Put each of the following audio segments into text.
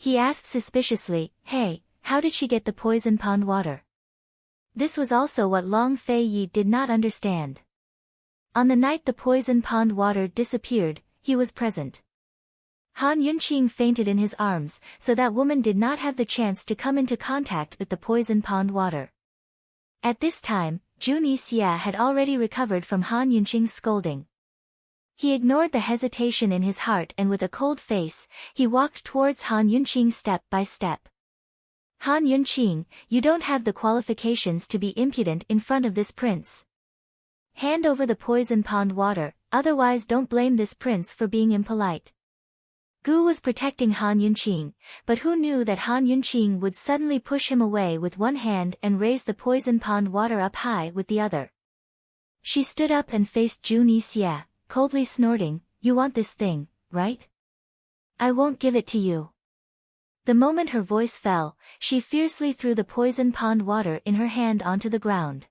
He asked suspiciously, "Hey, how did she get the poison pond water?" This was also what Long Fei Yi did not understand. On the night the poison pond water disappeared, he was present. Han Yunqing fainted in his arms, so that woman did not have the chance to come into contact with the poison pond water. At this time, Jun Yixia had already recovered from Han Yunqing's scolding. He ignored the hesitation in his heart and with a cold face, he walked towards Han Yunqing step by step. "Han Yunqing, you don't have the qualifications to be impudent in front of this prince. Hand over the poison pond water, otherwise don't blame this prince for being impolite." Gu was protecting Han Yunqing, but who knew that Han Yunqing would suddenly push him away with one hand and raise the poison pond water up high with the other. She stood up and faced Jun Yixia, coldly snorting, "You want this thing, right? I won't give it to you." The moment her voice fell, she fiercely threw the poison pond water in her hand onto the ground.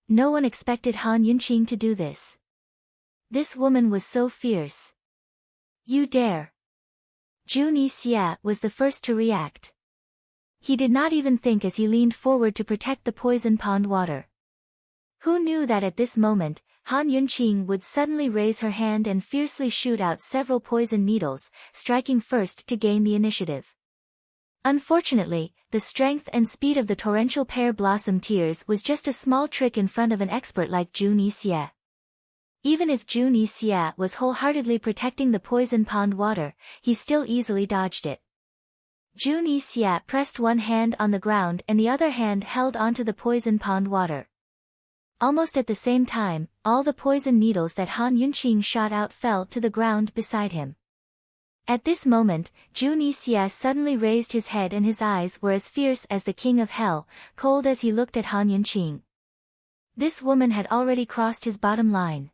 No one expected Han Yunqing to do this. This woman was so fierce. "You dare!" Jun Yixia was the first to react. He did not even think as he leaned forward to protect the poison pond water. Who knew that at this moment, Han Yunqing would suddenly raise her hand and fiercely shoot out several poison needles, striking first to gain the initiative. Unfortunately, the strength and speed of the torrential pear blossom tears was just a small trick in front of an expert like Jun Yixia. Even if Jun Yixia was wholeheartedly protecting the poison pond water, he still easily dodged it. Jun Yixia pressed one hand on the ground and the other hand held onto the poison pond water. Almost at the same time, all the poison needles that Han Yunqing shot out fell to the ground beside him. At this moment, Jun Yixia suddenly raised his head and his eyes were as fierce as the king of hell, cold as he looked at Han Yunqing. This woman had already crossed his bottom line.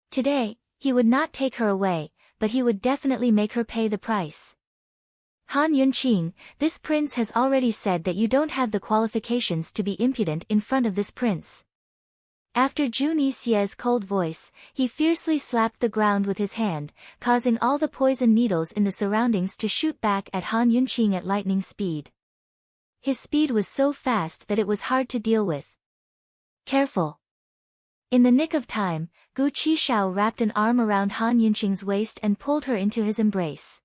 Today, he would not take her away, but he would definitely make her pay the price. "Han Yunqing, this prince has already said that you don't have the qualifications to be impudent in front of this prince." After Jun Yixia's cold voice, he fiercely slapped the ground with his hand, causing all the poison needles in the surroundings to shoot back at Han Yunqing at lightning speed. His speed was so fast that it was hard to deal with. "Careful!" In the nick of time, Gu Qishao wrapped an arm around Han Yunqing's waist and pulled her into his embrace.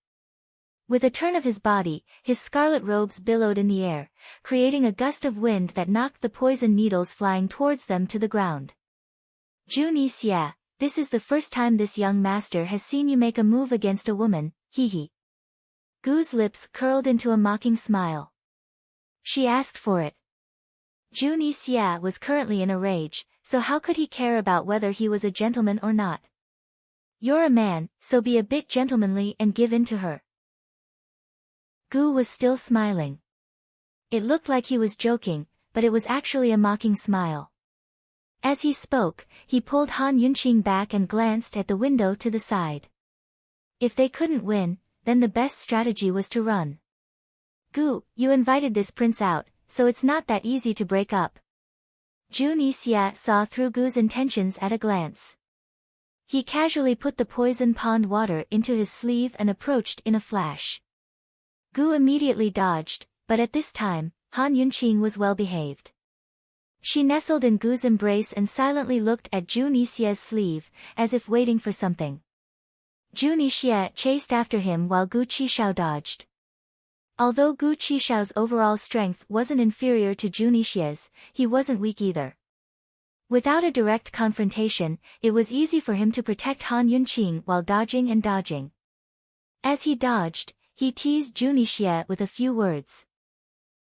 With a turn of his body, his scarlet robes billowed in the air, creating a gust of wind that knocked the poison needles flying towards them to the ground. "Jun Yixia, this is the first time this young master has seen you make a move against a woman, hee." Gu's lips curled into a mocking smile. She asked for it. Jun Yixia was currently in a rage, so how could he care about whether he was a gentleman or not? "You're a man, so be a bit gentlemanly and give in to her." Gu was still smiling. It looked like he was joking, but it was actually a mocking smile. As he spoke, he pulled Han Yunqing back and glanced at the window to the side. If they couldn't win, then the best strategy was to run. "Gu, you invited this prince out, so it's not that easy to break up." Jun Yixia saw through Gu's intentions at a glance. He casually put the poison pond water into his sleeve and approached in a flash. Gu immediately dodged, but at this time, Han Yunqing was well behaved. She nestled in Gu's embrace and silently looked at Jun Yixia's sleeve, as if waiting for something. Jun Yixia chased after him while Gu Qishao dodged. Although Gu Qishao's overall strength wasn't inferior to Jun Yixia's, he wasn't weak either. Without a direct confrontation, it was easy for him to protect Han Yunqing while dodging and dodging. As he dodged, he teased Jun Yixia with a few words.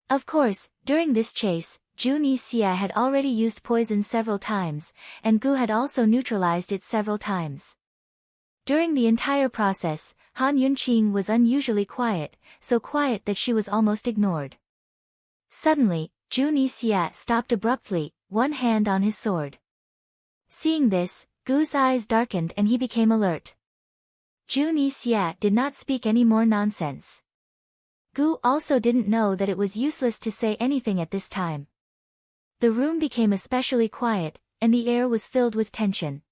Of course, during this chase, Jun Yixia had already used poison several times, and Gu had also neutralized it several times. During the entire process, Han Yunqing was unusually quiet, so quiet that she was almost ignored. Suddenly, Jun Yixia stopped abruptly, one hand on his sword. Seeing this, Gu's eyes darkened and he became alert. Jun Yixia did not speak any more nonsense. Gu also didn't know that it was useless to say anything at this time. The room became especially quiet, and the air was filled with tension.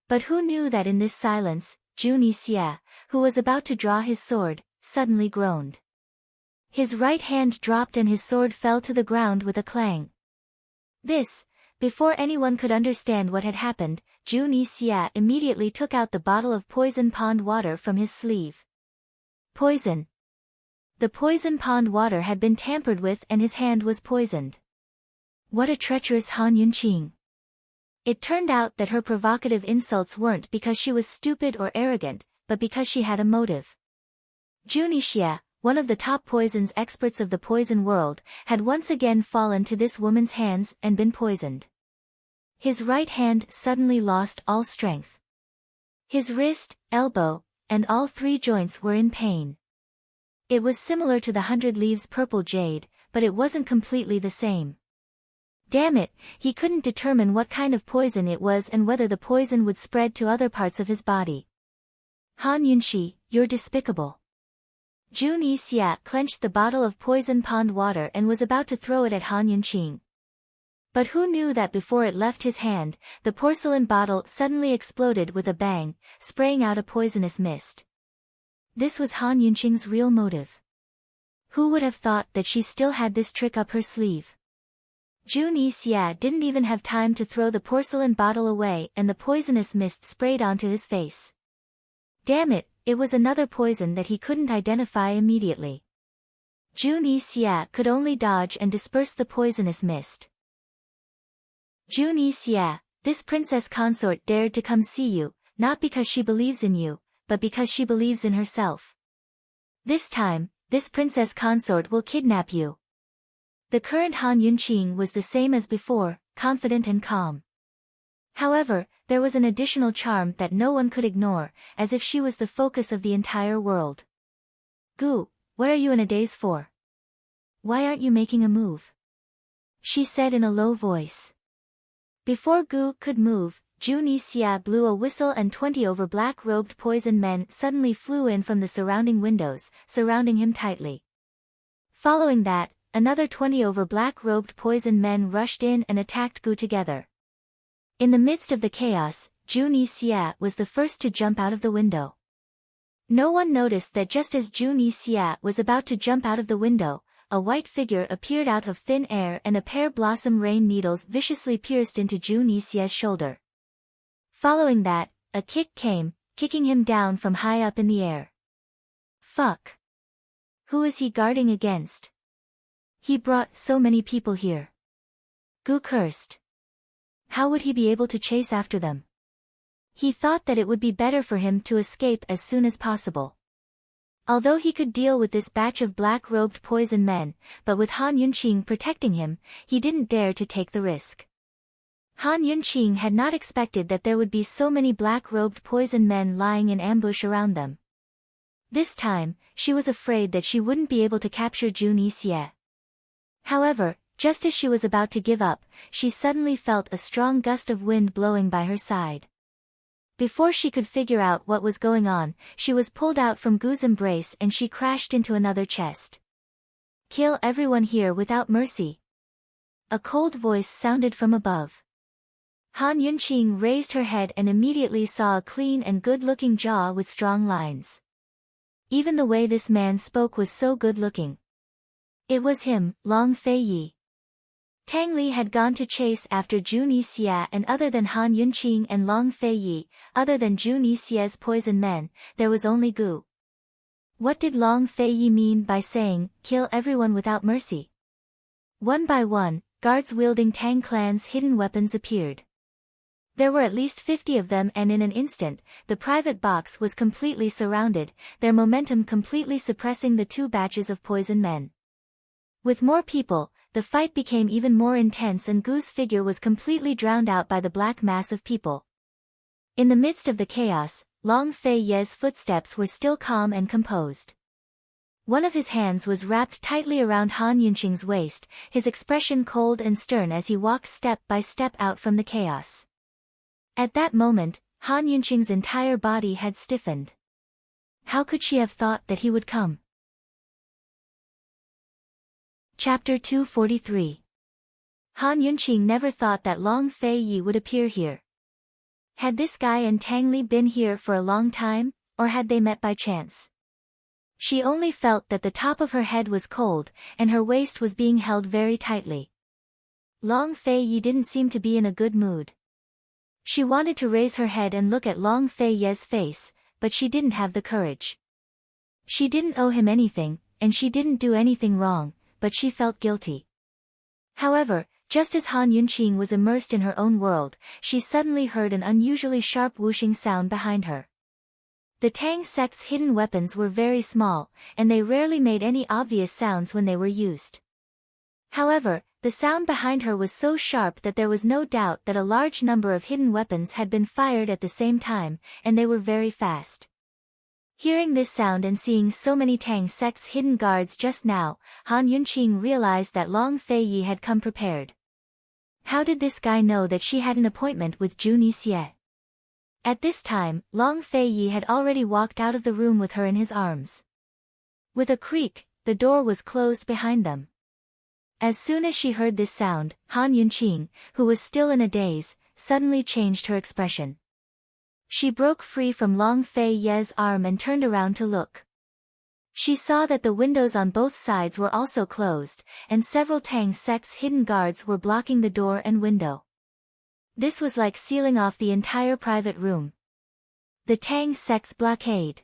But who knew that in this silence, Jun Yixia, who was about to draw his sword, suddenly groaned. His right hand dropped and his sword fell to the ground with a clang. Before anyone could understand what had happened, Jun Xia immediately took out the bottle of poison pond water from his sleeve. Poison. The poison pond water had been tampered with and his hand was poisoned. What a treacherous Han Yunqing. It turned out that her provocative insults weren't because she was stupid or arrogant, but because she had a motive. Jun Xia, one of the top poisons experts of the poison world, had once again fallen to this woman's hands and been poisoned. His right hand suddenly lost all strength. His wrist, elbow, and all 3 joints were in pain. It was similar to the 100 Leaves Purple Jade, but it wasn't completely the same. Damn it, he couldn't determine what kind of poison it was and whether the poison would spread to other parts of his body. Han Yunqi, you're despicable. Jun Xia clenched the bottle of poison pond water and was about to throw it at Han Yunqing. But who knew that before it left his hand, the porcelain bottle suddenly exploded with a bang, spraying out a poisonous mist. This was Han Yunqing's real motive. Who would have thought that she still had this trick up her sleeve? Jun Xia didn't even have time to throw the porcelain bottle away and the poisonous mist sprayed onto his face. Damn it, it was another poison that he couldn't identify immediately. Jun Xia could only dodge and disperse the poisonous mist. Jun Xia, this princess consort dared to come see you, not because she believes in you, but because she believes in herself. This time, this princess consort will kidnap you. The current Han Yunqing was the same as before, confident and calm. However, there was an additional charm that no one could ignore, as if she was the focus of the entire world. Gu, what are you in a daze for? Why aren't you making a move? She said in a low voice. Before Gu could move, Jun Xia blew a whistle and 20 over black-robed poison men suddenly flew in from the surrounding windows, surrounding him tightly. Following that, another 20 over black-robed poison men rushed in and attacked Gu together. In the midst of the chaos, Jun Xia was the first to jump out of the window. No one noticed that just as Jun Xia was about to jump out of the window, a white figure appeared out of thin air and a pair of blossom rain needles viciously pierced into Jun Xia's shoulder. Following that, a kick came, kicking him down from high up in the air. Fuck. Who is he guarding against? He brought so many people here. Gu cursed. How would he be able to chase after them? He thought that it would be better for him to escape as soon as possible. Although he could deal with this batch of black-robed poison men, but with Han Yunqing protecting him, he didn't dare to take the risk. Han Yunqing had not expected that there would be so many black-robed poison men lying in ambush around them. This time, she was afraid that she wouldn't be able to capture Jun Xia. However, just as she was about to give up, she suddenly felt a strong gust of wind blowing by her side. Before she could figure out what was going on, she was pulled out from Gu's embrace and she crashed into another chest. Kill everyone here without mercy. A cold voice sounded from above. Han Yunqing raised her head and immediately saw a clean and good-looking jaw with strong lines. Even the way this man spoke was so good-looking. It was him, Long Fei Yi. Tang Li had gone to chase after Jun Xia, and other than Han Yunqing and Long Fei Yi, other than Jun Xia's poison men, there was only Gu. What did Long Fei Yi mean by saying, kill everyone without mercy? One by one, guards wielding Tang clan's hidden weapons appeared. There were at least 50 of them, and in an instant, the private box was completely surrounded, their momentum completely suppressing the 2 batches of poison men. With more people, the fight became even more intense and Gu's figure was completely drowned out by the black mass of people. In the midst of the chaos, Long Fei Yi's footsteps were still calm and composed. One of his hands was wrapped tightly around Han Yunqing's waist, his expression cold and stern as he walked step by step out from the chaos. At that moment, Han Yunqing's entire body had stiffened. How could she have thought that he would come? Chapter 243. Han Yunqing never thought that Long Fei Yi would appear here. Had this guy and Tang Li been here for a long time, or had they met by chance? She only felt that the top of her head was cold, and her waist was being held very tightly. Long Fei Yi didn't seem to be in a good mood. She wanted to raise her head and look at Long Fei Ye's face, but she didn't have the courage. She didn't owe him anything, and she didn't do anything wrong, but she felt guilty. However, just as Han Yunqing was immersed in her own world, she suddenly heard an unusually sharp whooshing sound behind her. The Tang sect's hidden weapons were very small, and they rarely made any obvious sounds when they were used. However, the sound behind her was so sharp that there was no doubt that a large number of hidden weapons had been fired at the same time, and they were very fast. Hearing this sound and seeing so many Tang sect's hidden guards just now, Han Yunqing realized that Long Fei Yi had come prepared. How did this guy know that she had an appointment with Zhu Nixie? At this time, Long Fei Yi had already walked out of the room with her in his arms. With a creak, the door was closed behind them. As soon as she heard this sound, Han Yunqing, who was still in a daze, suddenly changed her expression. She broke free from Long Fei Ye's arm and turned around to look. She saw that the windows on both sides were also closed, and several Tang sect's hidden guards were blocking the door and window. This was like sealing off the entire private room. The Tang sect's blockade.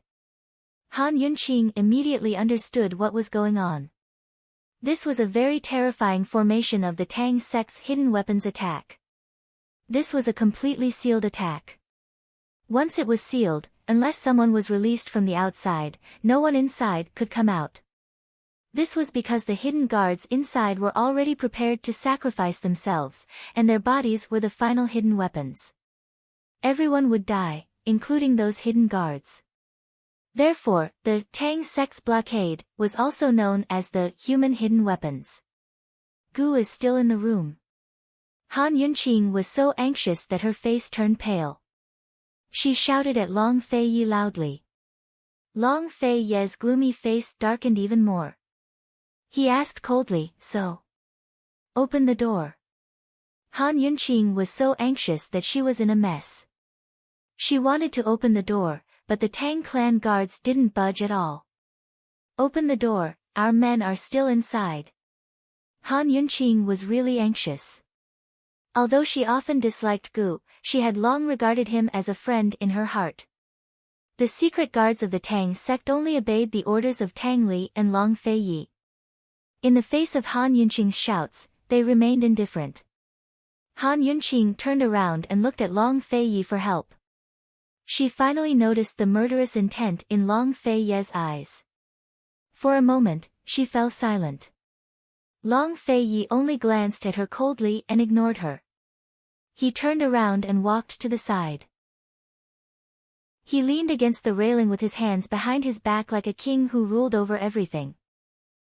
Han Yunqing immediately understood what was going on. This was a very terrifying formation of the Tang sect's hidden weapons attack. This was a completely sealed attack. Once it was sealed, unless someone was released from the outside, no one inside could come out. This was because the hidden guards inside were already prepared to sacrifice themselves, and their bodies were the final hidden weapons. Everyone would die, including those hidden guards. Therefore, the Tang sect's blockade was also known as the human hidden weapons. Gu is still in the room. Han Yunqing was so anxious that her face turned pale. She shouted at Long Fei Yi loudly. Long Fei Ye's gloomy face darkened even more. He asked coldly, "So? Open the door." Han Yunqing was so anxious that she was in a mess. She wanted to open the door, but the Tang clan guards didn't budge at all. "Open the door, our men are still inside." Han Yunqing was really anxious. Although she often disliked Gu, she had long regarded him as a friend in her heart. The secret guards of the Tang sect only obeyed the orders of Tang Li and Long Fei Yi. In the face of Han Yunqing's shouts, they remained indifferent. Han Yunqing turned around and looked at Long Fei Yi for help. She finally noticed the murderous intent in Long Fei Ye's eyes. For a moment, she fell silent. Long Fei Yi only glanced at her coldly and ignored her. He turned around and walked to the side. He leaned against the railing with his hands behind his back like a king who ruled over everything.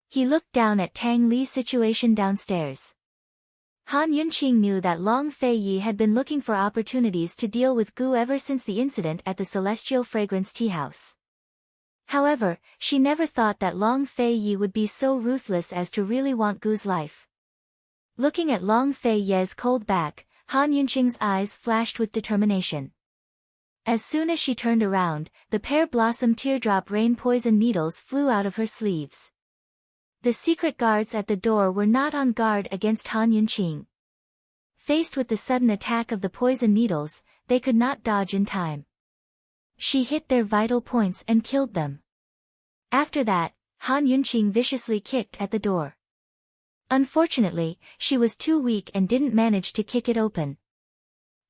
He looked down at Tang Li's situation downstairs. Han Yunqing knew that Long Fei Yi had been looking for opportunities to deal with Gu ever since the incident at the Celestial Fragrance Tea House. However, she never thought that Long Fei Yi would be so ruthless as to really want Gu's life. Looking at Long Fei Ye's cold back, Han Yunqing's eyes flashed with determination. As soon as she turned around, the pear blossom teardrop rain poison needles flew out of her sleeves. The secret guards at the door were not on guard against Han Yunqing. Faced with the sudden attack of the poison needles, they could not dodge in time. She hit their vital points and killed them. After that, Han Yunqing viciously kicked at the door. Unfortunately, she was too weak and didn't manage to kick it open.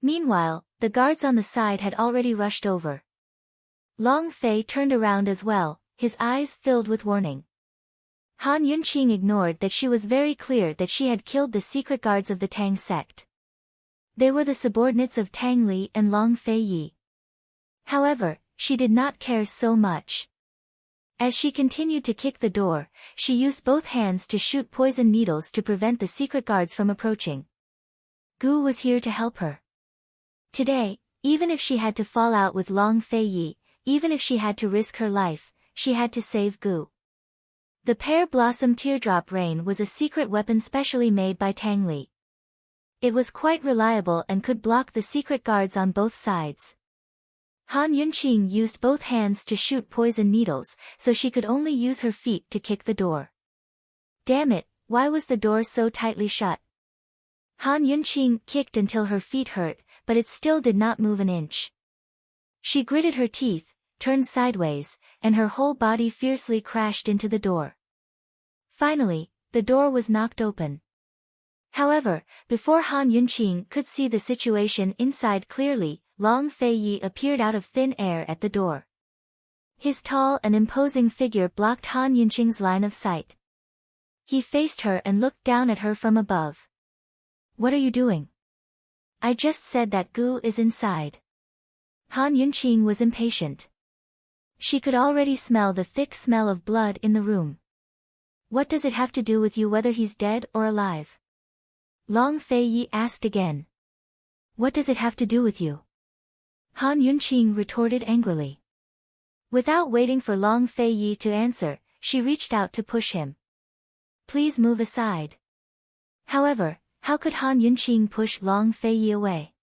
Meanwhile, the guards on the side had already rushed over. Long Fei turned around as well, his eyes filled with warning. Han Yunqing ignored that she was very clear that she had killed the secret guards of the Tang sect. They were the subordinates of Tang Li and Long Fei Yi. However, she did not care so much. As she continued to kick the door, she used both hands to shoot poison needles to prevent the secret guards from approaching. Gu was here to help her. Today, even if she had to fall out with Long Fei Yi, even if she had to risk her life, she had to save Gu. The pear blossom teardrop rain was a secret weapon specially made by Tang Li. It was quite reliable and could block the secret guards on both sides. Han Yunqing used both hands to shoot poison needles, so she could only use her feet to kick the door. Damn it, why was the door so tightly shut? Han Yunqing kicked until her feet hurt, but it still did not move an inch. She gritted her teeth, turned sideways, and her whole body fiercely crashed into the door. Finally, the door was knocked open. However, before Han Yunqing could see the situation inside clearly, Long Feiyi appeared out of thin air at the door. His tall and imposing figure blocked Han Yunqing's line of sight. He faced her and looked down at her from above. What are you doing? I just said that goo is inside. Han Yunqing was impatient. She could already smell the thick smell of blood in the room. What does it have to do with you whether he's dead or alive? Long Feiyi asked again. What does it have to do with you? Han Yunqing retorted angrily. Without waiting for Long Feiyi to answer, she reached out to push him. Please move aside. However, how could Han Yunqing push Long Feiyi away?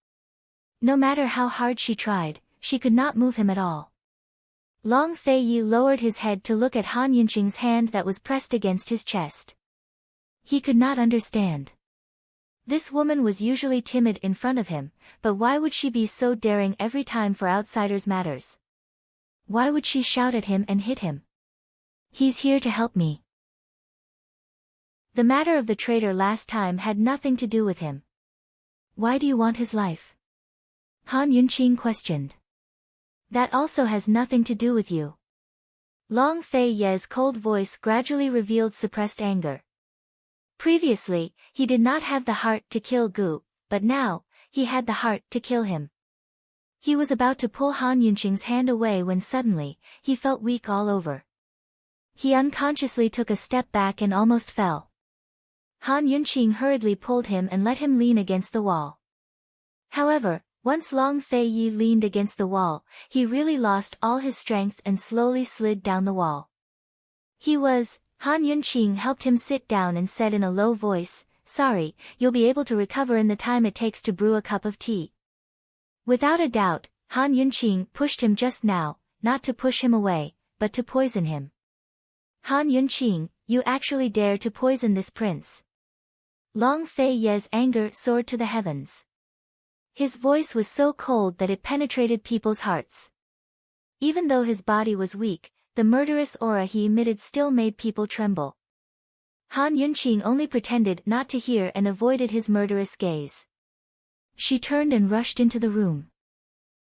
No matter how hard she tried, she could not move him at all. Long Feiyi lowered his head to look at Han Yunqing's hand that was pressed against his chest. He could not understand. This woman was usually timid in front of him, but why would she be so daring every time for outsiders matters? Why would she shout at him and hit him? He's here to help me. The matter of the traitor last time had nothing to do with him. Why do you want his life? Han Yunqing questioned. That also has nothing to do with you. Long Feiyi's cold voice gradually revealed suppressed anger. Previously, he did not have the heart to kill Gu, but now, he had the heart to kill him. He was about to pull Han Yunqing's hand away when suddenly, he felt weak all over. He unconsciously took a step back and almost fell. Han Yunqing hurriedly pulled him and let him lean against the wall. However, once Long Feiyi leaned against the wall, he really lost all his strength and slowly slid down the wall. Han Yunqing helped him sit down and said in a low voice, sorry, you'll be able to recover in the time it takes to brew a cup of tea. Without a doubt, Han Yunqing pushed him just now, not to push him away, but to poison him. Han Yunqing, you actually dare to poison this prince. Long Feiyi's anger soared to the heavens. His voice was so cold that it penetrated people's hearts. Even though his body was weak, the murderous aura he emitted still made people tremble. Han Yunqing only pretended not to hear and avoided his murderous gaze. She turned and rushed into the room.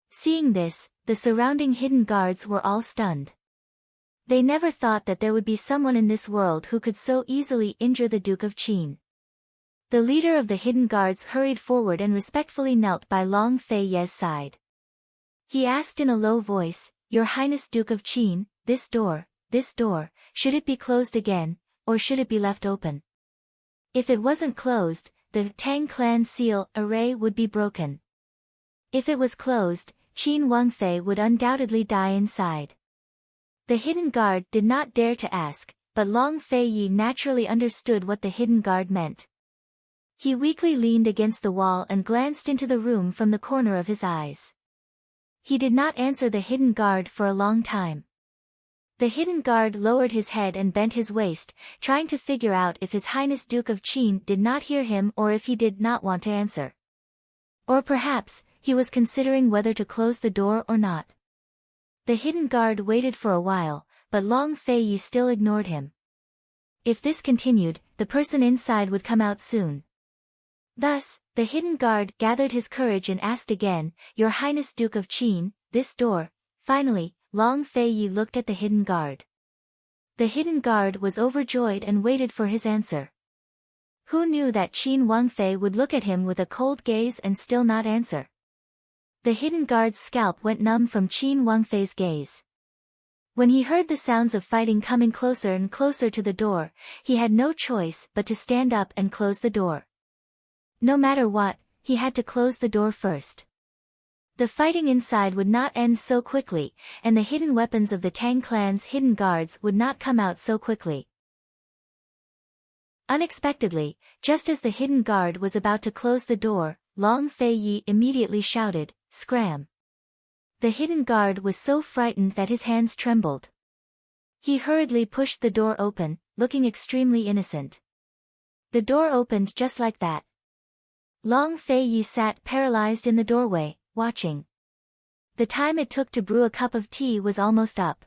Seeing this, the surrounding hidden guards were all stunned. They never thought that there would be someone in this world who could so easily injure the Duke of Qin. The leader of the hidden guards hurried forward and respectfully knelt by Long Feiyi's side. He asked in a low voice, Your Highness Duke of Qin, this door, should it be closed again, or should it be left open? If it wasn't closed, the Tang clan seal array would be broken. If it was closed, Qin Wangfei would undoubtedly die inside. The hidden guard did not dare to ask, but Long Feiyi naturally understood what the hidden guard meant. He weakly leaned against the wall and glanced into the room from the corner of his eyes. He did not answer the hidden guard for a long time. The hidden guard lowered his head and bent his waist, trying to figure out if His Highness Duke of Qin did not hear him or if he did not want to answer. Or perhaps, he was considering whether to close the door or not. The hidden guard waited for a while, but Long Feiyi still ignored him. If this continued, the person inside would come out soon. Thus, the hidden guard gathered his courage and asked again, Your Highness Duke of Qin, this door. Finally, Long Feiyi looked at the hidden guard. The hidden guard was overjoyed and waited for his answer. Who knew that Qin Wangfei would look at him with a cold gaze and still not answer? The hidden guard's scalp went numb from Qin Wangfei's gaze. When he heard the sounds of fighting coming closer and closer to the door, he had no choice but to stand up and close the door. No matter what, he had to close the door first. The fighting inside would not end so quickly, and the hidden weapons of the Tang clan's hidden guards would not come out so quickly. Unexpectedly, just as the hidden guard was about to close the door, Long Feiyi immediately shouted, Scram! The hidden guard was so frightened that his hands trembled. He hurriedly pushed the door open, looking extremely innocent. The door opened just like that. Long Fei Yi sat paralyzed in the doorway, watching. The time it took to brew a cup of tea was almost up.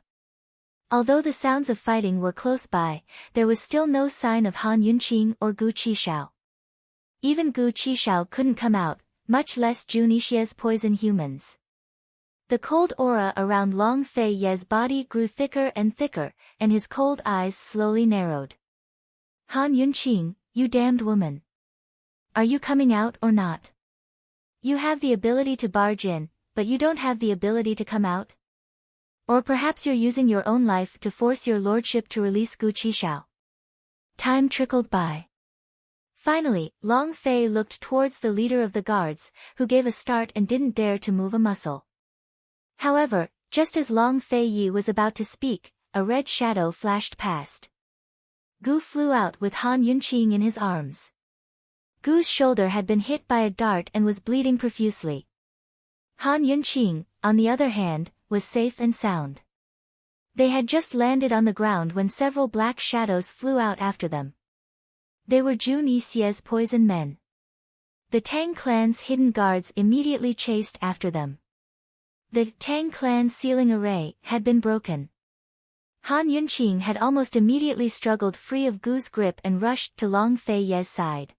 Although the sounds of fighting were close by, there was still no sign of Han Yunqing or Gu Qishao. Even Gu Qishao couldn't come out, much less Jun Yixie's poison humans. The cold aura around Long Fei Ye's body grew thicker and thicker, and his cold eyes slowly narrowed. Han Yunqing, you damned woman. Are you coming out or not? You have the ability to barge in, but you don't have the ability to come out? Or perhaps you're using your own life to force your lordship to release Gu Qishao. Time trickled by. Finally, Long Fei looked towards the leader of the guards, who gave a start and didn't dare to move a muscle. However, just as Long Fei Yi was about to speak, a red shadow flashed past. Gu flew out with Han Yunqing in his arms. Gu's shoulder had been hit by a dart and was bleeding profusely. Han Yunqing, on the other hand, was safe and sound. They had just landed on the ground when several black shadows flew out after them. They were Jun Yixie's poison men. The Tang clan's hidden guards immediately chased after them. The Tang clan's sealing array had been broken. Han Yunqing had almost immediately struggled free of Gu's grip and rushed to Long Fei Ye's side.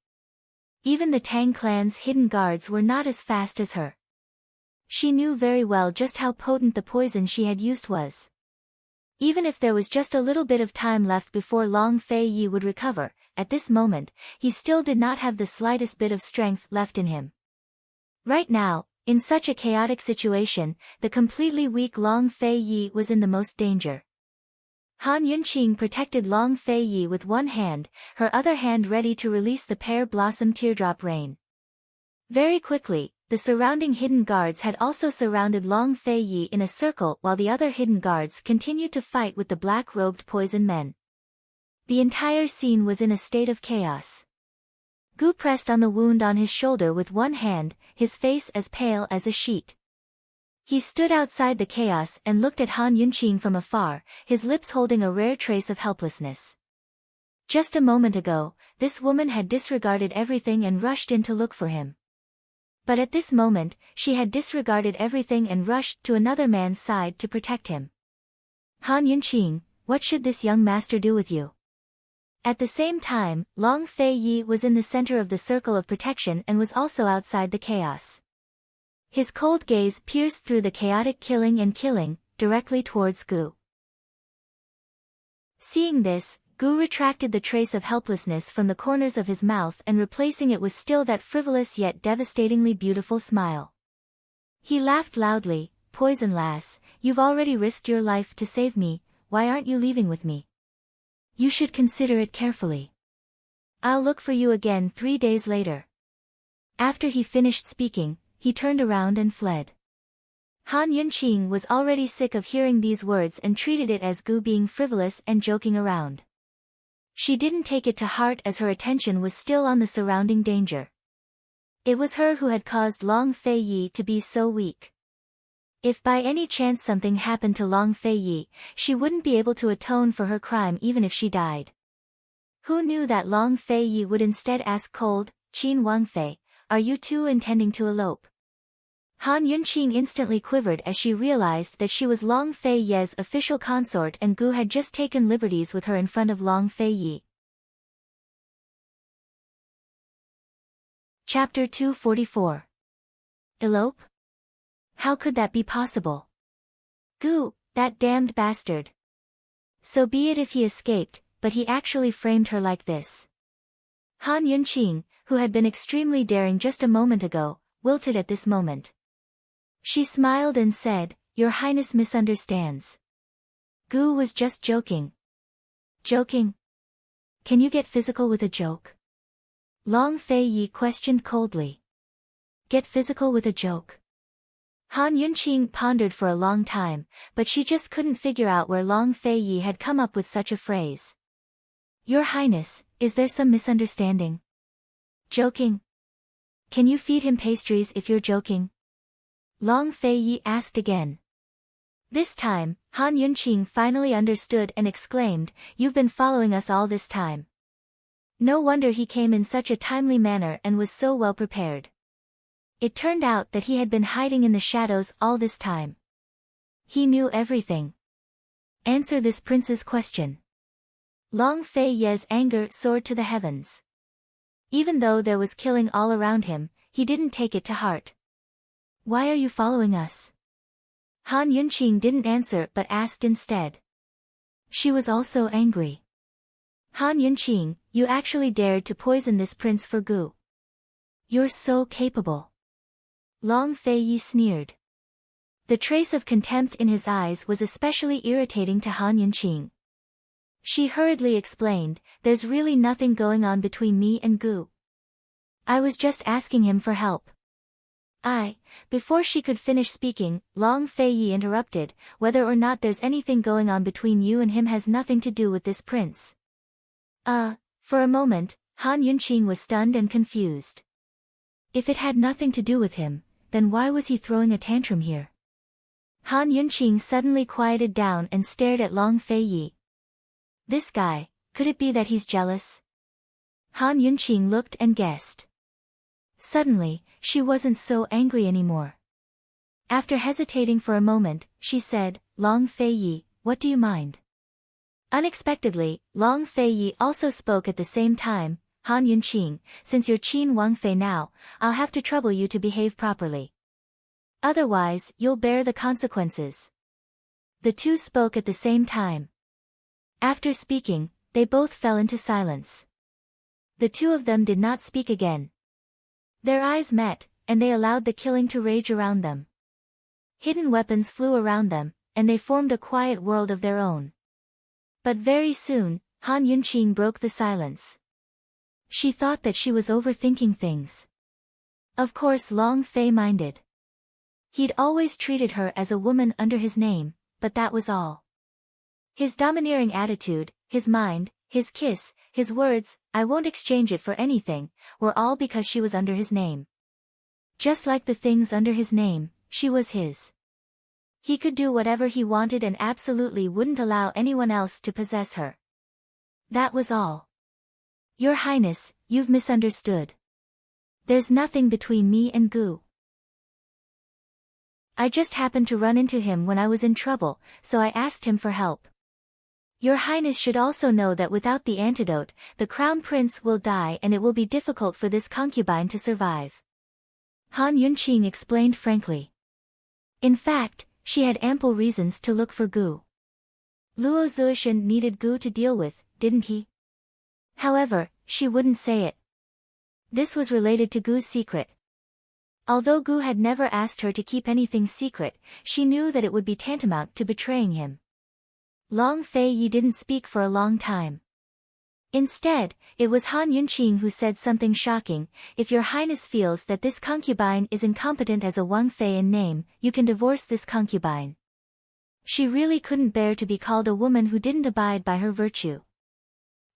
Even the Tang clan's hidden guards were not as fast as her. She knew very well just how potent the poison she had used was. Even if there was just a little bit of time left before Long Fei Yi would recover, at this moment, he still did not have the slightest bit of strength left in him. Right now, in such a chaotic situation, the completely weak Long Fei Yi was in the most danger. Han Yunqing protected Long Fei Yi with one hand, her other hand ready to release the pear blossom teardrop rain. Very quickly, the surrounding hidden guards had also surrounded Long Fei Yi in a circle while the other hidden guards continued to fight with the black-robed poison men. The entire scene was in a state of chaos. Gu pressed on the wound on his shoulder with one hand, his face as pale as a sheet. He stood outside the chaos and looked at Han Yunqing from afar, his lips holding a rare trace of helplessness. Just a moment ago, this woman had disregarded everything and rushed in to look for him. But at this moment, she had disregarded everything and rushed to another man's side to protect him. Han Yunqing, what should this young master do with you? At the same time, Long Fei Yi was in the center of the circle of protection and was also outside the chaos. His cold gaze pierced through the chaotic killing, directly towards Gu. Seeing this, Gu retracted the trace of helplessness from the corners of his mouth and replacing it with still that frivolous yet devastatingly beautiful smile. He laughed loudly, "Poison lass, you've already risked your life to save me, why aren't you leaving with me? You should consider it carefully. I'll look for you again 3 days later." After he finished speaking, he turned around and fled. Han Yunqing was already sick of hearing these words and treated it as Gu being frivolous and joking around. She didn't take it to heart as her attention was still on the surrounding danger. It was her who had caused Long Fei Yi to be so weak. If by any chance something happened to Long Fei Yi, she wouldn't be able to atone for her crime even if she died. Who knew that Long Fei Yi would instead ask cold, "Qin Wangfei, are you two intending to elope?" Han Yunqing instantly quivered as she realized that she was Long Fei Ye's official consort and Gu had just taken liberties with her in front of Long Fei Yi. Chapter 244. Elope? How could that be possible? Gu, that damned bastard. So be it if he escaped, but he actually framed her like this. Han Yunqing, who had been extremely daring just a moment ago, wilted at this moment. She smiled and said, "Your Highness misunderstands. Gu was just joking." Joking? Can you get physical with a joke? Long Fei Yi questioned coldly. Get physical with a joke? Han Yunqing pondered for a long time, but she just couldn't figure out where Long Fei Yi had come up with such a phrase. Your Highness, is there some misunderstanding? Joking? Can you feed him pastries if you're joking? Long Fei asked again. This time, Han Yunqing finally understood and exclaimed, "You've been following us all this time." No wonder he came in such a timely manner and was so well prepared. It turned out that he had been hiding in the shadows all this time. He knew everything. Answer this prince's question. Long Fei's anger soared to the heavens. Even though there was killing all around him, he didn't take it to heart. Why are you following us? Han Yunqing didn't answer but asked instead. She was also angry. Han Yunqing, you actually dared to poison this prince for Gu. You're so capable. Long Fei sneered. The trace of contempt in his eyes was especially irritating to Han Yunqing. She hurriedly explained, there's really nothing going on between me and Gu. I was just asking him for help. Before she could finish speaking, Long Fei interrupted, whether or not there's anything going on between you and him has nothing to do with this prince. For a moment, Han Yunqing was stunned and confused. If it had nothing to do with him, then why was he throwing a tantrum here? Han Yunqing suddenly quieted down and stared at Long Fei. This guy, could it be that he's jealous? Han Yunqing looked and guessed. Suddenly, she wasn't so angry anymore. After hesitating for a moment, she said, Long Fei, what do you mind? Unexpectedly, Long Fei also spoke at the same time, Han Yunqing, since you're Qin Wang Fei now, I'll have to trouble you to behave properly. Otherwise, you'll bear the consequences. The two spoke at the same time. After speaking, they both fell into silence. The two of them did not speak again. Their eyes met, and they allowed the killing to rage around them. Hidden weapons flew around them, and they formed a quiet world of their own. But very soon, Han Yunqing broke the silence. She thought that she was overthinking things. Of course Long Fei minded. He'd always treated her as a woman under his name, but that was all. His domineering attitude, his mind, his kiss, his words, I won't exchange it for anything, were all because she was under his name. Just like the things under his name, she was his. He could do whatever he wanted and absolutely wouldn't allow anyone else to possess her. That was all. Your Highness, you've misunderstood. There's nothing between me and Gu. I just happened to run into him when I was in trouble, so I asked him for help. Your Highness should also know that without the antidote, the Crown Prince will die and it will be difficult for this concubine to survive. Han Yunqing explained frankly. In fact, she had ample reasons to look for Gu. Luo Zuishan needed Gu to deal with, didn't he? However, she wouldn't say it. This was related to Gu's secret. Although Gu had never asked her to keep anything secret, she knew that it would be tantamount to betraying him. Long Fei didn't speak for a long time. Instead, it was Han Yunqing who said something shocking, if your highness feels that this concubine is incompetent as a Wang Fei in name, you can divorce this concubine. She really couldn't bear to be called a woman who didn't abide by her virtue.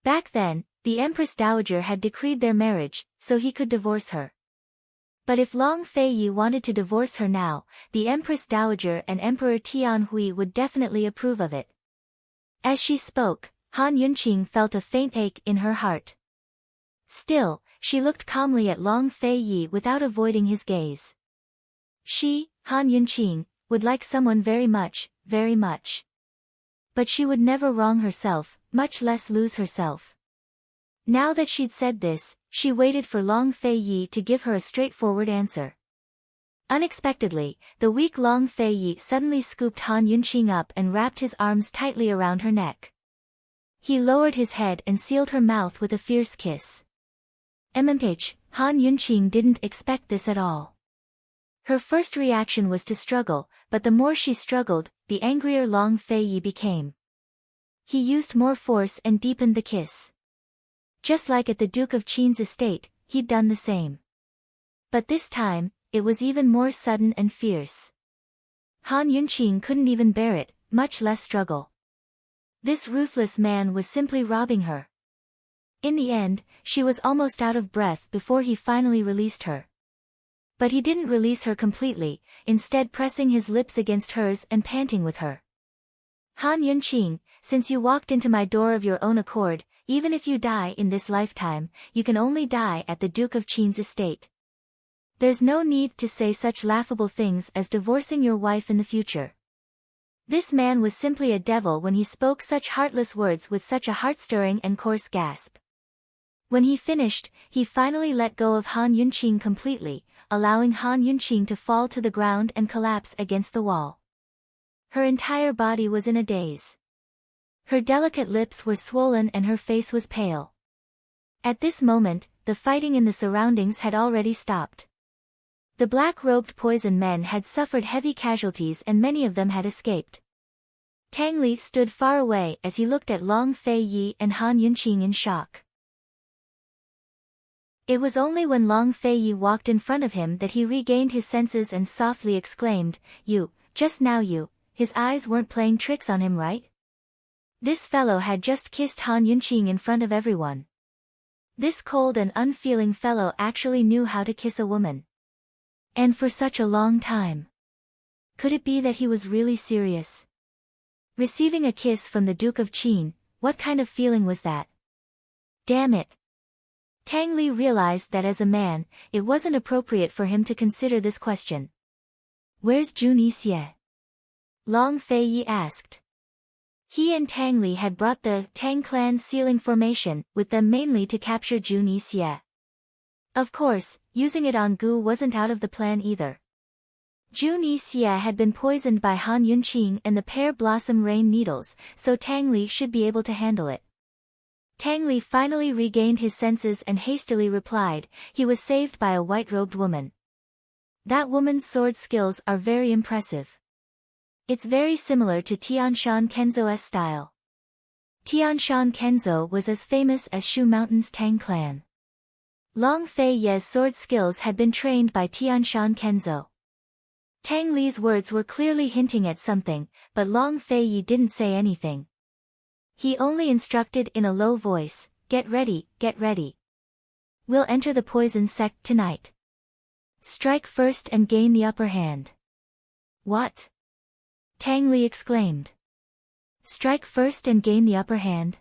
Back then, the Empress Dowager had decreed their marriage, so he could divorce her. But if Long Fei wanted to divorce her now, the Empress Dowager and Emperor Tianhui would definitely approve of it. As she spoke, Han Yunqing felt a faint ache in her heart. Still, she looked calmly at Long Fei without avoiding his gaze. She, Han Yunqing, would like someone very much, very much. But she would never wrong herself, much less lose herself. Now that she'd said this, she waited for Long Fei to give her a straightforward answer. Unexpectedly, the weak Long Fei suddenly scooped Han Yunqing up and wrapped his arms tightly around her neck. He lowered his head and sealed her mouth with a fierce kiss. MMH, Han Yunqing didn't expect this at all. Her first reaction was to struggle, but the more she struggled, the angrier Long Fei became. He used more force and deepened the kiss. Just like at the Duke of Qin's estate, he'd done the same. But this time, it was even more sudden and fierce. Han Yunqing couldn't even bear it, much less struggle. This ruthless man was simply robbing her. In the end, she was almost out of breath before he finally released her. But he didn't release her completely, instead pressing his lips against hers and panting with her. Han Yunqing, since you walked into my door of your own accord, even if you die in this lifetime, you can only die at the Duke of Qin's estate. There's no need to say such laughable things as divorcing your wife in the future. This man was simply a devil when he spoke such heartless words with such a heart-stirring and coarse gasp. When he finished, he finally let go of Han Yunqing completely, allowing Han Yunqing to fall to the ground and collapse against the wall. Her entire body was in a daze. Her delicate lips were swollen and her face was pale. At this moment, the fighting in the surroundings had already stopped. The black-robed poison men had suffered heavy casualties and many of them had escaped. Tang Li stood far away as he looked at Long Fei Yi and Han Yunqing in shock. It was only when Long Fei Yi walked in front of him that he regained his senses and softly exclaimed, just now his eyes weren't playing tricks on him, right? This fellow had just kissed Han Yunqing in front of everyone. This cold and unfeeling fellow actually knew how to kiss a woman. And for such a long time. Could it be that he was really serious? Receiving a kiss from the Duke of Qin, what kind of feeling was that? Damn it! Tang Li realized that as a man, it wasn't appropriate for him to consider this question. Where's Jun Yixie? Long Fei Yi asked. He and Tang Li had brought the Tang clan sealing formation with them mainly to capture Jun Yixie. Of course, using it on Gu wasn't out of the plan either. Jun Yixie had been poisoned by Han Yunqing and the pear blossom rain needles, so Tang Li should be able to handle it. Tang Li finally regained his senses and hastily replied, he was saved by a white-robed woman. That woman's sword skills are very impressive. It's very similar to Tianshan Kenzo's style. Tianshan Kenzo was as famous as Shu Mountain's Tang clan. Long Fei Yi's sword skills had been trained by Tianshan Kenzo. Tang Li's words were clearly hinting at something, but Long Fei Yi didn't say anything. He only instructed in a low voice, get ready, get ready. We'll enter the poison sect tonight. Strike first and gain the upper hand. What? Tang Li exclaimed. Strike first and gain the upper hand?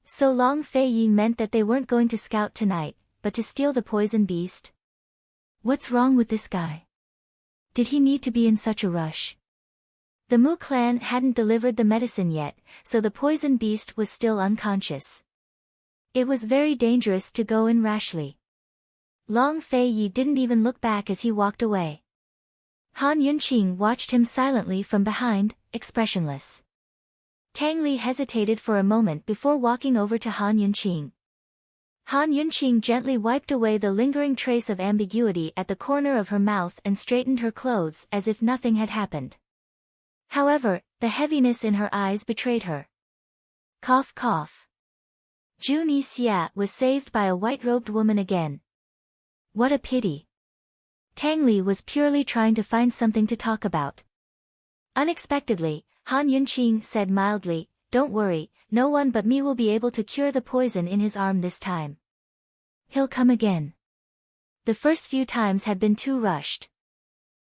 So Long Fei Yi meant that they weren't going to scout tonight, but to steal the poison beast? What's wrong with this guy? Did he need to be in such a rush? The Mu clan hadn't delivered the medicine yet, so the poison beast was still unconscious. It was very dangerous to go in rashly. Long Fei Yi didn't even look back as he walked away. Han Yunqing watched him silently from behind, expressionless. Tang Li hesitated for a moment before walking over to Han Yunqing. Han Yunqing gently wiped away the lingering trace of ambiguity at the corner of her mouth and straightened her clothes as if nothing had happened. However, the heaviness in her eyes betrayed her. Cough cough. Jun Yixie was saved by a white-robed woman again. What a pity. Tang Li was purely trying to find something to talk about. Unexpectedly, Han Yunqing said mildly, don't worry, no one but me will be able to cure the poison in his arm this time. He'll come again. The first few times had been too rushed.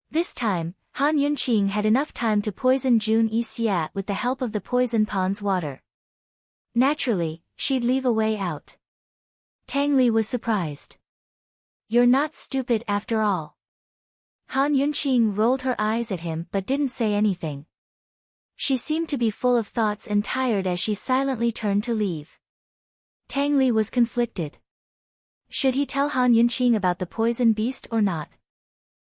This time, Han Yunqing had enough time to poison Jun Yixie with the help of the poison pond's water. Naturally, she'd leave a way out. Tang Li was surprised. You're not stupid after all. Han Yunqing rolled her eyes at him but didn't say anything. She seemed to be full of thoughts and tired as she silently turned to leave. Tang Li was conflicted. Should he tell Han Yunqing about the poison beast or not?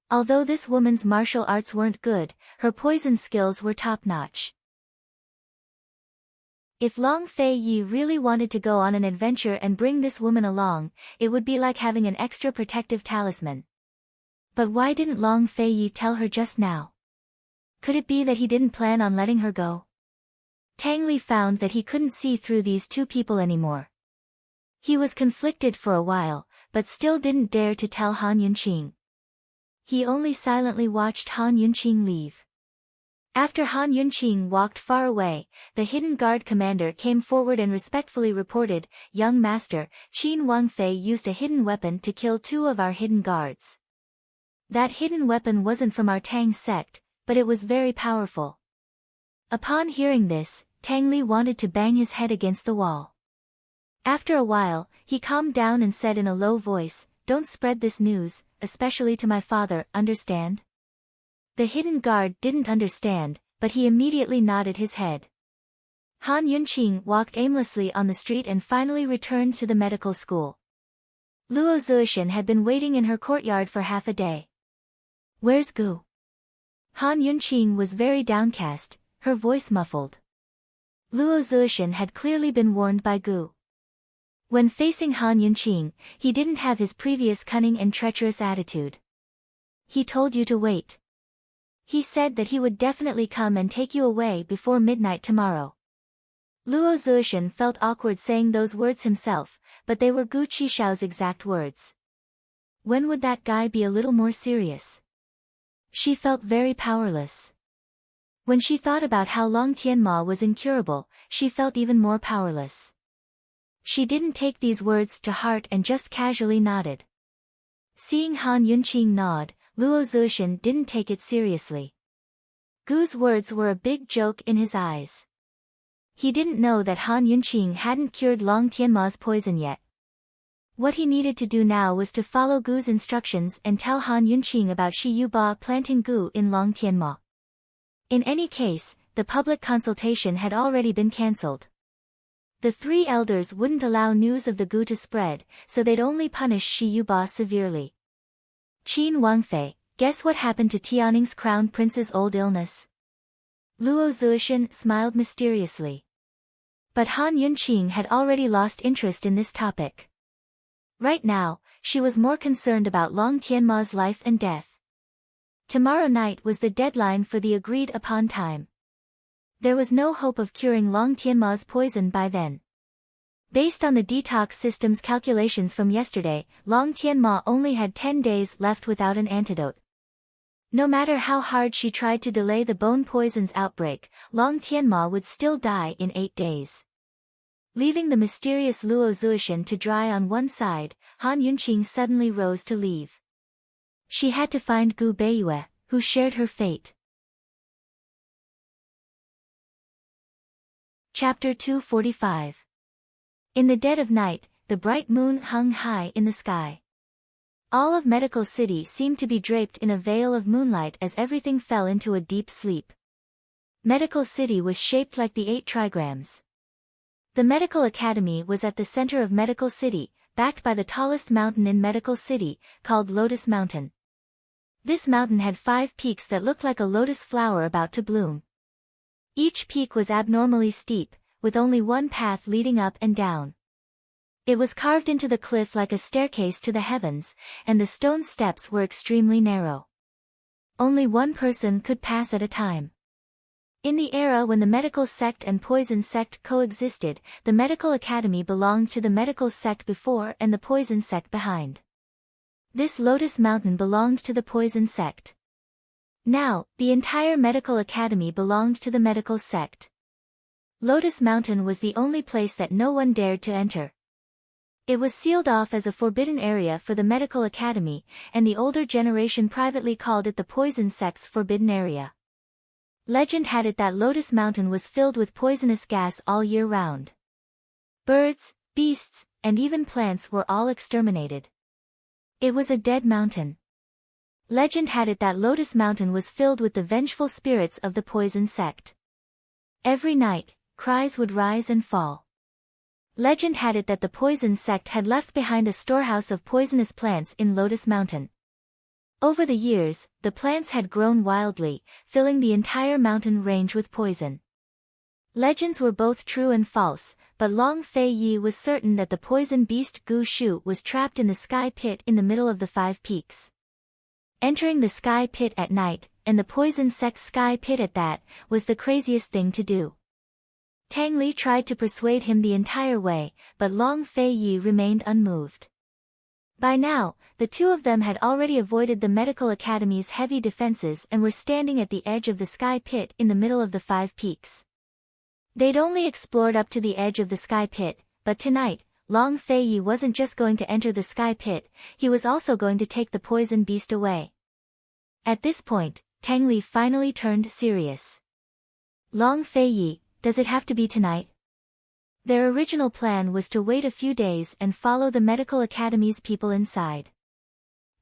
Although this woman's martial arts weren't good, her poison skills were top-notch. If Long Fei Yi really wanted to go on an adventure and bring this woman along, it would be like having an extra protective talisman. But why didn't Long Fei Yi tell her just now? Could it be that he didn't plan on letting her go? Tang Li found that he couldn't see through these two people anymore. He was conflicted for a while, but still didn't dare to tell Han Yunqing. He only silently watched Han Yunqing leave. After Han Yunqing walked far away, the hidden guard commander came forward and respectfully reported, Young Master, Qin Wangfei used a hidden weapon to kill 2 of our hidden guards. That hidden weapon wasn't from our Tang sect, but it was very powerful. Upon hearing this, Tang Li wanted to bang his head against the wall. After a while, he calmed down and said in a low voice, "Don't spread this news, especially to my father, understand?" The hidden guard didn't understand, but he immediately nodded his head. Han Yunqing walked aimlessly on the street and finally returned to the medical school. Luo Zuishan had been waiting in her courtyard for half a day. "Where's Gu?" Han Yunqing was very downcast, her voice muffled. Luo Zuishan had clearly been warned by Gu. When facing Han Yunqing, he didn't have his previous cunning and treacherous attitude. "He told you to wait. He said that he would definitely come and take you away before midnight tomorrow." Luo Zuishan felt awkward saying those words himself, but they were Gu Qishao's exact words. When would that guy be a little more serious? She felt very powerless. When she thought about how Long Tianma was incurable, she felt even more powerless. She didn't take these words to heart and just casually nodded. Seeing Han Yunqing nod, Luo Zuishan didn't take it seriously. Gu's words were a big joke in his eyes. He didn't know that Han Yunqing hadn't cured Long Tianma's poison yet. What he needed to do now was to follow Gu's instructions and tell Han Yunqing about Shi Yuba planting Gu in Long Tianma. In any case, the public consultation had already been cancelled. The three elders wouldn't allow news of the Gu to spread, so they'd only punish Shi Yuba severely. Qin Wangfei, guess what happened to Tianning's crown prince's old illness? Luo Zuishan smiled mysteriously. But Han Yunqing had already lost interest in this topic. Right now, she was more concerned about Long Tianma's life and death. Tomorrow night was the deadline for the agreed-upon time. There was no hope of curing Long Tianma's poison by then. Based on the detox system's calculations from yesterday, Long Tianma only had 10 days left without an antidote. No matter how hard she tried to delay the bone poison's outbreak, Long Tianma would still die in 8 days. Leaving the mysterious Luo Zuishan to dry on one side, Han Yunqing suddenly rose to leave. She had to find Gu Beiyue, who shared her fate. Chapter 245. In the dead of night, the bright moon hung high in the sky. All of Medical City seemed to be draped in a veil of moonlight as everything fell into a deep sleep. Medical City was shaped like the 8 trigrams. The Medical Academy was at the center of Medical City, backed by the tallest mountain in Medical City, called Lotus Mountain. This mountain had 5 peaks that looked like a lotus flower about to bloom. Each peak was abnormally steep, with only one path leading up and down. It was carved into the cliff like a staircase to the heavens, and the stone steps were extremely narrow. Only one person could pass at a time. In the era when the medical sect and poison sect coexisted, the Medical Academy belonged to the medical sect before and the poison sect behind. This Lotus Mountain belonged to the poison sect. Now, the entire Medical Academy belonged to the medical sect. Lotus Mountain was the only place that no one dared to enter. It was sealed off as a forbidden area for the Medical Academy, and the older generation privately called it the Poison Sect's Forbidden Area. Legend had it that Lotus Mountain was filled with poisonous gas all year round. Birds, beasts, and even plants were all exterminated. It was a dead mountain. Legend had it that Lotus Mountain was filled with the vengeful spirits of the Poison Sect. Every night, cries would rise and fall. Legend had it that the Poison Sect had left behind a storehouse of poisonous plants in Lotus Mountain. Over the years, the plants had grown wildly, filling the entire mountain range with poison. Legends were both true and false, but Long Fei Yi was certain that the poison beast Gu Shu was trapped in the sky pit in the middle of the 5 peaks. Entering the sky pit at night, and the poison sect's sky pit at that, was the craziest thing to do. Tang Li tried to persuade him the entire way, but Long Fei Yi remained unmoved. By now, the two of them had already avoided the Medical Academy's heavy defenses and were standing at the edge of the sky pit in the middle of the 5 peaks. They'd only explored up to the edge of the sky pit, but tonight, Long Fei Yi wasn't just going to enter the sky pit, he was also going to take the poison beast away. At this point, Tang Li finally turned serious. Long Fei Yi, does it have to be tonight? Their original plan was to wait a few days and follow the medical academy's people inside.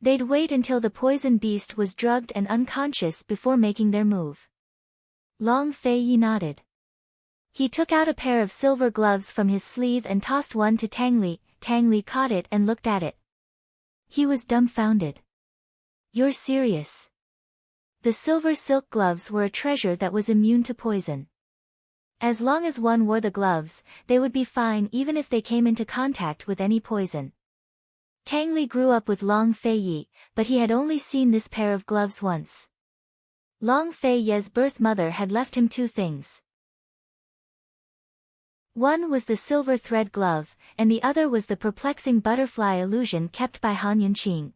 They'd wait until the poison beast was drugged and unconscious before making their move. Long Fei Yi nodded. He took out a pair of silver gloves from his sleeve and tossed one to Tang Li. Tang Li caught it and looked at it. He was dumbfounded. You're serious? The silver silk gloves were a treasure that was immune to poison. As long as one wore the gloves, they would be fine even if they came into contact with any poison. Tang Li grew up with Long Fei Yi, but he had only seen this pair of gloves once. Long Fei Yi's birth mother had left him two things. One was the silver thread glove, and the other was the perplexing butterfly illusion kept by Han Yunqing.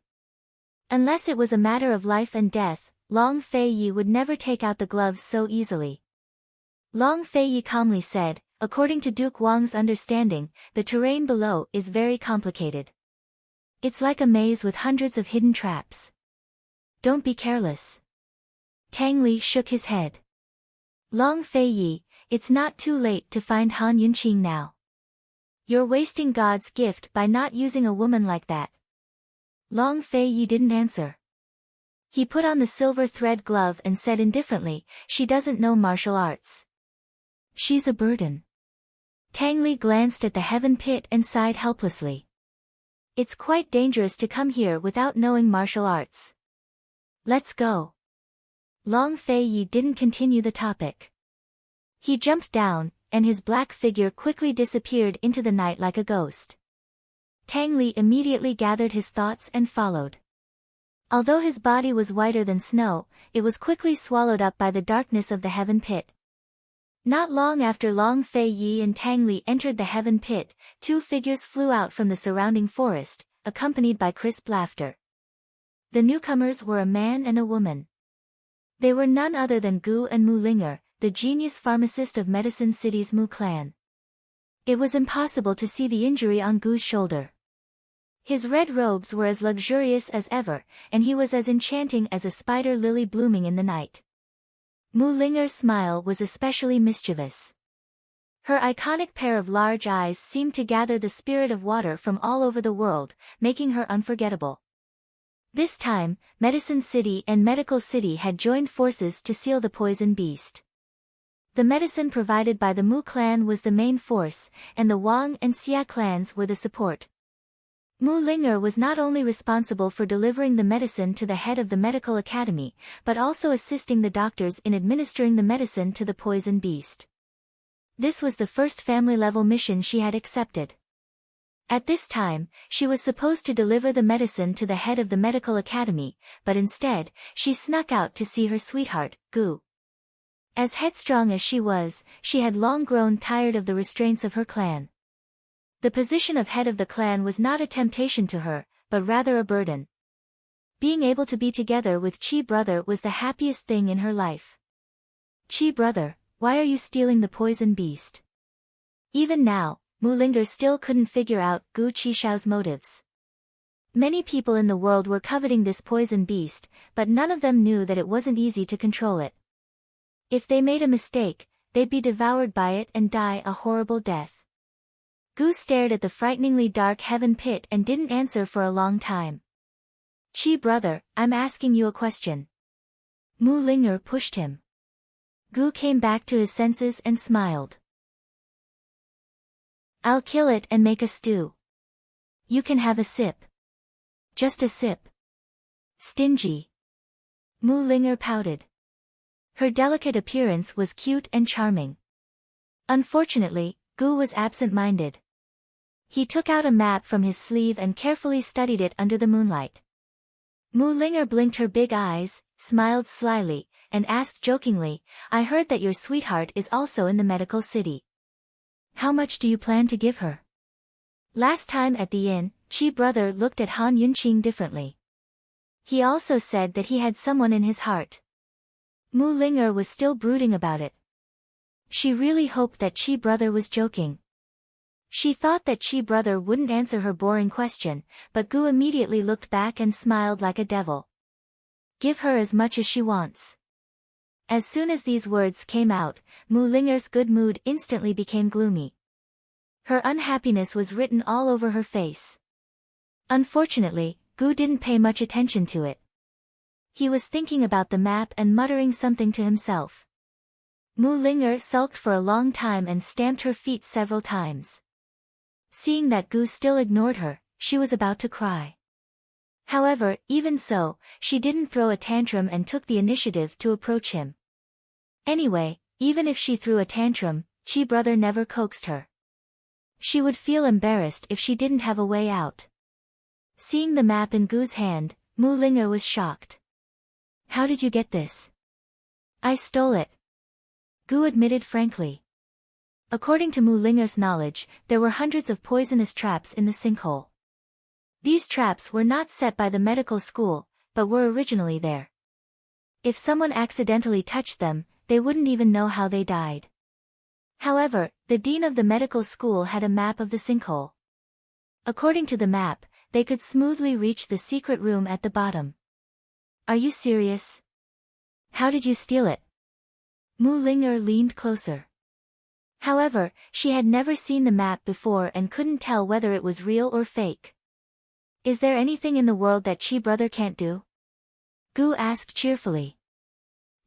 Unless it was a matter of life and death, Long Fei Yi would never take out the gloves so easily. Long Fei Yi calmly said, according to Duke Wang's understanding, the terrain below is very complicated. It's like a maze with hundreds of hidden traps. Don't be careless. Tang Li shook his head. Long Fei Yi, it's not too late to find Han Yunqing now. You're wasting God's gift by not using a woman like that. Long Fei Yi didn't answer. He put on the silver thread glove and said indifferently, she doesn't know martial arts. She's a burden. Tang Li glanced at the heaven pit and sighed helplessly. It's quite dangerous to come here without knowing martial arts. Let's go. Long Fei Yi didn't continue the topic. He jumped down, and his black figure quickly disappeared into the night like a ghost. Tang Li immediately gathered his thoughts and followed. Although his body was whiter than snow, it was quickly swallowed up by the darkness of the heaven pit. Not long after Long Fei Yi and Tang Li entered the heaven pit, two figures flew out from the surrounding forest, accompanied by crisp laughter. The newcomers were a man and a woman. They were none other than Gu and Mu Linger, the genius pharmacist of Medicine City's Mu clan. It was impossible to see the injury on Gu's shoulder. His red robes were as luxurious as ever, and he was as enchanting as a spider lily blooming in the night. Mu Linger's smile was especially mischievous. Her iconic pair of large eyes seemed to gather the spirit of water from all over the world, making her unforgettable. This time, Medicine City and Medical City had joined forces to seal the poison beast. The medicine provided by the Mu clan was the main force, and the Wang and Xia clans were the support. Mu Linger was not only responsible for delivering the medicine to the head of the medical academy, but also assisting the doctors in administering the medicine to the poison beast. This was the first family-level mission she had accepted. At this time, she was supposed to deliver the medicine to the head of the medical academy, but instead, she snuck out to see her sweetheart, Gu. As headstrong as she was, she had long grown tired of the restraints of her clan. The position of head of the clan was not a temptation to her, but rather a burden. Being able to be together with Chi brother was the happiest thing in her life. Chi brother, why are you stealing the poison beast? Even now, Mu Linger still couldn't figure out Gu Qishao's motives. Many people in the world were coveting this poison beast, but none of them knew that it wasn't easy to control it. If they made a mistake, they'd be devoured by it and die a horrible death. Gu stared at the frighteningly dark heaven pit and didn't answer for a long time. Chi brother, I'm asking you a question. Mu Linger pushed him. Gu came back to his senses and smiled. I'll kill it and make a stew. You can have a sip. Just a sip. Stingy. Mu Linger pouted. Her delicate appearance was cute and charming. Unfortunately, Gu was absent-minded. He took out a map from his sleeve and carefully studied it under the moonlight. Mu Linger blinked her big eyes, smiled slyly, and asked jokingly, I heard that your sweetheart is also in the medical city. How much do you plan to give her? Last time at the inn, Chi brother looked at Han Yunqing differently. He also said that he had someone in his heart. Mu Linger was still brooding about it. She really hoped that Chi brother was joking. She thought that Chi brother wouldn't answer her boring question, but Gu immediately looked back and smiled like a devil. Give her as much as she wants. As soon as these words came out, Mu Linger's good mood instantly became gloomy. Her unhappiness was written all over her face. Unfortunately, Gu didn't pay much attention to it. He was thinking about the map and muttering something to himself. Mu Linger sulked for a long time and stamped her feet several times. Seeing that Gu still ignored her, she was about to cry. However, even so, she didn't throw a tantrum and took the initiative to approach him. Anyway, even if she threw a tantrum, Chi brother never coaxed her. She would feel embarrassed if she didn't have a way out. Seeing the map in Gu's hand, Mu Linger was shocked. How did you get this? I stole it. Gu admitted frankly. According to Mu Linger's knowledge, there were hundreds of poisonous traps in the sinkhole. These traps were not set by the medical school, but were originally there. If someone accidentally touched them, they wouldn't even know how they died. However, the dean of the medical school had a map of the sinkhole. According to the map, they could smoothly reach the secret room at the bottom. Are you serious? How did you steal it? Mu Linger leaned closer. However, she had never seen the map before and couldn't tell whether it was real or fake. Is there anything in the world that Chi brother can't do? Gu asked cheerfully.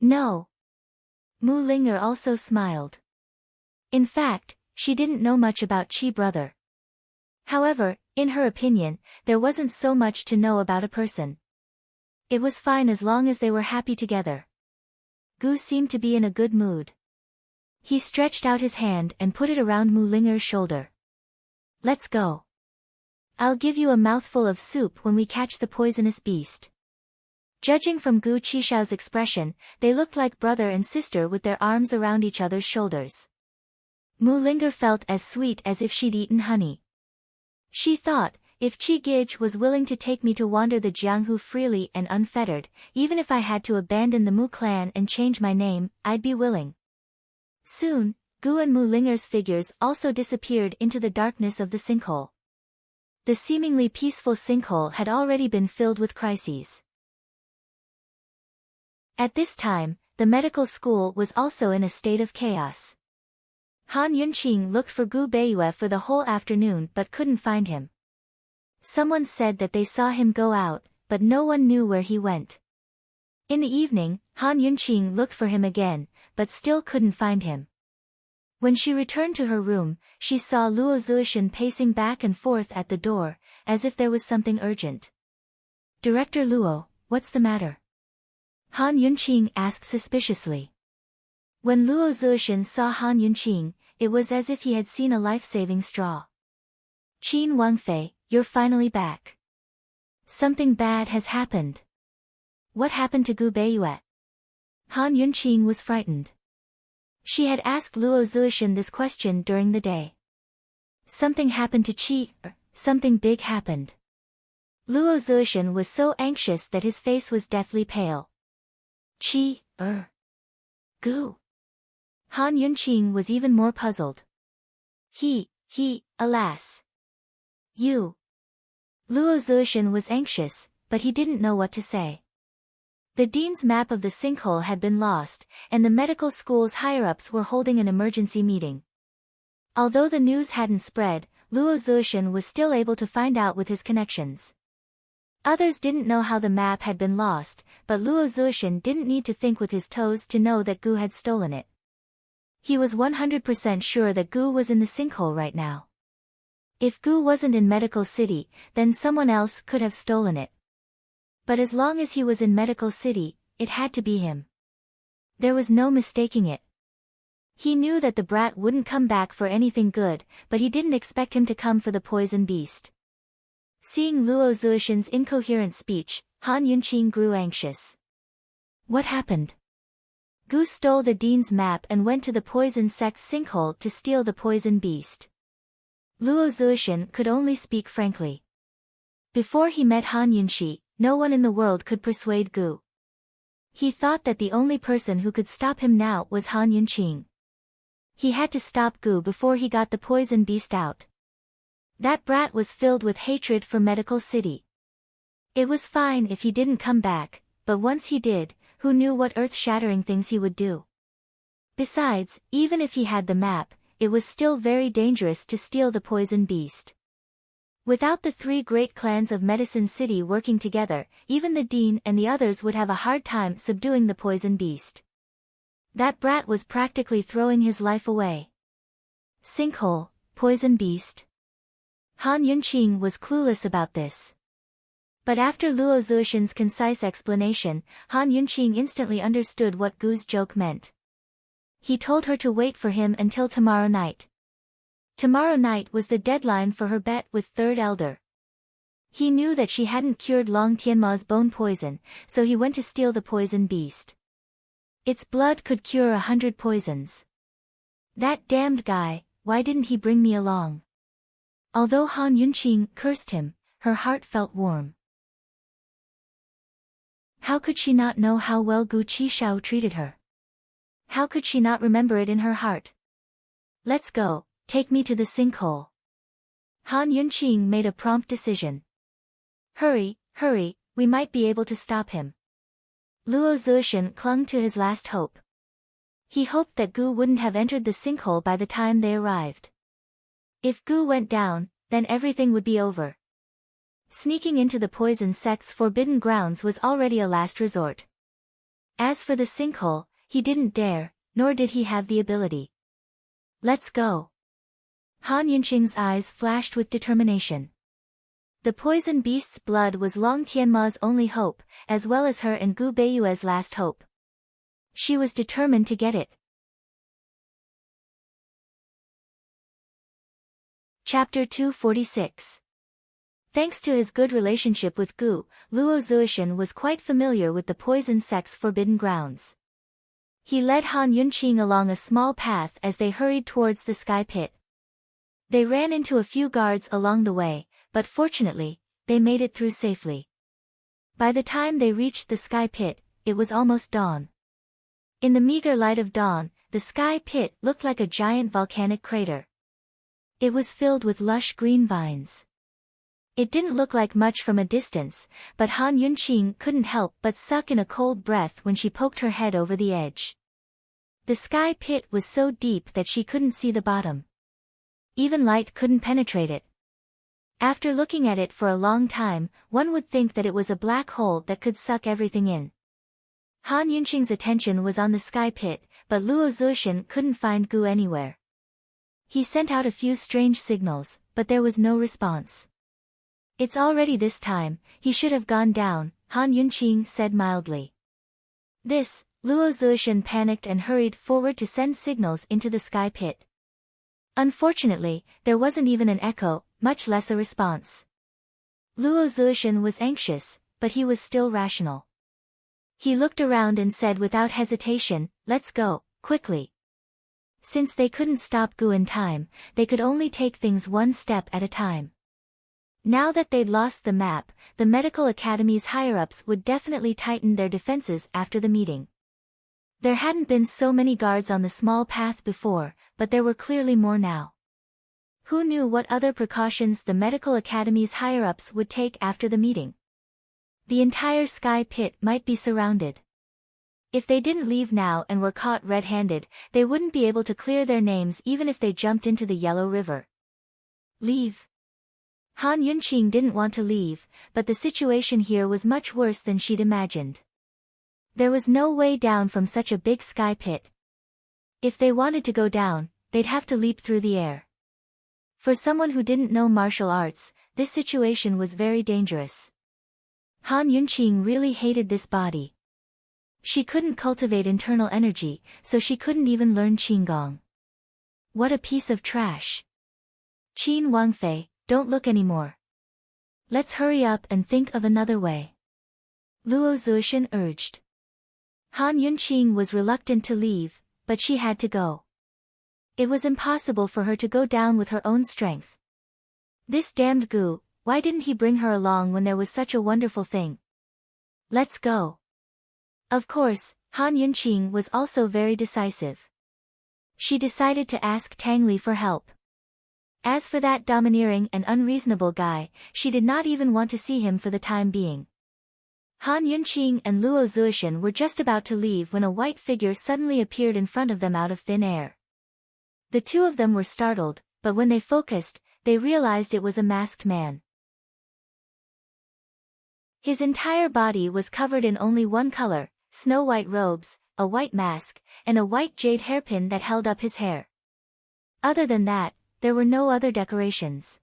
No. Mu Linger also smiled. In fact, she didn't know much about Chi brother. However, in her opinion, there wasn't so much to know about a person. It was fine as long as they were happy together. Gu seemed to be in a good mood. He stretched out his hand and put it around Mu Linger's shoulder. Let's go. I'll give you a mouthful of soup when we catch the poisonous beast. Judging from Gu Qixiao's expression, they looked like brother and sister with their arms around each other's shoulders. Mu Linger felt as sweet as if she'd eaten honey. She thought, if Chi Gij was willing to take me to wander the Jianghu freely and unfettered, even if I had to abandon the Mu clan and change my name, I'd be willing. Soon, Gu and Mu Linger's figures also disappeared into the darkness of the sinkhole. The seemingly peaceful sinkhole had already been filled with crises. At this time, the medical school was also in a state of chaos. Han Yunqing looked for Gu Beiyue for the whole afternoon but couldn't find him. Someone said that they saw him go out, but no one knew where he went. In the evening, Han Yunqing looked for him again, but still couldn't find him. When she returned to her room, she saw Luo Zuishan pacing back and forth at the door, as if there was something urgent. Director Luo, what's the matter? Han Yunqing asked suspiciously. When Luo Zuishan saw Han Yunqing, it was as if he had seen a life-saving straw. Qin Wangfei, you're finally back. Something bad has happened. What happened to Gu Beiyue? Han Yunqing was frightened. She had asked Luo Zuishan this question during the day. Something happened to Qi, something big happened. Luo Zuishan was so anxious that his face was deathly pale. Qi, Gu. Han Yunqing was even more puzzled. Alas. You. Luo Zuishan was anxious, but he didn't know what to say. The dean's map of the sinkhole had been lost, and the medical school's higher-ups were holding an emergency meeting. Although the news hadn't spread, Luo Zuishan was still able to find out with his connections. Others didn't know how the map had been lost, but Luo Zuishan didn't need to think with his toes to know that Gu had stolen it. He was 100% sure that Gu was in the sinkhole right now. If Gu wasn't in Medical City, then someone else could have stolen it. But as long as he was in Medical City, it had to be him. There was no mistaking it. He knew that the brat wouldn't come back for anything good, but he didn't expect him to come for the poison beast. Seeing Luo Zuishan's incoherent speech, Han Yunqing grew anxious. What happened? Gu stole the dean's map and went to the poison sect's sinkhole to steal the poison beast. Luo Zuishan could only speak frankly. Before he met Han Yunqi, no one in the world could persuade Gu. He thought that the only person who could stop him now was Han Yunqing. He had to stop Gu before he got the poison beast out. That brat was filled with hatred for Medical City. It was fine if he didn't come back, but once he did, who knew what earth-shattering things he would do? Besides, even if he had the map, it was still very dangerous to steal the poison beast. Without the 3 great clans of Medicine City working together, even the dean and the others would have a hard time subduing the poison beast. That brat was practically throwing his life away. Sinkhole, poison beast. Han Yunqing was clueless about this. But after Luo Zuishan's concise explanation, Han Yunqing instantly understood what Gu's joke meant. He told her to wait for him until tomorrow night. Tomorrow night was the deadline for her bet with Third Elder. He knew that she hadn't cured Long Tianma's bone poison, so he went to steal the poison beast. Its blood could cure 100 poisons. That damned guy, why didn't he bring me along? Although Han Yunqing cursed him, her heart felt warm. How could she not know how well Gu Qishao treated her? How could she not remember it in her heart? Let's go, take me to the sinkhole. Han Yunqing made a prompt decision. Hurry, hurry, we might be able to stop him. Luo Zuishan clung to his last hope. He hoped that Gu wouldn't have entered the sinkhole by the time they arrived. If Gu went down, then everything would be over. Sneaking into the poison sect's forbidden grounds was already a last resort. As for the sinkhole, he didn't dare, nor did he have the ability. Let's go. Han Yunqing's eyes flashed with determination. The poison beast's blood was Long Tianma's only hope, as well as her and Gu Beiyue's last hope. She was determined to get it. Chapter 246. Thanks to his good relationship with Gu, Luo Zuishan was quite familiar with the poison sect's forbidden grounds. He led Han Yunqing along a small path as they hurried towards the sky pit. They ran into a few guards along the way, but fortunately, they made it through safely. By the time they reached the sky pit, it was almost dawn. In the meager light of dawn, the sky pit looked like a giant volcanic crater. It was filled with lush green vines. It didn't look like much from a distance, but Han Yunqing couldn't help but suck in a cold breath when she poked her head over the edge. The sky pit was so deep that she couldn't see the bottom. Even light couldn't penetrate it. After looking at it for a long time, one would think that it was a black hole that could suck everything in. Han Yunqing's attention was on the sky pit, but Luo Zuishan couldn't find Gu anywhere. He sent out a few strange signals, but there was no response. It's already this time, he should have gone down, Han Yunqing said mildly. Luo Zuishan panicked and hurried forward to send signals into the sky pit. Unfortunately, there wasn't even an echo, much less a response. Luo Zuishan was anxious, but he was still rational. He looked around and said without hesitation, "Let's go, quickly." Since they couldn't stop Gu in time, they could only take things one step at a time. Now that they'd lost the map, the medical academy's higher-ups would definitely tighten their defenses after the meeting. There hadn't been so many guards on the small path before, but there were clearly more now. Who knew what other precautions the medical academy's higher-ups would take after the meeting? The entire sky pit might be surrounded. If they didn't leave now and were caught red-handed, they wouldn't be able to clear their names even if they jumped into the Yellow River. Leave. Han Yunqing didn't want to leave, but the situation here was much worse than she'd imagined. There was no way down from such a big sky pit. If they wanted to go down, they'd have to leap through the air. For someone who didn't know martial arts, this situation was very dangerous. Han Yunqing really hated this body. She couldn't cultivate internal energy, so she couldn't even learn Qigong. What a piece of trash. Qin Wangfei, don't look anymore. Let's hurry up and think of another way. Luo Zuishan urged. Han Yunqing was reluctant to leave, but she had to go. It was impossible for her to go down with her own strength. This damned Gu, why didn't he bring her along when there was such a wonderful thing? Let's go. Of course, Han Yunqing was also very decisive. She decided to ask Tang Li for help. As for that domineering and unreasonable guy, she did not even want to see him for the time being. Han Yunqing and Luo Zuishan were just about to leave when a white figure suddenly appeared in front of them out of thin air. The two of them were startled, but when they focused, they realized it was a masked man. His entire body was covered in only one color, snow-white robes, a white mask, and a white jade hairpin that held up his hair. Other than that, there were no other decorations.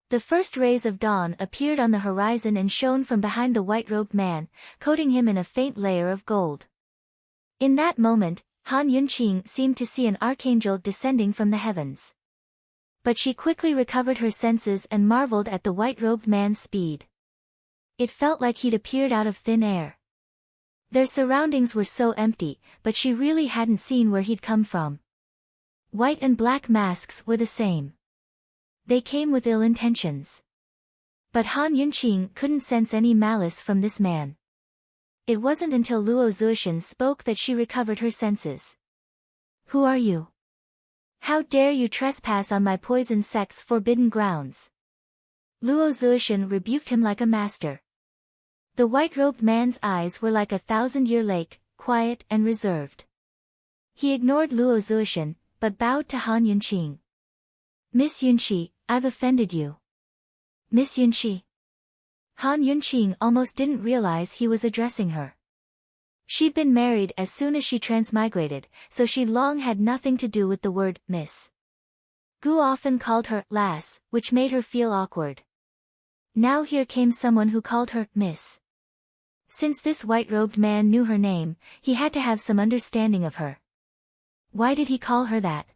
The first rays of dawn appeared on the horizon and shone from behind the white-robed man, coating him in a faint layer of gold. In that moment, Han Yunqing seemed to see an archangel descending from the heavens. But she quickly recovered her senses and marveled at the white-robed man's speed. It felt like he'd appeared out of thin air. Their surroundings were so empty, but she really hadn't seen where he'd come from. White and black masks were the same. They came with ill intentions. But Han Yunqing couldn't sense any malice from this man. It wasn't until Luo Zuishan spoke that she recovered her senses. "Who are you? How dare you trespass on my poison sect's forbidden grounds?" Luo Zuishan rebuked him like a master. The white-robed man's eyes were like a 1,000-year lake, quiet and reserved. He ignored Luo Zuishan, but bowed to Han Yunqing. "Miss Yunqi, I've offended you." "Miss Yunqi?" Han Yunqing almost didn't realize he was addressing her. She'd been married as soon as she transmigrated, so she'd long had nothing to do with the word miss. Gu often called her lass, which made her feel awkward. Now here came someone who called her miss. Since this white-robed man knew her name, he had to have some understanding of her. Why did he call her that?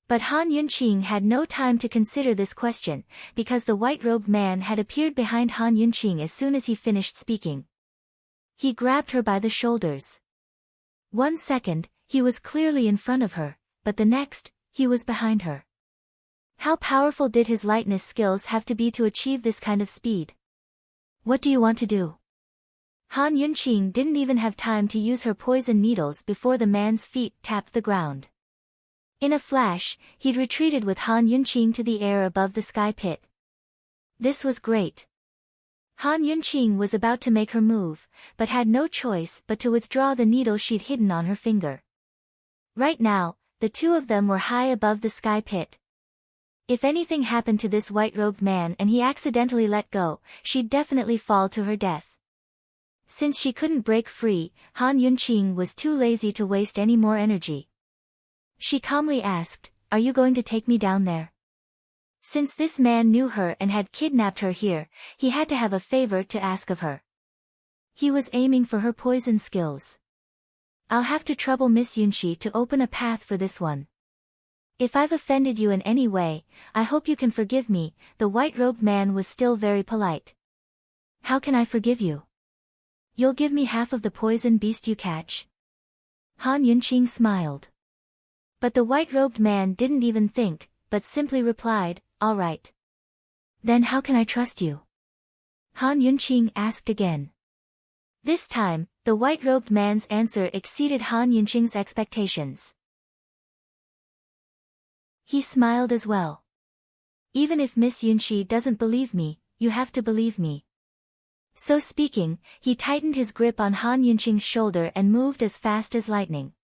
But Han Yunqing had no time to consider this question, because the white-robed man had appeared behind Han Yunqing as soon as he finished speaking. He grabbed her by the shoulders. 1 second, he was clearly in front of her, but the next, he was behind her. How powerful did his lightness skills have to be to achieve this kind of speed? "What do you want to do?" Han Yunqing didn't even have time to use her poison needles before the man's feet tapped the ground. In a flash, he'd retreated with Han Yunqing to the air above the sky pit. This was great. Han Yunqing was about to make her move, but had no choice but to withdraw the needle she'd hidden on her finger. Right now, the two of them were high above the sky pit. If anything happened to this white-robed man and he accidentally let go, she'd definitely fall to her death. Since she couldn't break free, Han Yunqing was too lazy to waste any more energy. She calmly asked, "Are you going to take me down there?" Since this man knew her and had kidnapped her here, he had to have a favor to ask of her. He was aiming for her poison skills. "I'll have to trouble Miss Yunqi to open a path for this one. If I've offended you in any way, I hope you can forgive me." The white-robed man was still very polite. "How can I forgive you? You'll give me half of the poison beast you catch?" Han Yunqing smiled. But the white-robed man didn't even think, but simply replied, "All right. Then how can I trust you?" Han Yunqing asked again. This time, the white-robed man's answer exceeded Han Yunqing's expectations. He smiled as well. "Even if Miss Yunqi doesn't believe me, you have to believe me." So speaking, he tightened his grip on Han Yunqing's shoulder and moved as fast as lightning.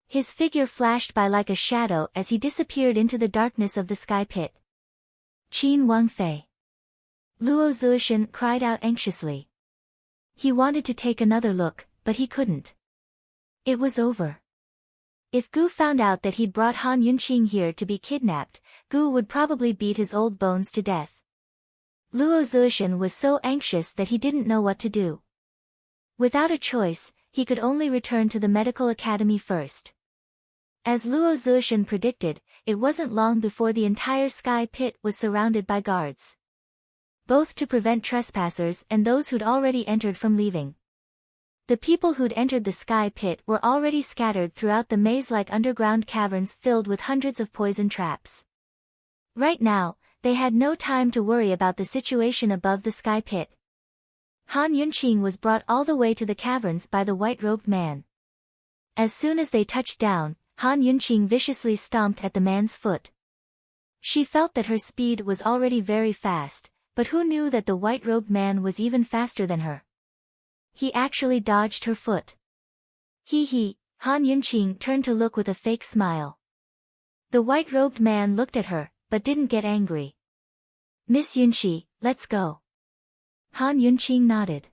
His figure flashed by like a shadow as he disappeared into the darkness of the sky pit. "Qin Wangfei." Luo Zuishan cried out anxiously. He wanted to take another look, but he couldn't. It was over. If Gu found out that he'd brought Han Yunqing here to be kidnapped, Gu would probably beat his old bones to death. Luo Zuishan was so anxious that he didn't know what to do. Without a choice, he could only return to the medical academy first. As Luo Zuishan predicted, it wasn't long before the entire sky pit was surrounded by guards. Both to prevent trespassers and those who'd already entered from leaving. The people who'd entered the sky pit were already scattered throughout the maze-like underground caverns filled with hundreds of poison traps. Right now, they had no time to worry about the situation above the sky pit. Han Yunqing was brought all the way to the caverns by the white-robed man. As soon as they touched down, Han Yunqing viciously stomped at the man's foot. She felt that her speed was already very fast, but who knew that the white-robed man was even faster than her? He actually dodged her foot. Hee hee, Han Yunqing turned to look with a fake smile. The white-robed man looked at her, but didn't get angry. Miss Yunqi, let's go. Han Yunqing nodded.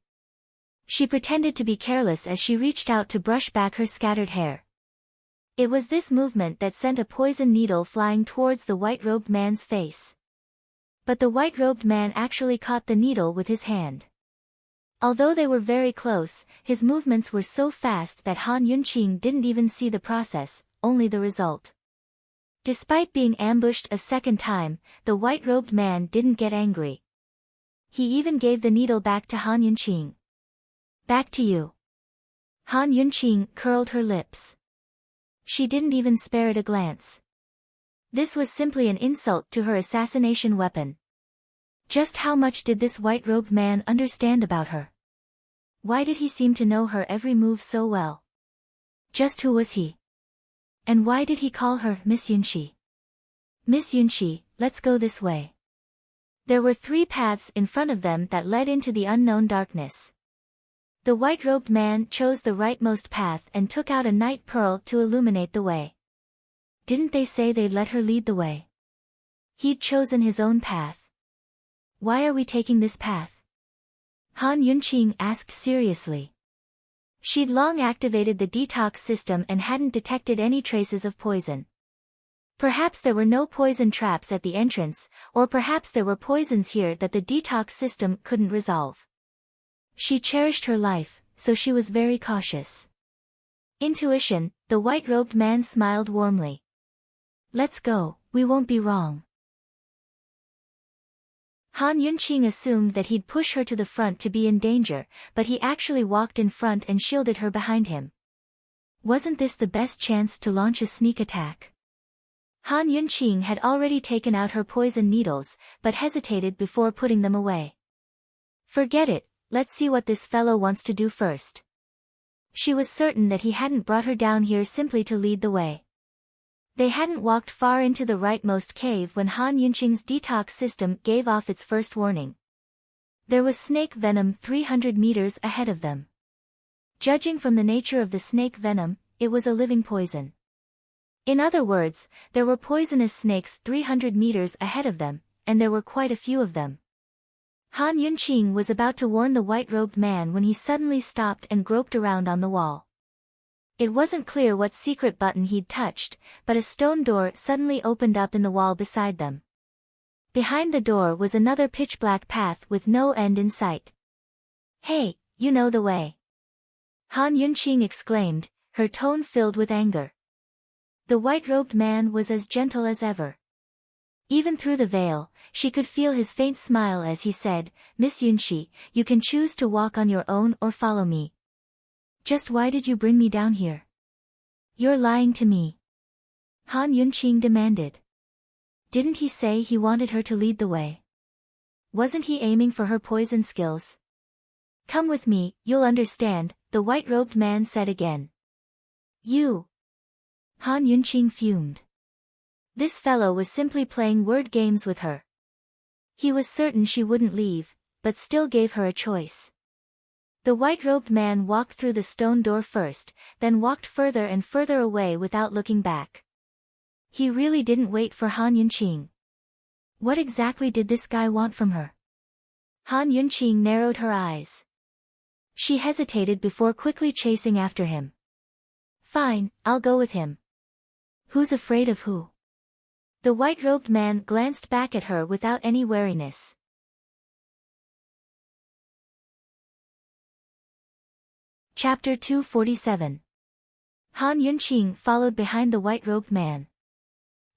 She pretended to be careless as she reached out to brush back her scattered hair. It was this movement that sent a poison needle flying towards the white-robed man's face. But the white-robed man actually caught the needle with his hand. Although they were very close, his movements were so fast that Han Yunqing didn't even see the process, only the result. Despite being ambushed a second time, the white-robed man didn't get angry. He even gave the needle back to Han Yunqing. Back to you. Han Yunqing curled her lips. She didn't even spare it a glance. This was simply an insult to her assassination weapon. Just how much did this white-robed man understand about her? Why did he seem to know her every move so well? Just who was he? And why did he call her Miss Yunqi? Miss Yunqi, let's go this way. There were 3 paths in front of them that led into the unknown darkness. The white-robed man chose the rightmost path and took out a night pearl to illuminate the way. Didn't they say they'd let her lead the way? He'd chosen his own path. Why are we taking this path? Han Yunqing asked seriously. She'd long activated the detox system and hadn't detected any traces of poison. Perhaps there were no poison traps at the entrance, or perhaps there were poisons here that the detox system couldn't resolve. She cherished her life, so she was very cautious. Intuition, the white-robed man smiled warmly. Let's go, we won't be wrong. Han Yunqing assumed that he'd push her to the front to be in danger, but he actually walked in front and shielded her behind him. Wasn't this the best chance to launch a sneak attack? Han Yunqing had already taken out her poison needles, but hesitated before putting them away. Forget it, let's see what this fellow wants to do first. She was certain that he hadn't brought her down here simply to lead the way. They hadn't walked far into the rightmost cave when Han Yunqing's detox system gave off its first warning. There was snake venom 300 meters ahead of them. Judging from the nature of the snake venom, it was a living poison. In other words, there were poisonous snakes 300 meters ahead of them, and there were quite a few of them. Han Yunqing was about to warn the white-robed man when he suddenly stopped and groped around on the wall. It wasn't clear what secret button he'd touched, but a stone door suddenly opened up in the wall beside them. Behind the door was another pitch-black path with no end in sight. Hey, you know the way. Han Yunqing exclaimed, her tone filled with anger. The white-robed man was as gentle as ever. Even through the veil, she could feel his faint smile as he said, Miss Yunqi, you can choose to walk on your own or follow me. Just why did you bring me down here? You're lying to me. Han Yunqing demanded. Didn't he say he wanted her to lead the way? Wasn't he aiming for her poison skills? Come with me, you'll understand, the white-robed man said again. You. Han Yunqing fumed. This fellow was simply playing word games with her. He was certain she wouldn't leave, but still gave her a choice. The white-robed man walked through the stone door first, then walked further and further away without looking back. He really didn't wait for Han Yunqing. What exactly did this guy want from her? Han Yunqing narrowed her eyes. She hesitated before quickly chasing after him. Fine, I'll go with him. Who's afraid of who? The white-robed man glanced back at her without any wariness. Chapter 247. Han Yunqing followed behind the white-robed man.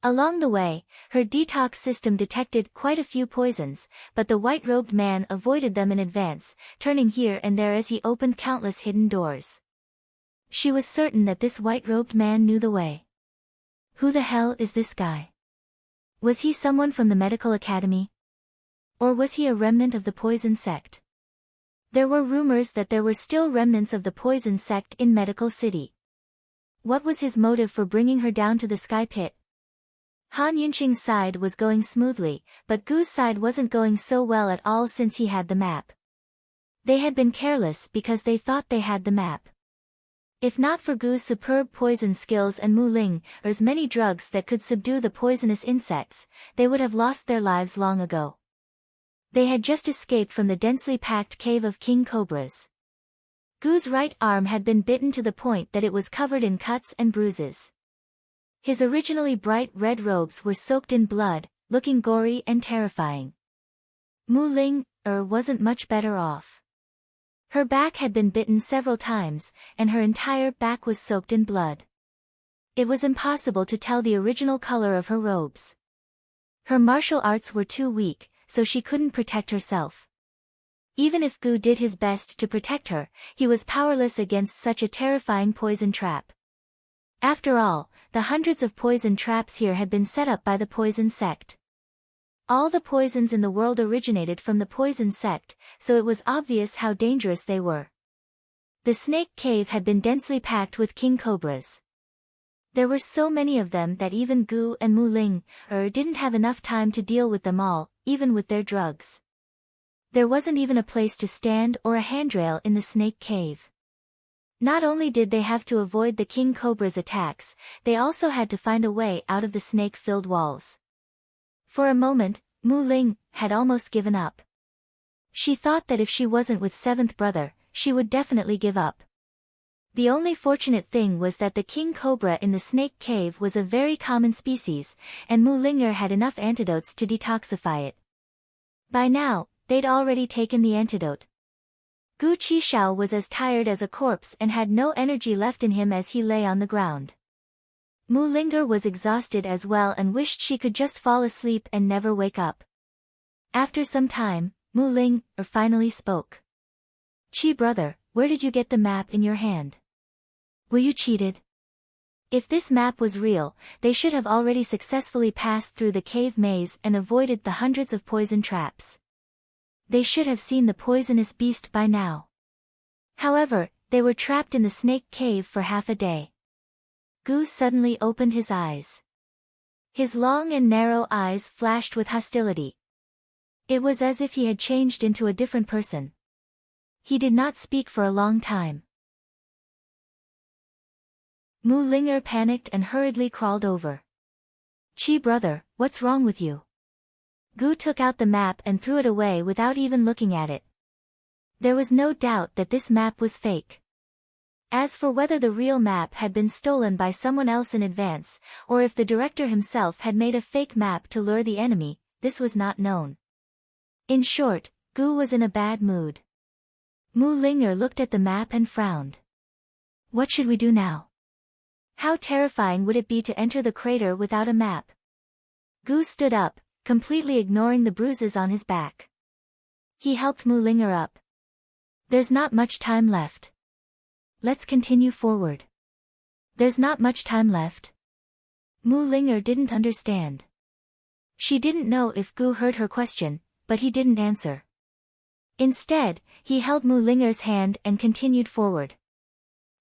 Along the way, her detox system detected quite a few poisons, but the white-robed man avoided them in advance, turning here and there as he opened countless hidden doors. She was certain that this white-robed man knew the way. Who the hell is this guy? Was he someone from the medical academy? Or was he a remnant of the poison sect? There were rumors that there were still remnants of the poison sect in Medical City. What was his motive for bringing her down to the sky pit? Han Yunqing's side was going smoothly, but Gu's side wasn't going so well at all since he had the map. They had been careless because they thought they had the map. If not for Gu's superb poison skills and Mu Ling's many drugs that could subdue the poisonous insects, they would have lost their lives long ago. They had just escaped from the densely packed cave of king cobras. Gu's right arm had been bitten to the point that it was covered in cuts and bruises. His originally bright red robes were soaked in blood, looking gory and terrifying. Mu Ling wasn't much better off. Her back had been bitten several times, and her entire back was soaked in blood. It was impossible to tell the original color of her robes. Her martial arts were too weak, so she couldn't protect herself. Even if Gu did his best to protect her, he was powerless against such a terrifying poison trap. After all, the hundreds of poison traps here had been set up by the poison sect. All the poisons in the world originated from the poison sect, so it was obvious how dangerous they were. The snake cave had been densely packed with king cobras. There were so many of them that even Gu and Mu Ling didn't have enough time to deal with them all, even with their drugs. There wasn't even a place to stand or a handrail in the snake cave. Not only did they have to avoid the king cobra's attacks, they also had to find a way out of the snake-filled walls. For a moment, Mu Ling had almost given up. She thought that if she wasn't with seventh brother, she would definitely give up. The only fortunate thing was that the king cobra in the snake cave was a very common species, and Mu Linger had enough antidotes to detoxify it. By now, they'd already taken the antidote. Gu Qishao was as tired as a corpse and had no energy left in him as he lay on the ground. Mu Linger was exhausted as well and wished she could just fall asleep and never wake up. After some time, Mu Ling finally spoke. "Qi brother, where did you get the map in your hand? Were you cheated? If this map was real, they should have already successfully passed through the cave maze and avoided the hundreds of poison traps. They should have seen the poisonous beast by now. However, they were trapped in the snake cave for half a day." Gu suddenly opened his eyes. His long and narrow eyes flashed with hostility. It was as if he had changed into a different person. He did not speak for a long time. Mu Linger panicked and hurriedly crawled over. "Qi brother, what's wrong with you?" Gu took out the map and threw it away without even looking at it. There was no doubt that this map was fake. As for whether the real map had been stolen by someone else in advance, or if the director himself had made a fake map to lure the enemy, this was not known. In short, Gu was in a bad mood. Mu Linger looked at the map and frowned. "What should we do now? How terrifying would it be to enter the crater without a map?" Gu stood up, completely ignoring the bruises on his back. He helped Mu Linger up. "There's not much time left. Let's continue forward." "There's not much time left?" Mu Linger didn't understand. She didn't know if Gu heard her question, but he didn't answer. Instead, he held Mu Linger's hand and continued forward.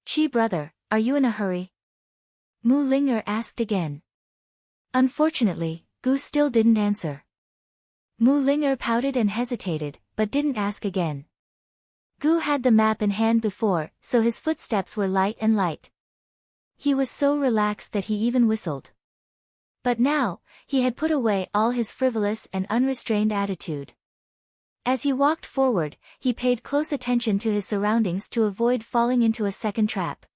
"Qi brother, are you in a hurry?" Mu Linger asked again. Unfortunately, Gu still didn't answer. Mu Linger pouted and hesitated, but didn't ask again. Gu had the map in hand before, so his footsteps were light and light. He was so relaxed that he even whistled. But now, he had put away all his frivolous and unrestrained attitude. As he walked forward, he paid close attention to his surroundings to avoid falling into a second trap.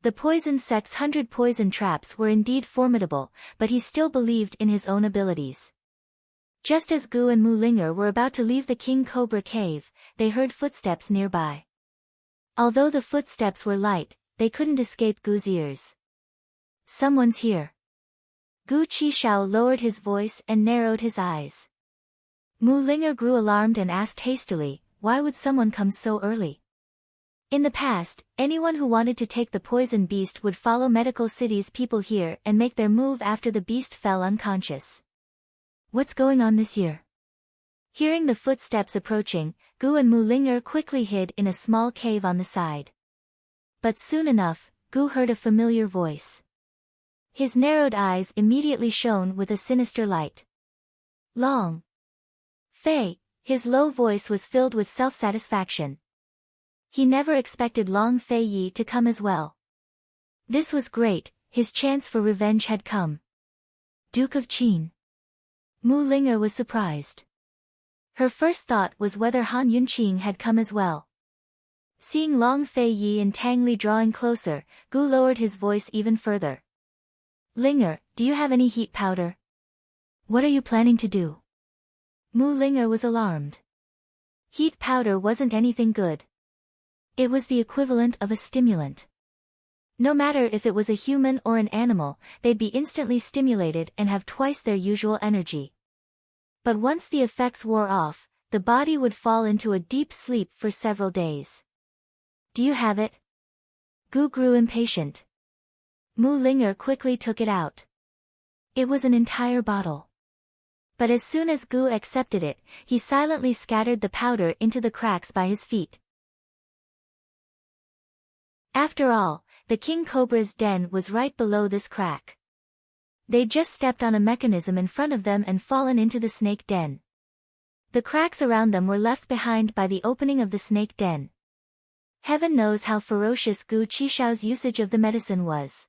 The poison sect's 100 poison traps were indeed formidable, but he still believed in his own abilities. Just as Gu and Mu Linger were about to leave the King Cobra cave, they heard footsteps nearby. Although the footsteps were light, they couldn't escape Gu's ears. "Someone's here." Gu Qishao lowered his voice and narrowed his eyes. Mu Linger grew alarmed and asked hastily, "Why would someone come so early?" In the past, anyone who wanted to take the poison beast would follow Medical City's people here and make their move after the beast fell unconscious. What's going on this year? Hearing the footsteps approaching, Gu and Mu Linger quickly hid in a small cave on the side. But soon enough, Gu heard a familiar voice. His narrowed eyes immediately shone with a sinister light. Long Fei, His low voice was filled with self-satisfaction. He never expected Long Fei Yi to come as well. This was great, his chance for revenge had come. Duke of Qin. Mu Ling'er was surprised. Her first thought was whether Han Yunqing had come as well. Seeing Long Fei Yi and Tang Li drawing closer, Gu lowered his voice even further. Ling'er, do you have any heat powder? What are you planning to do? Mu Ling'er was alarmed. Heat powder wasn't anything good. It was the equivalent of a stimulant. No matter if it was a human or an animal, they'd be instantly stimulated and have twice their usual energy. But once the effects wore off, the body would fall into a deep sleep for several days. Do you have it? Gu grew impatient. Mu Ling'er quickly took it out. It was an entire bottle. But as soon as Gu accepted it, he silently scattered the powder into the cracks by his feet. After all, the king cobra's den was right below this crack. They'd just stepped on a mechanism in front of them and fallen into the snake den. The cracks around them were left behind by the opening of the snake den. Heaven knows how ferocious Gu Qixiao's usage of the medicine was.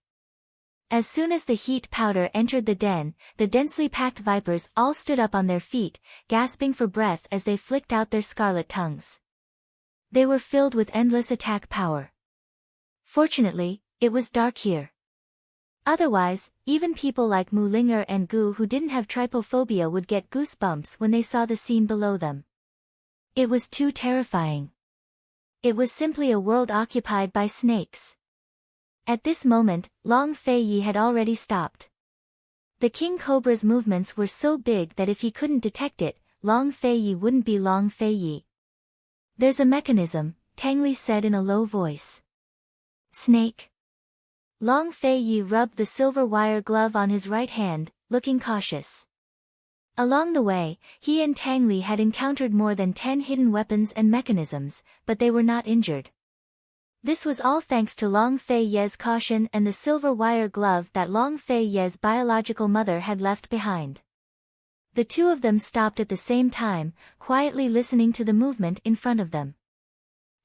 As soon as the heat powder entered the den, the densely packed vipers all stood up on their feet, gasping for breath as they flicked out their scarlet tongues. They were filled with endless attack power. Fortunately, it was dark here. Otherwise, even people like Mu Ling'er and Gu who didn't have trypophobia would get goosebumps when they saw the scene below them. It was too terrifying. It was simply a world occupied by snakes. At this moment, Long Fei Yi had already stopped. The king cobra's movements were so big that if he couldn't detect it, Long Fei Yi wouldn't be Long Fei Yi. There's a mechanism, Tang Li said in a low voice. Snake? Long Fei Yi rubbed the silver wire glove on his right hand, looking cautious. Along the way, he and Tang Li had encountered more than 10 hidden weapons and mechanisms, but they were not injured. This was all thanks to Long Fei Ye's caution and the silver wire glove that Long Fei Ye's biological mother had left behind. The two of them stopped at the same time, quietly listening to the movement in front of them.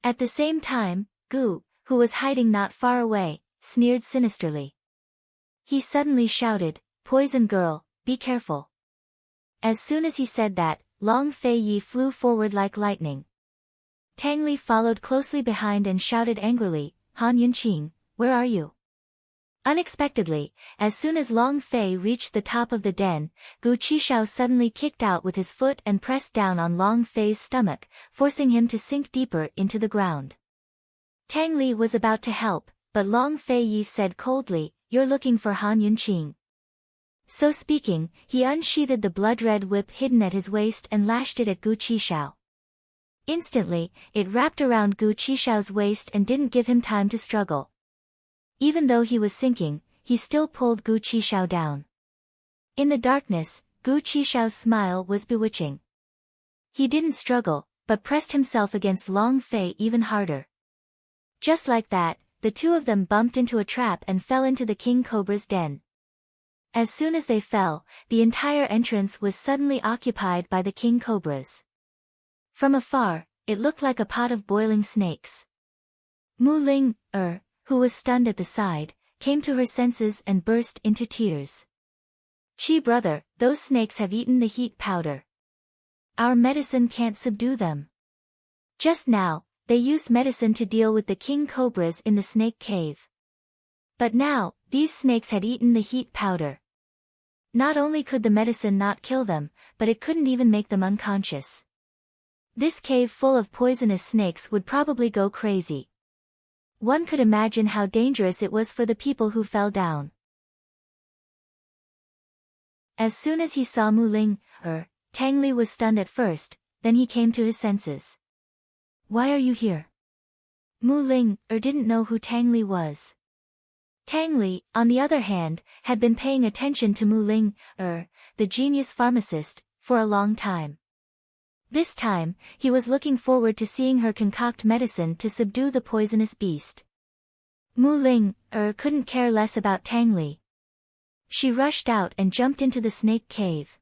At the same time, Gu, who was hiding not far away, sneered sinisterly. He suddenly shouted, "Poison girl, be careful." As soon as he said that, Long Fei Yi flew forward like lightning. Tang Li followed closely behind and shouted angrily, "Han Yunqing, where are you?" Unexpectedly, as soon as Long Fei reached the top of the den, Gu Qixiao suddenly kicked out with his foot and pressed down on Long Fei's stomach, forcing him to sink deeper into the ground. Tang Li was about to help, but Long Fei Yi said coldly, "You're looking for Han Yunqing." So speaking, he unsheathed the blood-red whip hidden at his waist and lashed it at Gu Qixiao. Instantly, it wrapped around Gu Qixiao's waist and didn't give him time to struggle. Even though he was sinking, he still pulled Gu Qixiao down. In the darkness, Gu Qixiao's smile was bewitching. He didn't struggle, but pressed himself against Long Fei even harder. Just like that, the two of them bumped into a trap and fell into the king cobra's den. As soon as they fell, the entire entrance was suddenly occupied by the king cobras. From afar, it looked like a pot of boiling snakes. Mu Ling'er, who was stunned at the sight, came to her senses and burst into tears. "Qi brother, those snakes have eaten the heat powder. Our medicine can't subdue them. Just now, they used medicine to deal with the king cobras in the snake cave. But now, these snakes had eaten the heat powder. Not only could the medicine not kill them, but it couldn't even make them unconscious. This cave full of poisonous snakes would probably go crazy." One could imagine how dangerous it was for the people who fell down. As soon as he saw Mu Ling'er, Tang Li was stunned at first, then he came to his senses. "Why are you here?" Mu Ling'er didn't know who Tang Li was. Tang Li, on the other hand, had been paying attention to Mu Ling'er, the genius pharmacist, for a long time. This time, he was looking forward to seeing her concoct medicine to subdue the poisonous beast. Mu Ling'er couldn't care less about Tang Li. She rushed out and jumped into the snake cave.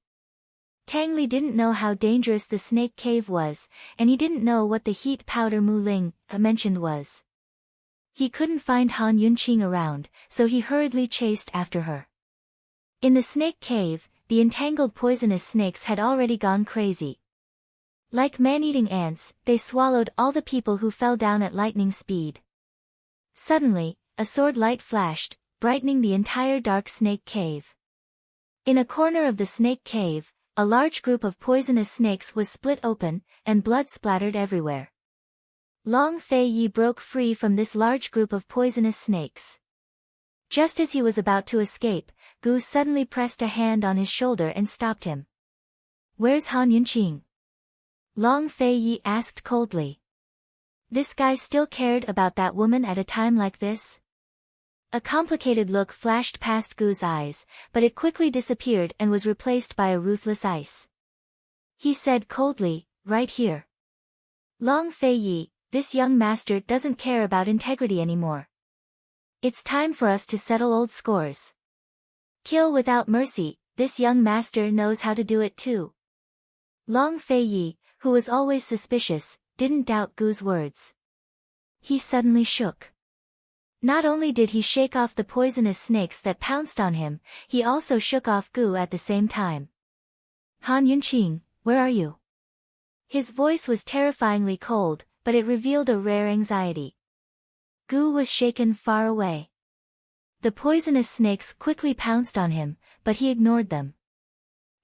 Tang Li didn't know how dangerous the snake cave was, and he didn't know what the heat powder Mu Ling mentioned was. He couldn't find Han Yunqing around, so he hurriedly chased after her. In the snake cave, the entangled poisonous snakes had already gone crazy. Like man-eating ants, they swallowed all the people who fell down at lightning speed. Suddenly, a sword light flashed, brightening the entire dark snake cave. In a corner of the snake cave, a large group of poisonous snakes was split open, and blood splattered everywhere. Long Fei Yi broke free from this large group of poisonous snakes. Just as he was about to escape, Gu suddenly pressed a hand on his shoulder and stopped him. "Where's Han Yunqing?" Long Fei Yi asked coldly. This guy still cared about that woman at a time like this? A complicated look flashed past Gu's eyes, but it quickly disappeared and was replaced by a ruthless ice. He said coldly, "Right here. Long Fei Yi, this young master doesn't care about integrity anymore. It's time for us to settle old scores. Kill without mercy, this young master knows how to do it too." Long Fei Yi, who was always suspicious, didn't doubt Gu's words. He suddenly shook. Not only did he shake off the poisonous snakes that pounced on him, he also shook off Gu at the same time. "Han Yunqing, where are you?" His voice was terrifyingly cold, but it revealed a rare anxiety. Gu was shaken far away. The poisonous snakes quickly pounced on him, but he ignored them.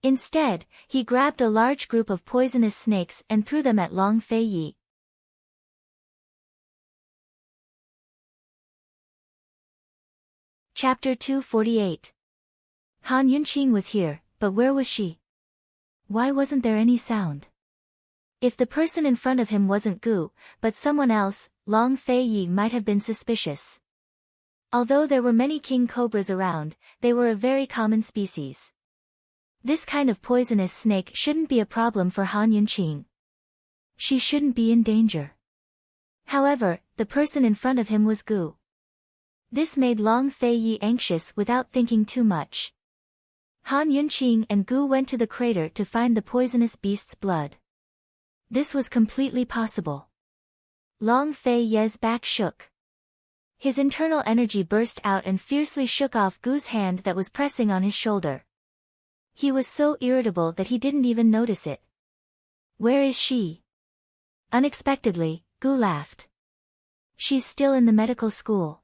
Instead, he grabbed a large group of poisonous snakes and threw them at Long Fei Yi. Chapter 248. Han Yunqing was here, but where was she? Why wasn't there any sound? If the person in front of him wasn't Gu, but someone else, Long Fei Yi might have been suspicious. Although there were many king cobras around, they were a very common species. This kind of poisonous snake shouldn't be a problem for Han Yunqing. She shouldn't be in danger. However, the person in front of him was Gu. This made Long Fei Yi anxious without thinking too much. Han Yunqing and Gu went to the crater to find the poisonous beast's blood. This was completely possible. Long Fei Yi's back shook. His internal energy burst out and fiercely shook off Gu's hand that was pressing on his shoulder. He was so irritable that he didn't even notice it. "Where is she?" Unexpectedly, Gu laughed. "She's still in the medical school."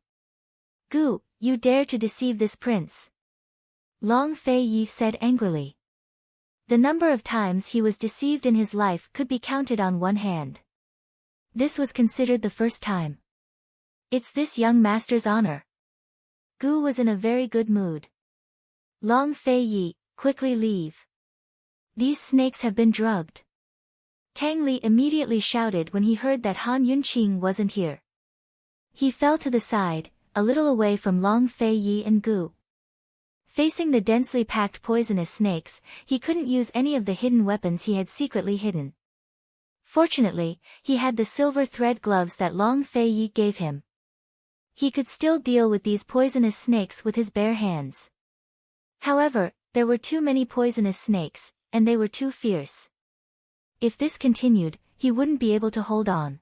"Gu, you dare to deceive this prince?" Long Fei Yi said angrily. The number of times he was deceived in his life could be counted on one hand. This was considered the first time. It's this young master's honor. Gu was in a very good mood. "Long Fei Yi, quickly leave. These snakes have been drugged." Tang Li immediately shouted when he heard that Han Yunqing wasn't here. He fell to the side, a little away from Long Fei Yi and Gu. Facing the densely packed poisonous snakes, he couldn't use any of the hidden weapons he had secretly hidden. Fortunately, he had the silver thread gloves that Long Fei Yi gave him. He could still deal with these poisonous snakes with his bare hands. However, there were too many poisonous snakes, and they were too fierce. If this continued, he wouldn't be able to hold on.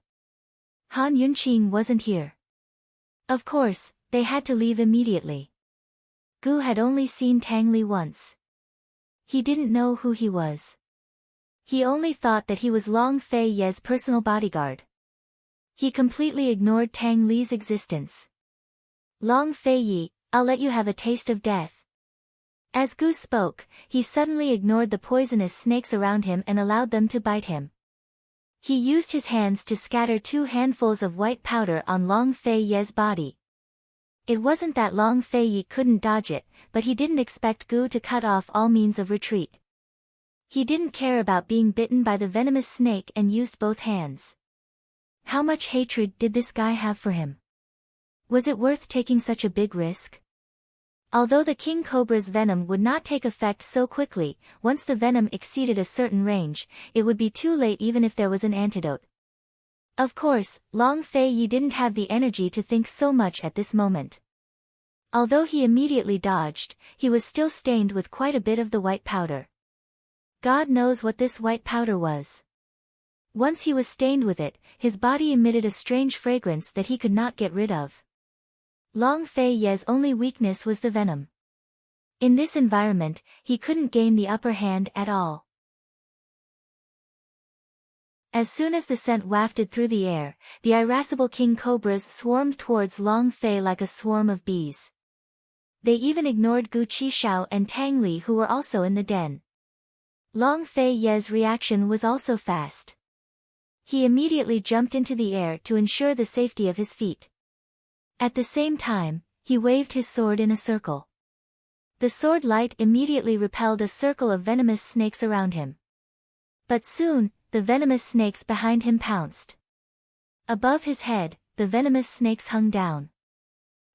Han Yunqing wasn't here. Of course, they had to leave immediately. Gu had only seen Tang Li once. He didn't know who he was. He only thought that he was Long Fei Yi's personal bodyguard. He completely ignored Tang Li's existence. "Long Fei Yi, I'll let you have a taste of death." As Gu spoke, he suddenly ignored the poisonous snakes around him and allowed them to bite him. He used his hands to scatter 2 handfuls of white powder on Long Fei Yi's body. It wasn't that Long Fei Yi couldn't dodge it, but he didn't expect Gu to cut off all means of retreat. He didn't care about being bitten by the venomous snake and used both hands. How much hatred did this guy have for him? Was it worth taking such a big risk? Although the king cobra's venom would not take effect so quickly, once the venom exceeded a certain range, it would be too late even if there was an antidote. Of course, Long Fei Yi didn't have the energy to think so much at this moment. Although he immediately dodged, he was still stained with quite a bit of the white powder. God knows what this white powder was. Once he was stained with it, his body emitted a strange fragrance that he could not get rid of. Long Fei Ye's only weakness was the venom. In this environment, he couldn't gain the upper hand at all. As soon as the scent wafted through the air, the irascible king cobras swarmed towards Long Fei like a swarm of bees. They even ignored Gu Qishao and Tang Li, who were also in the den. Long Fei Ye's reaction was also fast. He immediately jumped into the air to ensure the safety of his feet. At the same time, he waved his sword in a circle. The sword light immediately repelled a circle of venomous snakes around him. But soon, the venomous snakes behind him pounced. Above his head, the venomous snakes hung down.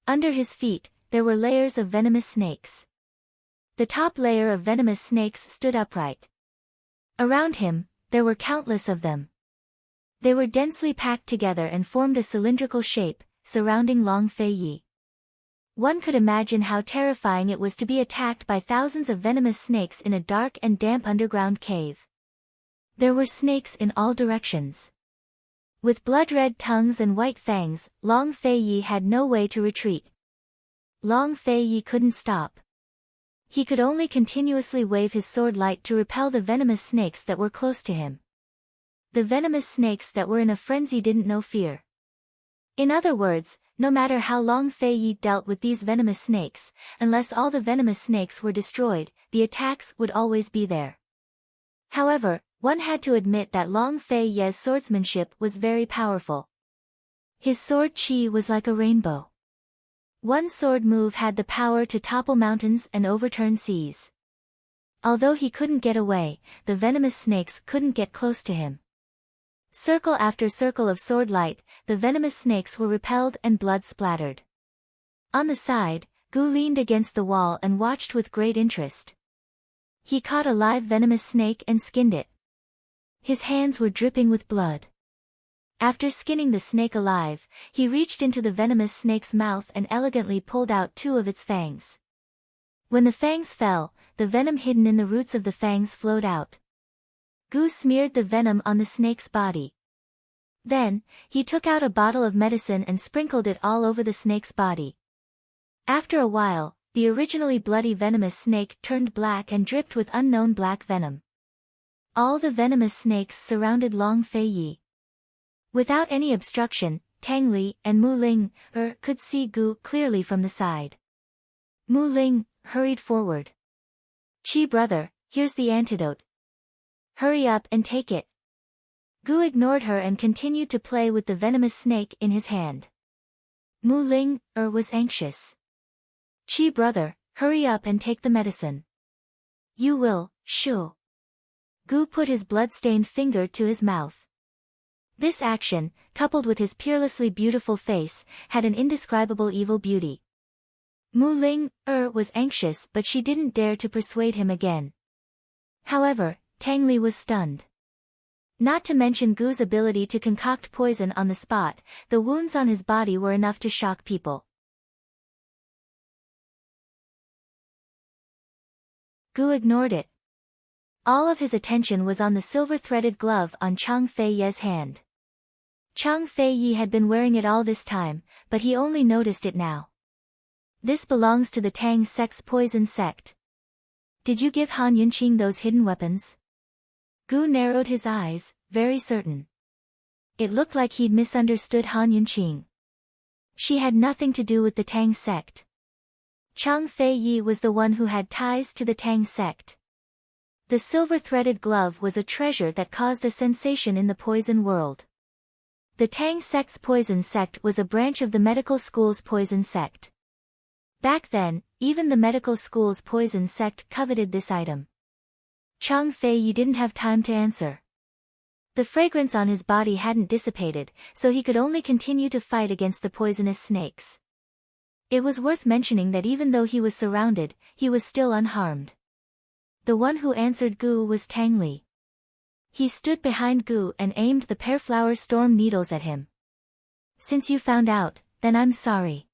Under his feet, there were layers of venomous snakes. The top layer of venomous snakes stood upright. Around him, there were countless of them. They were densely packed together and formed a cylindrical shape, surrounding Long Fei Yi. One could imagine how terrifying it was to be attacked by thousands of venomous snakes in a dark and damp underground cave. There were snakes in all directions. With blood-red tongues and white fangs, Long Fei Yi had no way to retreat. Long Fei Yi couldn't stop. He could only continuously wave his sword light to repel the venomous snakes that were close to him. The venomous snakes that were in a frenzy didn't know fear. In other words, no matter how Long Fei Yi dealt with these venomous snakes, unless all the venomous snakes were destroyed, the attacks would always be there. However, one had to admit that Long Fei Ye's swordsmanship was very powerful. His sword chi was like a rainbow. One sword move had the power to topple mountains and overturn seas. Although he couldn't get away, the venomous snakes couldn't get close to him. Circle after circle of sword light, the venomous snakes were repelled and blood splattered. On the side, Gu leaned against the wall and watched with great interest. He caught a live venomous snake and skinned it. His hands were dripping with blood. After skinning the snake alive, he reached into the venomous snake's mouth and elegantly pulled out 2 of its fangs. When the fangs fell, the venom hidden in the roots of the fangs flowed out. Gu smeared the venom on the snake's body. Then, he took out a bottle of medicine and sprinkled it all over the snake's body. After a while, the originally bloody venomous snake turned black and dripped with unknown black venom. All the venomous snakes surrounded Long Fei Yi. Without any obstruction, Tang Li and Mu Ling could see Gu clearly from the side. Mu Ling hurried forward. "Chi brother, here's the antidote. Hurry up and take it." Gu ignored her and continued to play with the venomous snake in his hand. Mu Ling was anxious. "Chi brother, hurry up and take the medicine." "You will, shu." Gu put his blood-stained finger to his mouth. This action, coupled with his peerlessly beautiful face, had an indescribable evil beauty. Mu Ling was anxious, but she didn't dare to persuade him again. However, Tang Li was stunned. Not to mention Gu's ability to concoct poison on the spot, the wounds on his body were enough to shock people. Gu ignored it. All of his attention was on the silver-threaded glove on Chang Fei Ye's hand. Chang Fei Yi had been wearing it all this time, but he only noticed it now. "This belongs to the Tang sect's poison sect. Did you give Han Yunqing those hidden weapons?" Gu narrowed his eyes, very certain. It looked like he'd misunderstood Han Yunqing. She had nothing to do with the Tang sect. Chang Fei Yi was the one who had ties to the Tang sect. The silver-threaded glove was a treasure that caused a sensation in the poison world. The Tang sect's poison sect was a branch of the medical school's poison sect. Back then, even the medical school's poison sect coveted this item. Chang Fei Yi didn't have time to answer. The fragrance on his body hadn't dissipated, so he could only continue to fight against the poisonous snakes. It was worth mentioning that even though he was surrounded, he was still unharmed. The one who answered Gu was Tang Li. He stood behind Gu and aimed the pearflower storm needles at him. "Since you found out, then I'm sorry."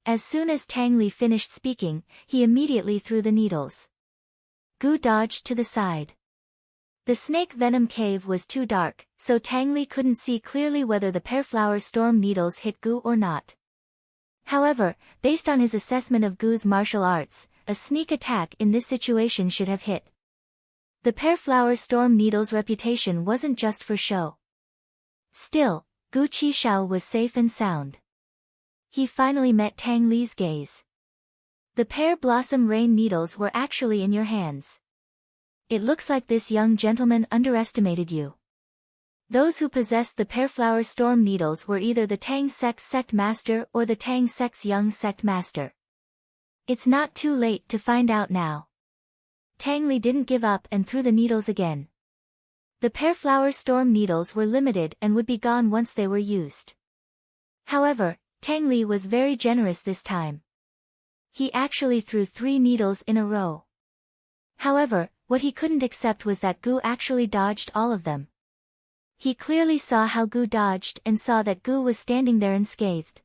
As soon as Tang Li finished speaking, he immediately threw the needles. Gu dodged to the side. The snake venom cave was too dark, so Tang Li couldn't see clearly whether the pearflower storm needles hit Gu or not. However, based on his assessment of Gu's martial arts, a sneak attack in this situation should have hit. The pearflower storm needle's reputation wasn't just for show. Still, Gu Qishao was safe and sound. He finally met Tang Li's gaze. The pear blossom rain needles were actually in your hands. It looks like this young gentleman underestimated you. Those who possessed the pearflower storm needles were either the Tang Sect's sect master or the Tang Sect's young sect master. It's not too late to find out now. Tang Li didn't give up and threw the needles again. The pearflower storm needles were limited and would be gone once they were used. However, Tang Li was very generous this time. He actually threw 3 needles in a row. However, what he couldn't accept was that Gu actually dodged all of them. He clearly saw how Gu dodged and saw that Gu was standing there unscathed.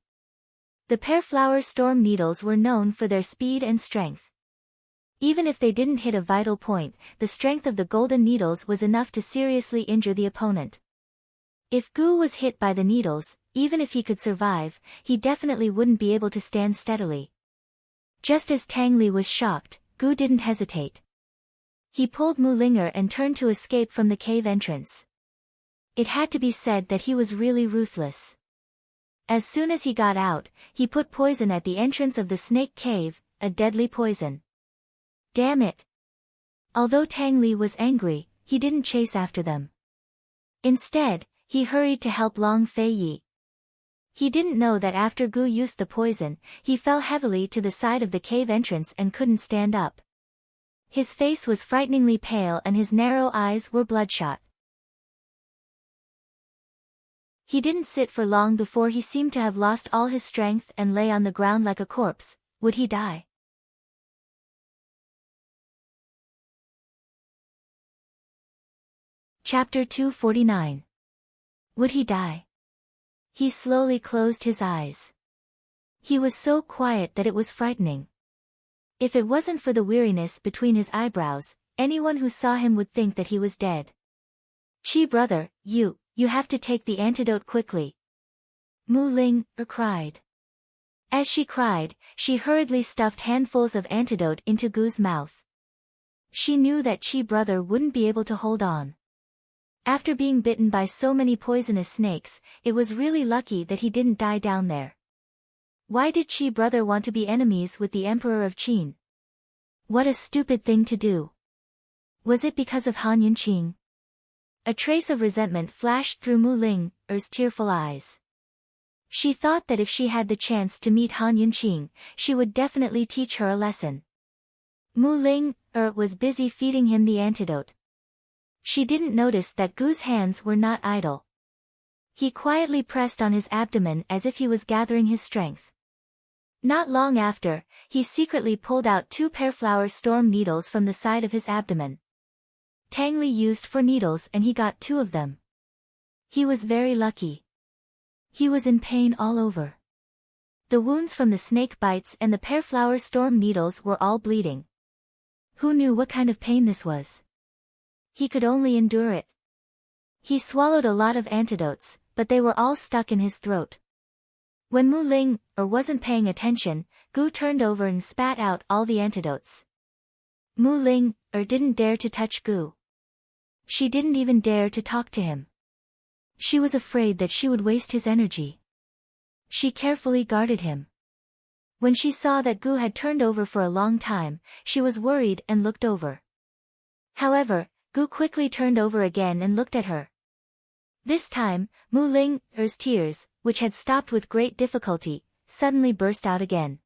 The pearflower storm needles were known for their speed and strength. Even if they didn't hit a vital point, the strength of the golden needles was enough to seriously injure the opponent. If Gu was hit by the needles, even if he could survive, he definitely wouldn't be able to stand steadily. Just as Tang Li was shocked, Gu didn't hesitate. He pulled Mu Linger and turned to escape from the cave entrance. It had to be said that he was really ruthless. As soon as he got out, he put poison at the entrance of the snake cave, a deadly poison. Damn it! Although Tang Li was angry, he didn't chase after them. Instead, he hurried to help Long Fei Yi. He didn't know that after Gu used the poison, he fell heavily to the side of the cave entrance and couldn't stand up. His face was frighteningly pale and his narrow eyes were bloodshot. He didn't sit for long before he seemed to have lost all his strength and lay on the ground like a corpse. Would he die? Chapter 249. Would he die? He slowly closed his eyes. He was so quiet that it was frightening. If it wasn't for the weariness between his eyebrows, anyone who saw him would think that he was dead. Chi brother, you have to take the antidote quickly. Mu Ling cried. As she cried, she hurriedly stuffed handfuls of antidote into Gu's mouth. She knew that Chi brother wouldn't be able to hold on. After being bitten by so many poisonous snakes, it was really lucky that he didn't die down there. Why did Chi brother want to be enemies with the Emperor of Qin? What a stupid thing to do. Was it because of Han Yunqing? A trace of resentment flashed through Mu Ling's tearful eyes. She thought that if she had the chance to meet Han Yunqing, she would definitely teach her a lesson. Mu Ling was busy feeding him the antidote. She didn't notice that Gu's hands were not idle. He quietly pressed on his abdomen as if he was gathering his strength. Not long after, he secretly pulled out 2 pearflower storm needles from the side of his abdomen. Tang Li used for needles and he got 2 of them. He was very lucky. He was in pain all over. The wounds from the snake bites and the pearflower storm needles were all bleeding. Who knew what kind of pain this was? He could only endure it. He swallowed a lot of antidotes, but they were all stuck in his throat. When Mu Ling wasn't paying attention, Gu turned over and spat out all the antidotes. Mu Ling didn't dare to touch Gu. She didn't even dare to talk to him. She was afraid that she would waste his energy. She carefully guarded him. When she saw that Gu had turned over for a long time, she was worried and looked over. However, Gu quickly turned over again and looked at her. This time, Mu Ling's tears, which had stopped with great difficulty, suddenly burst out again.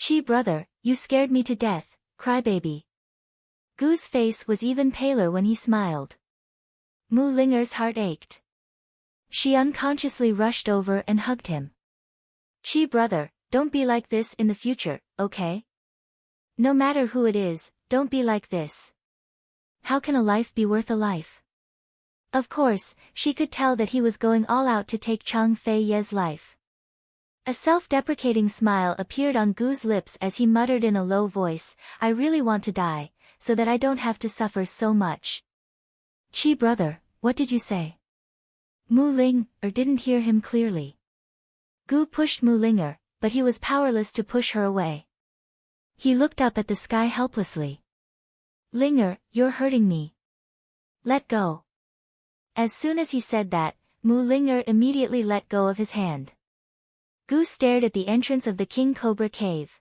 Chi brother, you scared me to death, crybaby. Gu's face was even paler when he smiled. Mu Linger's heart ached. She unconsciously rushed over and hugged him. Chi brother, don't be like this in the future, okay? No matter who it is, don't be like this. How can a life be worth a life? Of course, she could tell that he was going all out to take Chang Fei Ye's life. A self-deprecating smile appeared on Gu's lips as he muttered in a low voice, I really want to die, so that I don't have to suffer so much. Chi brother, what did you say? Mu Ling didn't hear him clearly. Gu pushed Mu Linger, but he was powerless to push her away. He looked up at the sky helplessly. Linger, you're hurting me. Let go. As soon as he said that, Mu Linger immediately let go of his hand. Gu stared at the entrance of the King Cobra cave.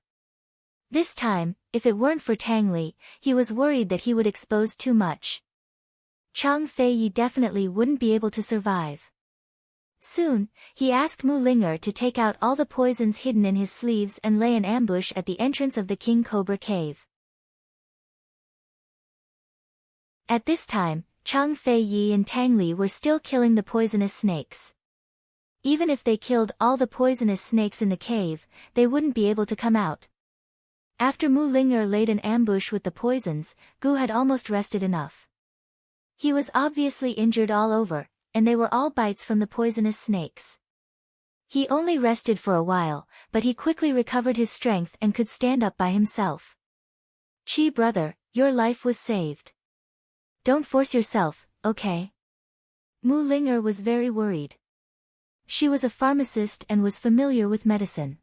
This time, if it weren't for Tang Li, he was worried that he would expose too much. Chang Fei Yi definitely wouldn't be able to survive. Soon, he asked Mu Linger to take out all the poisons hidden in his sleeves and lay an ambush at the entrance of the King Cobra cave. At this time, Chang Fei Yi and Tang Li were still killing the poisonous snakes. Even if they killed all the poisonous snakes in the cave, they wouldn't be able to come out. After Mu Linger laid an ambush with the poisons, Gu had almost rested enough. He was obviously injured all over, and they were all bites from the poisonous snakes. He only rested for a while, but he quickly recovered his strength and could stand up by himself. Chi brother, your life was saved. Don't force yourself, okay? Mu Linger was very worried. She was a pharmacist and was familiar with medicine.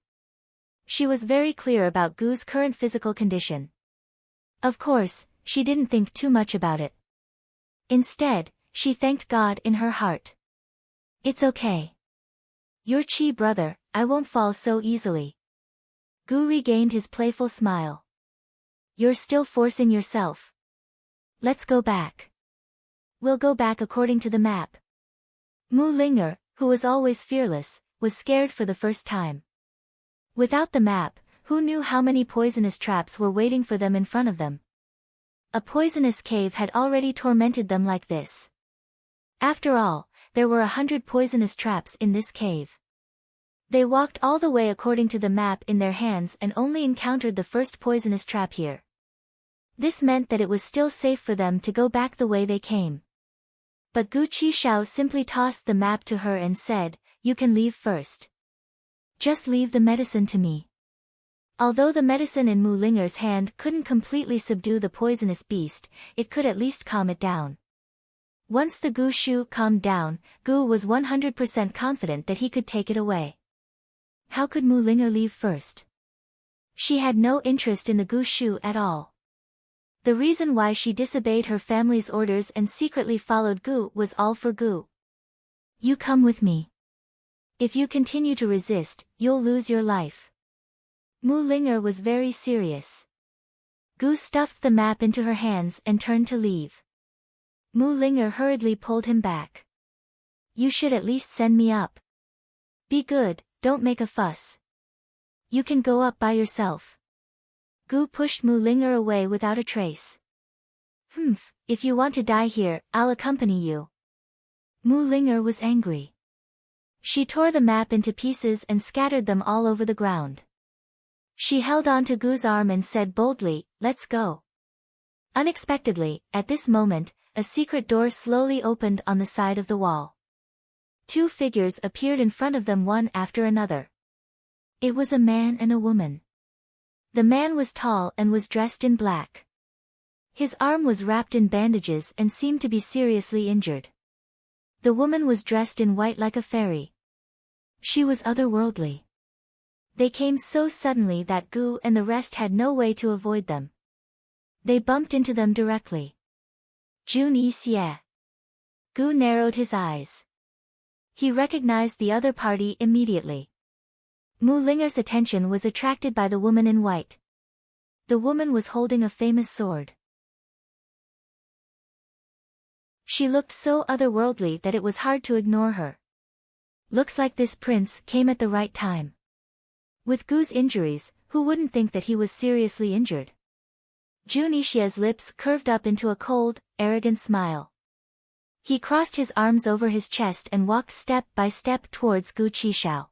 She was very clear about Gu's current physical condition. Of course, she didn't think too much about it. Instead, she thanked God in her heart. It's okay. You're Chi brother, I won't fall so easily. Gu regained his playful smile. You're still forcing yourself. Let's go back. We'll go back according to the map. Mu Linger, who was always fearless, was scared for the first time. Without the map, who knew how many poisonous traps were waiting for them in front of them? A poisonous cave had already tormented them like this. After all, there were 100 poisonous traps in this cave. They walked all the way according to the map in their hands and only encountered the first poisonous trap here. This meant that it was still safe for them to go back the way they came. But Gu Qishao simply tossed the map to her and said, "You can leave first. Just leave the medicine to me." Although the medicine in Mu Linger's hand couldn't completely subdue the poisonous beast, it could at least calm it down. Once the Gu Shu calmed down, Gu was 100% confident that he could take it away. How could Mu Linger leave first? She had no interest in the Gu Shu at all. The reason why she disobeyed her family's orders and secretly followed Gu was all for Gu. You come with me. If you continue to resist, you'll lose your life. Mu Linger was very serious. Gu stuffed the map into her hands and turned to leave. Mu Linger hurriedly pulled him back. You should at least send me up. Be good, don't make a fuss. You can go up by yourself. Gu pushed Mu Linger away without a trace. If you want to die here, I'll accompany you. Mu Linger was angry. She tore the map into pieces and scattered them all over the ground. She held on to Gu's arm and said boldly, "Let's go." Unexpectedly, at this moment, a secret door slowly opened on the side of the wall. Two figures appeared in front of them one after another. It was a man and a woman. The man was tall and was dressed in black. His arm was wrapped in bandages and seemed to be seriously injured. The woman was dressed in white like a fairy. She was otherworldly. They came so suddenly that Gu and the rest had no way to avoid them. They bumped into them directly. Jun Xie. Gu narrowed his eyes. He recognized the other party immediately. Mu Linger's attention was attracted by the woman in white. The woman was holding a famous sword. She looked so otherworldly that it was hard to ignore her. Looks like this prince came at the right time. With Gu's injuries, who wouldn't think that he was seriously injured? Jun Xie's lips curved up into a cold, arrogant smile. He crossed his arms over his chest and walked step by step towards Gu Qishao.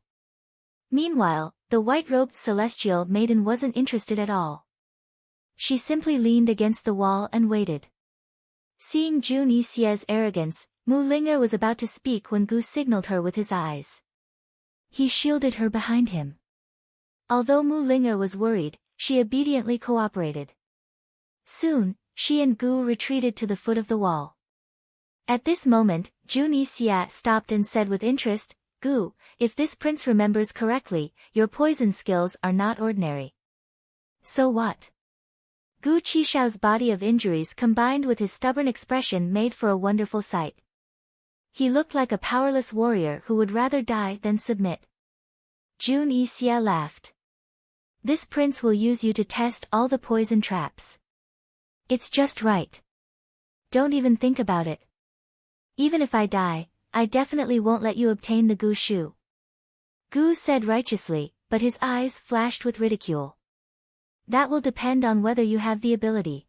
Meanwhile, the white-robed celestial maiden wasn't interested at all. She simply leaned against the wall and waited. Seeing Jun Xie's arrogance, Mu Linger was about to speak when Gu signaled her with his eyes. He shielded her behind him. Although Mu Linger was worried, she obediently cooperated. Soon, she and Gu retreated to the foot of the wall. At this moment, Juni Xia stopped and said with interest, Gu, if this prince remembers correctly, your poison skills are not ordinary. So what? Gu Qishao's body of injuries combined with his stubborn expression made for a wonderful sight. He looked like a powerless warrior who would rather die than submit. Juni Xia laughed. This prince will use you to test all the poison traps. It's just right. Don't even think about it. Even if I die, I definitely won't let you obtain the Gu Shu. Gu said righteously, but his eyes flashed with ridicule. That will depend on whether you have the ability.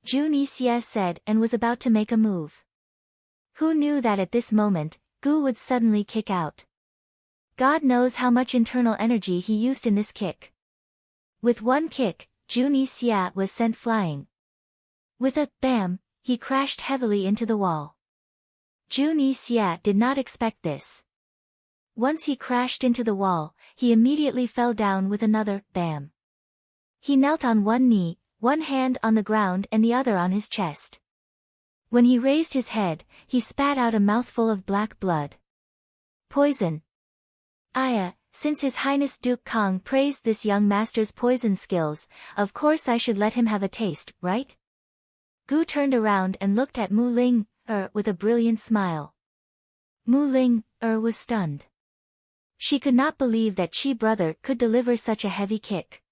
Juni Xia said and was about to make a move. Who knew that at this moment, Gu would suddenly kick out? God knows how much internal energy he used in this kick. With one kick, Juni Xia was sent flying. With a bam, he crashed heavily into the wall. Juni Xia did not expect this. Once he crashed into the wall, he immediately fell down with another bam. He knelt on one knee, one hand on the ground and the other on his chest. When he raised his head, he spat out a mouthful of black blood. Poison. Since His Highness Duke Kong praised this young master's poison skills, of course I should let him have a taste, right? Gu turned around and looked at Mu Ling, with a brilliant smile. Mu Ling, was stunned. She could not believe that Chi brother could deliver such a heavy kick.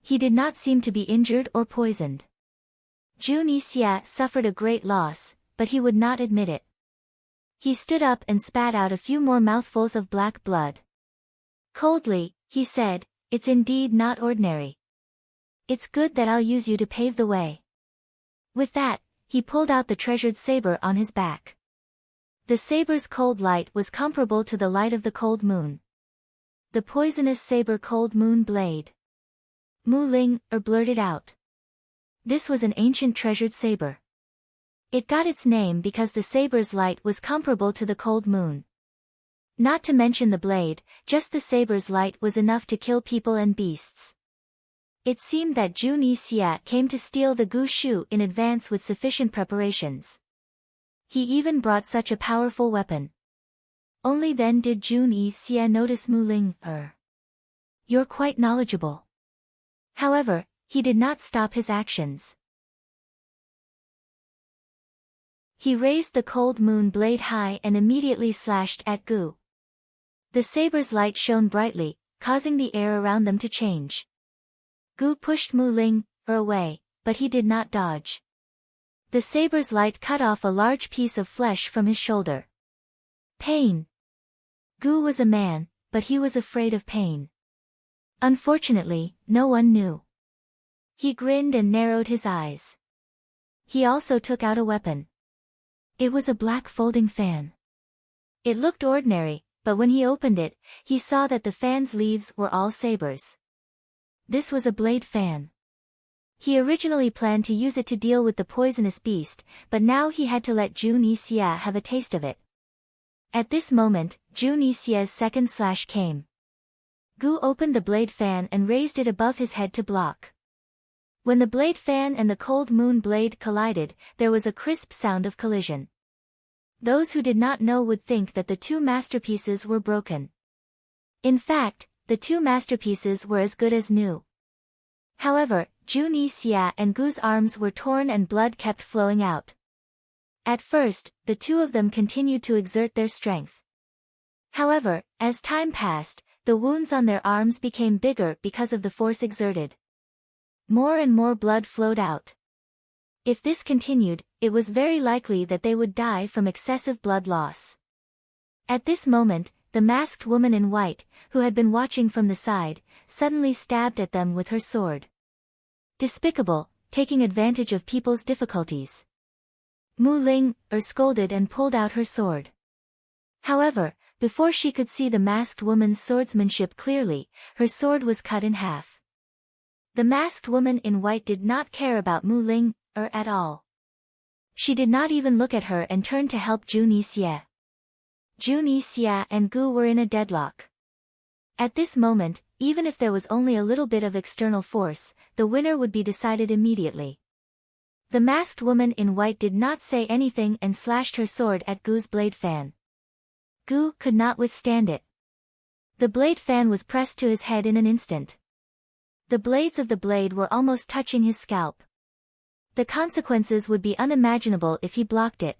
He did not seem to be injured or poisoned. Juni Xia suffered a great loss, but he would not admit it. He stood up and spat out a few more mouthfuls of black blood. Coldly, he said, it's indeed not ordinary. It's good that I'll use you to pave the way. With that, he pulled out the treasured saber on his back. The saber's cold light was comparable to the light of the cold moon. The poisonous saber cold moon blade. Mu Ling, blurted out. This was an ancient treasured saber. It got its name because the saber's light was comparable to the cold moon. Not to mention the blade, just the saber's light was enough to kill people and beasts. It seemed that Juni Xia came to steal the Gu Shu in advance with sufficient preparations. He even brought such a powerful weapon. Only then did Juni Xia notice Mu Ling, You're quite knowledgeable. However, he did not stop his actions. He raised the cold moon blade high and immediately slashed at Gu. The saber's light shone brightly, causing the air around them to change. Gu pushed Mu Ling, away, but he did not dodge. The saber's light cut off a large piece of flesh from his shoulder. Pain. Gu was a man, but he was afraid of pain. Unfortunately, no one knew. He grinned and narrowed his eyes. He also took out a weapon. It was a black folding fan. It looked ordinary, but when he opened it, he saw that the fan's leaves were all sabers. This was a blade fan. He originally planned to use it to deal with the poisonous beast, but now he had to let Juni Xia have a taste of it. At this moment, Juni Xia's second slash came. Gu opened the blade fan and raised it above his head to block. When the blade fan and the cold moon blade collided, there was a crisp sound of collision. Those who did not know would think that the two masterpieces were broken. In fact, the two masterpieces were as good as new. However, Juni Xia and Gu's arms were torn and blood kept flowing out. At first, the two of them continued to exert their strength. However, as time passed, the wounds on their arms became bigger because of the force exerted. More and more blood flowed out. If this continued, it was very likely that they would die from excessive blood loss. At this moment, the masked woman in white, who had been watching from the side, suddenly stabbed at them with her sword. Despicable, taking advantage of people's difficulties. Mu Ling, scolded and pulled out her sword. However, before she could see the masked woman's swordsmanship clearly, her sword was cut in half. The masked woman in white did not care about Mu Ling, at all. She did not even look at her and turned to help Juni Xia. Juni Xia and Gu were in a deadlock. At this moment, even if there was only a little bit of external force, the winner would be decided immediately. The masked woman in white did not say anything and slashed her sword at Gu's blade fan. Gu could not withstand it. The blade fan was pressed to his head in an instant. The blades of the blade were almost touching his scalp. The consequences would be unimaginable if he blocked it.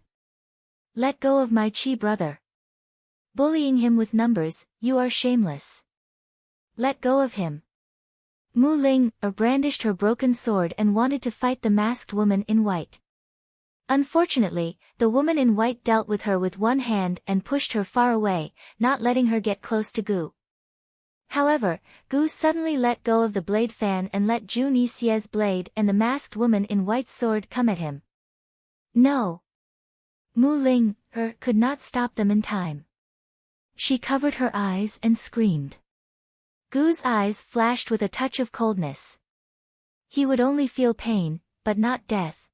Let go of my chi brother. Bullying him with numbers, you are shameless. Let go of him. Mu Ling brandished her broken sword and wanted to fight the masked woman in white. Unfortunately, the woman in white dealt with her with one hand and pushed her far away, not letting her get close to Gu. However, Gu suddenly let go of the blade fan and let Jun Yixie's blade and the masked woman in white's sword come at him. No! Mu Ling could not stop them in time. She covered her eyes and screamed. Gu's eyes flashed with a touch of coldness. He would only feel pain, but not death.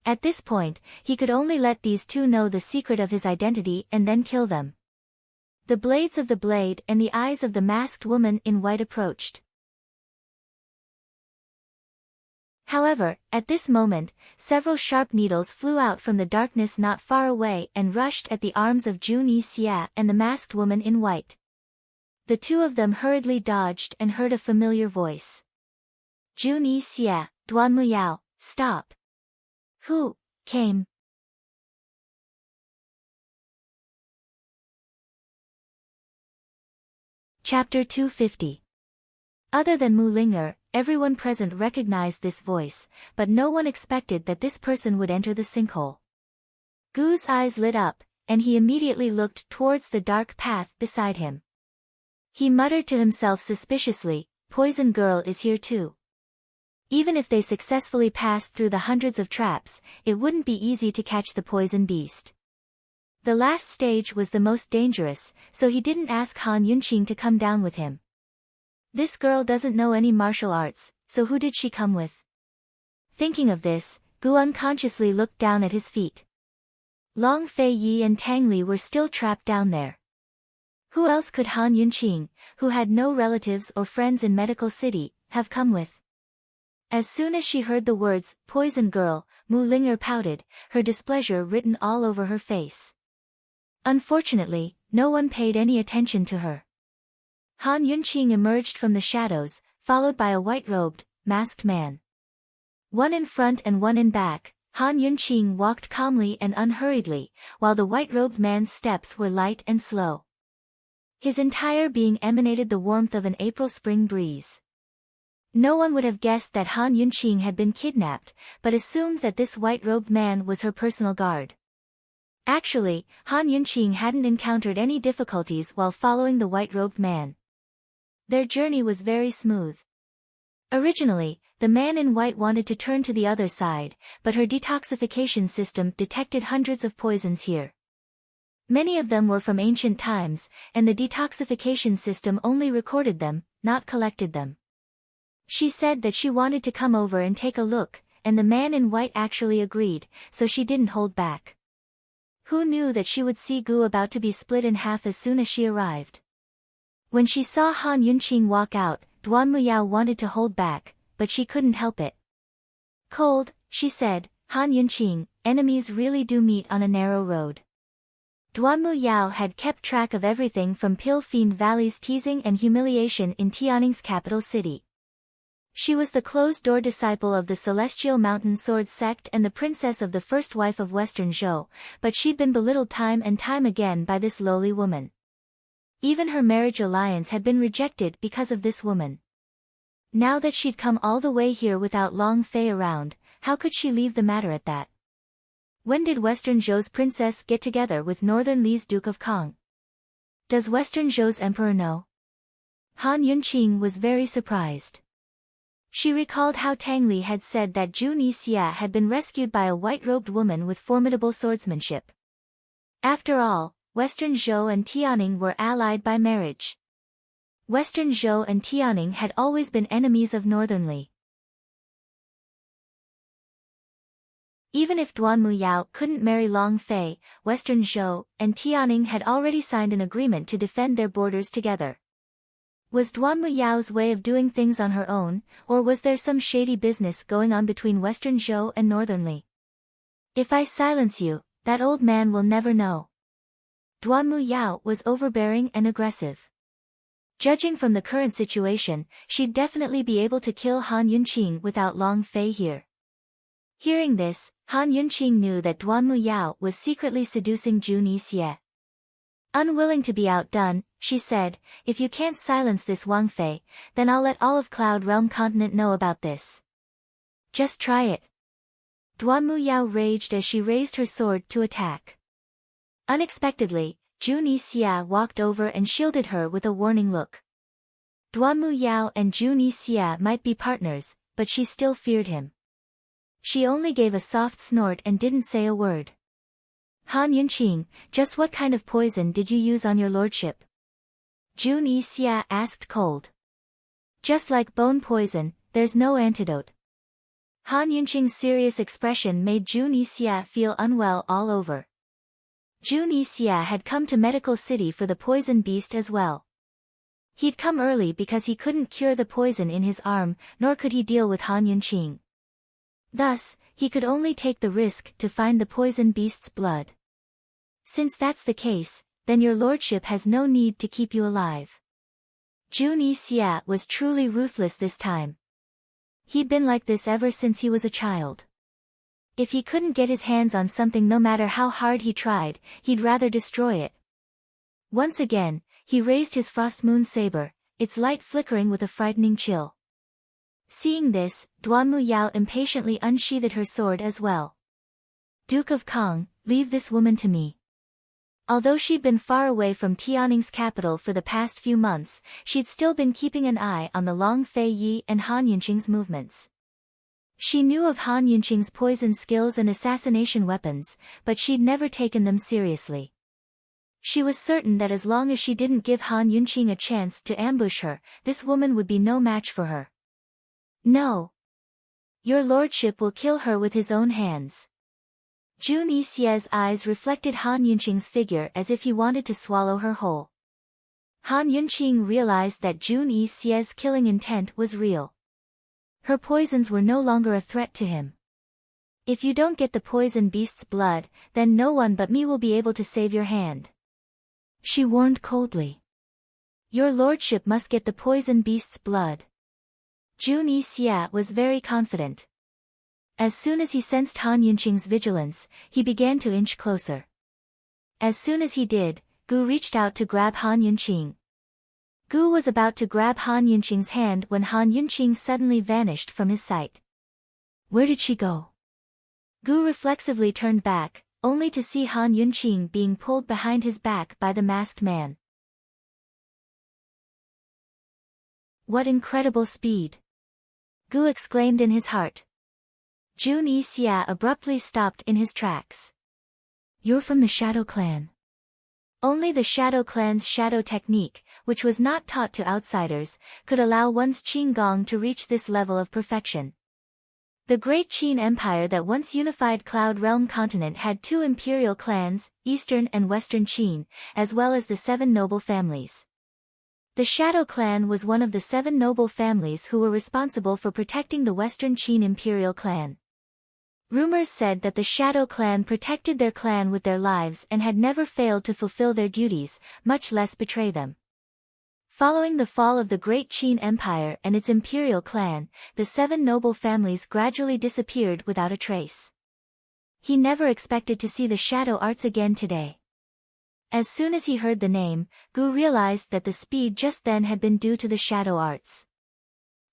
At this point, he could only let these two know the secret of his identity and then kill them. The blades of the blade and the eyes of the masked woman in white approached. However, at this moment, several sharp needles flew out from the darkness not far away and rushed at the arms of Jun Yixie and the masked woman in white. The two of them hurriedly dodged and heard a familiar voice. Jun Yixie, Duan Muyao, stop. Who came? Chapter 250. Other than Mu Linger, everyone present recognized this voice, but no one expected that this person would enter the sinkhole. Gu's eyes lit up, and he immediately looked towards the dark path beside him. He muttered to himself suspiciously, Poison Girl is here too. Even if they successfully passed through the hundreds of traps, it wouldn't be easy to catch the poison beast. The last stage was the most dangerous, so he didn't ask Han Yunqing to come down with him. This girl doesn't know any martial arts, so who did she come with? Thinking of this, Gu unconsciously looked down at his feet. Long Fei Yi and Tang Li were still trapped down there. Who else could Han Yunqing, who had no relatives or friends in Medical City, have come with? As soon as she heard the words, Poison Girl, Mu Linger pouted, her displeasure written all over her face. Unfortunately, no one paid any attention to her. Han Yunqing emerged from the shadows, followed by a white-robed, masked man. One in front and one in back, Han Yunqing walked calmly and unhurriedly, while the white-robed man's steps were light and slow. His entire being emanated the warmth of an April spring breeze. No one would have guessed that Han Yunqing had been kidnapped, but assumed that this white-robed man was her personal guard. Actually, Han Yunqing hadn't encountered any difficulties while following the white-robed man. Their journey was very smooth. Originally, the man in white wanted to turn to the other side, but her detoxification system detected hundreds of poisons here. Many of them were from ancient times, and the detoxification system only recorded them, not collected them. She said that she wanted to come over and take a look, and the man in white actually agreed, so she didn't hold back. Who knew that she would see Gu about to be split in half as soon as she arrived? When she saw Han Yunqing walk out, Duan Muyao wanted to hold back, but she couldn't help it. Cold, she said, Han Yunqing, enemies really do meet on a narrow road. Duan Muyao had kept track of everything from Pil Fiend Valley's teasing and humiliation in Tianning's capital city. She was the closed-door disciple of the Celestial Mountain Sword sect and the princess of the first wife of Western Zhou, but she'd been belittled time and time again by this lowly woman. Even her marriage alliance had been rejected because of this woman. Now that she'd come all the way here without Long Fei around, how could she leave the matter at that? When did Western Zhou's princess get together with Northern Li's Duke of Kong? Does Western Zhou's emperor know? Han Yunqing was very surprised. She recalled how Tang Li had said that Jun Yixie had been rescued by a white-robed woman with formidable swordsmanship. After all, Western Zhou and Tianning were allied by marriage. Western Zhou and Tianning had always been enemies of Northern Li. Even if Duan Muyao couldn't marry Long Fei, Western Zhou and Tianning had already signed an agreement to defend their borders together. Was Duanmu Yao's way of doing things on her own, or was there some shady business going on between Western Zhou and Northern Li? If I silence you, that old man will never know. Duanmu Yao was overbearing and aggressive. Judging from the current situation, she'd definitely be able to kill Han Yunqing without Long Fei here. Hearing this, Han Yunqing knew that Duanmu Yao was secretly seducing Jun Yixie. Unwilling to be outdone, she said, if you can't silence this Wang Fei, then I'll let all of Cloud Realm Continent know about this. Just try it. Duanmu Yao raged as she raised her sword to attack. Unexpectedly, Jun Yixie walked over and shielded her with a warning look. Duanmu Yao and Jun Yixie might be partners, but she still feared him. She only gave a soft snort and didn't say a word. Han Yunqing, just what kind of poison did you use on your lordship? Jun Yixie asked cold. Just like bone poison, there's no antidote. Han Yunqing's serious expression made Jun Yixie feel unwell all over. Jun Yixie had come to Medical City for the poison beast as well. He'd come early because he couldn't cure the poison in his arm, nor could he deal with Han Yunqing. Thus, he could only take the risk to find the poison beast's blood. Since that's the case, then your lordship has no need to keep you alive. Jun Yixie was truly ruthless this time. He'd been like this ever since he was a child. If he couldn't get his hands on something no matter how hard he tried, he'd rather destroy it. Once again, he raised his Frost Moon saber, its light flickering with a frightening chill. Seeing this, Duanmu Yao impatiently unsheathed her sword as well. Duke of Kong, leave this woman to me. Although she'd been far away from Tianning's capital for the past few months, she'd still been keeping an eye on the Long Fei Yi and Han Yunqing's movements. She knew of Han Yunqing's poison skills and assassination weapons, but she'd never taken them seriously. She was certain that as long as she didn't give Han Yunqing a chance to ambush her, this woman would be no match for her. No. Your lordship will kill her with his own hands. Jun Yixie's eyes reflected Han Yunqing's figure as if he wanted to swallow her whole. Han Yunqing realized that Jun Yixie's killing intent was real. Her poisons were no longer a threat to him. If you don't get the poison beast's blood, then no one but me will be able to save your hand. She warned coldly. Your lordship must get the poison beast's blood. Jun Yixie was very confident. As soon as he sensed Han Yunqing's vigilance, he began to inch closer. As soon as he did, Gu reached out to grab Han Yunqing. Gu was about to grab Han Yunqing's hand when Han Yunqing suddenly vanished from his sight. Where did she go? Gu reflexively turned back, only to see Han Yunqing being pulled behind his back by the masked man. What incredible speed! Gu exclaimed in his heart. Jun Yixie abruptly stopped in his tracks. You're from the Shadow Clan. Only the Shadow Clan's shadow technique, which was not taught to outsiders, could allow one's Qin Gong to reach this level of perfection. The great Qin Empire that once unified Cloud Realm Continent had two imperial clans, Eastern and Western Qin, as well as the 7 noble families. The Shadow Clan was one of the 7 noble families who were responsible for protecting the Western Qin imperial clan. Rumors said that the Shadow Clan protected their clan with their lives and had never failed to fulfill their duties, much less betray them. Following the fall of the Great Qin Empire and its imperial clan, the 7 noble families gradually disappeared without a trace. He never expected to see the shadow arts again today. As soon as he heard the name, Gu realized that the speed just then had been due to the shadow arts.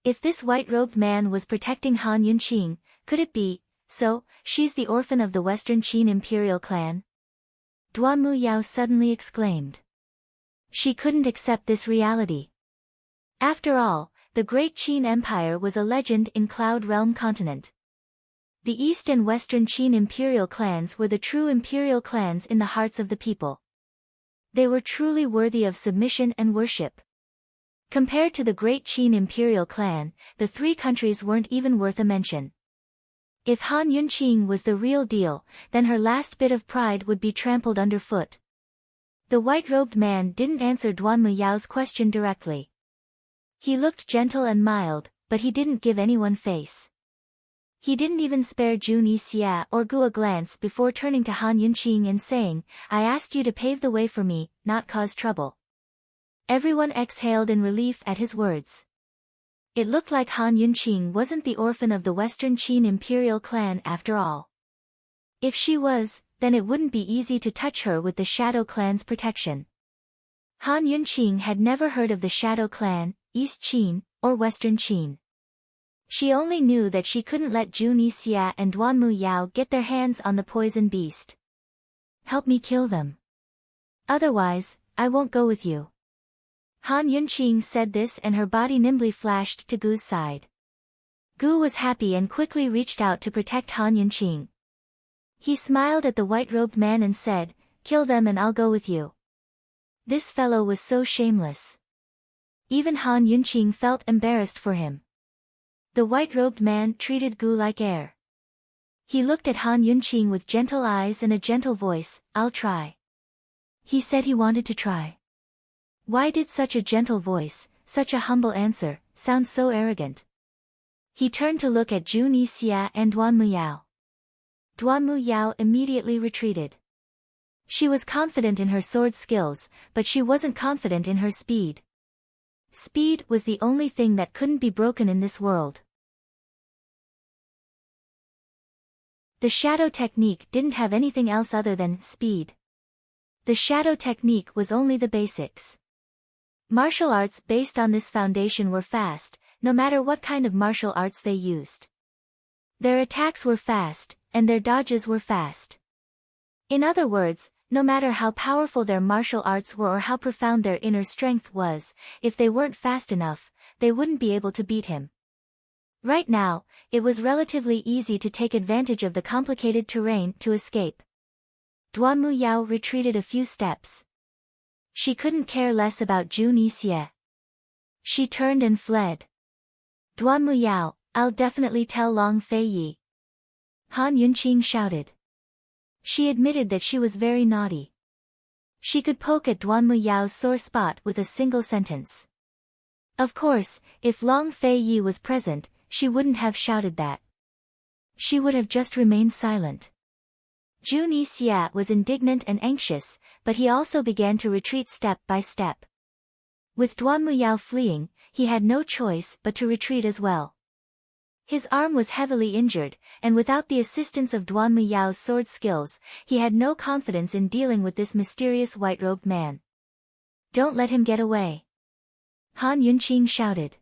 If this white-robed man was protecting Han Yunqing, could it be, so, she's the orphan of the Western Qin imperial clan? Duanmu Yao suddenly exclaimed. She couldn't accept this reality. After all, the Great Qin Empire was a legend in Cloud Realm Continent. The East and Western Qin imperial clans were the true imperial clans in the hearts of the people. They were truly worthy of submission and worship. Compared to the Great Qin imperial clan, the 3 countries weren't even worth a mention. If Han Yunqing was the real deal, then her last bit of pride would be trampled underfoot. The white-robed man didn't answer Duanmu Yao's question directly. He looked gentle and mild, but he didn't give anyone face. He didn't even spare Jun Yixia or Gu a glance before turning to Han Yunqing and saying, I asked you to pave the way for me, not cause trouble. Everyone exhaled in relief at his words. It looked like Han Yunqing wasn't the orphan of the Western Qin imperial clan after all. If she was, then it wouldn't be easy to touch her with the Shadow Clan's protection. Han Yunqing had never heard of the Shadow Clan, East Qin, or Western Qin. She only knew that she couldn't let Jun Yixia and Duanmu Yao get their hands on the poison beast. Help me kill them. Otherwise, I won't go with you. Han Yunqing said this and her body nimbly flashed to Gu's side. Gu was happy and quickly reached out to protect Han Yunqing. He smiled at the white-robed man and said, kill them and I'll go with you. This fellow was so shameless. Even Han Yunqing felt embarrassed for him. The white-robed man treated Gu like air. He looked at Han Yunqing with gentle eyes and a gentle voice, I'll try. He said he wanted to try. Why did such a gentle voice, such a humble answer, sound so arrogant? He turned to look at Jun Yixia and Duanmu Yao. Duanmu Yao immediately retreated. She was confident in her sword skills, but she wasn't confident in her speed. Speed was the only thing that couldn't be broken in this world. The shadow technique didn't have anything else other than speed. The shadow technique was only the basics. Martial arts based on this foundation were fast, no matter what kind of martial arts they used. Their attacks were fast, and their dodges were fast. In other words, no matter how powerful their martial arts were or how profound their inner strength was, if they weren't fast enough, they wouldn't be able to beat him. Right now, it was relatively easy to take advantage of the complicated terrain to escape. Duanmu Yao retreated a few steps. She couldn't care less about Jun Yixia. She turned and fled. Duanmu Yao, I'll definitely tell Long Fei Yi. Han Yunqing shouted. She admitted that she was very naughty. She could poke at Duanmu Yao's sore spot with a single sentence. Of course, if Long Fei Yi was present, she wouldn't have shouted that. She would have just remained silent. Jun Yixia was indignant and anxious, but he also began to retreat step by step. With Duanmu Yao fleeing, he had no choice but to retreat as well. His arm was heavily injured, and without the assistance of Duanmu Yao's sword skills, he had no confidence in dealing with this mysterious white-robed man. Don't let him get away. Han Yunqing shouted.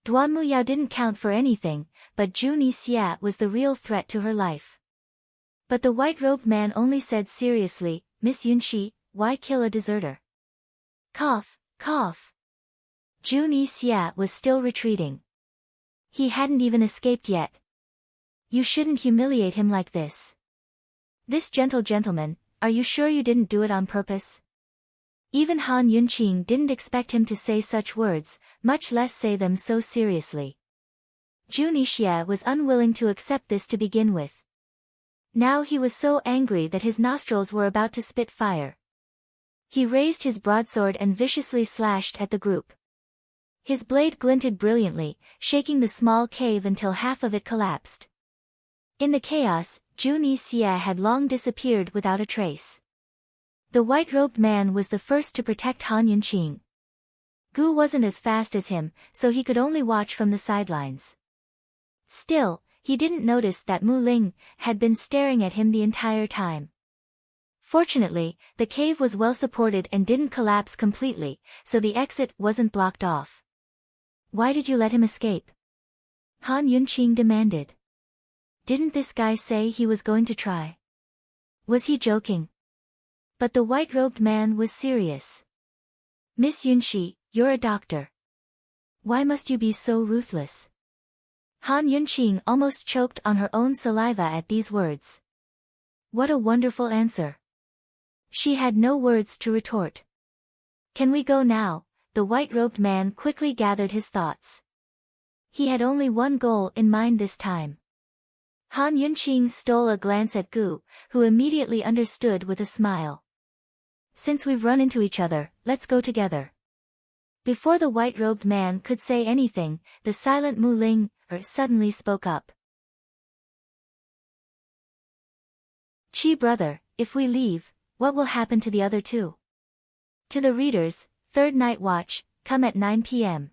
Duanmu Yao didn't count for anything, but Jun Yixia was the real threat to her life. But the white-robed man only said seriously, Miss Yunqi, why kill a deserter? Cough, cough. Jun Yixia was still retreating. He hadn't even escaped yet. You shouldn't humiliate him like this. This gentle gentleman, are you sure you didn't do it on purpose? Even Han Yunqing didn't expect him to say such words, much less say them so seriously. Jun Yixia was unwilling to accept this to begin with. Now he was so angry that his nostrils were about to spit fire. He raised his broadsword and viciously slashed at the group. His blade glinted brilliantly, shaking the small cave until half of it collapsed. In the chaos, Jun Yixia had long disappeared without a trace. The white-robed man was the first to protect Han Yunqing. Gu wasn't as fast as him, so he could only watch from the sidelines. Still, he didn't notice that Mu Ling had been staring at him the entire time. Fortunately, the cave was well supported and didn't collapse completely, so the exit wasn't blocked off. Why did you let him escape? Han Yunqing demanded. Didn't this guy say he was going to try? Was he joking? But the white-robed man was serious. Miss Yunqi, you're a doctor. Why must you be so ruthless? Han Yunqing almost choked on her own saliva at these words. What a wonderful answer. She had no words to retort. Can we go now? The white-robed man quickly gathered his thoughts. He had only one goal in mind this time. Han Yunqing stole a glance at Gu, who immediately understood with a smile. Since we've run into each other, let's go together. Before the white-robed man could say anything, the silent Mu Ling suddenly spoke up. Qi brother, if we leave, what will happen to the other two? To the readers, third night watch, come at 9 p.m.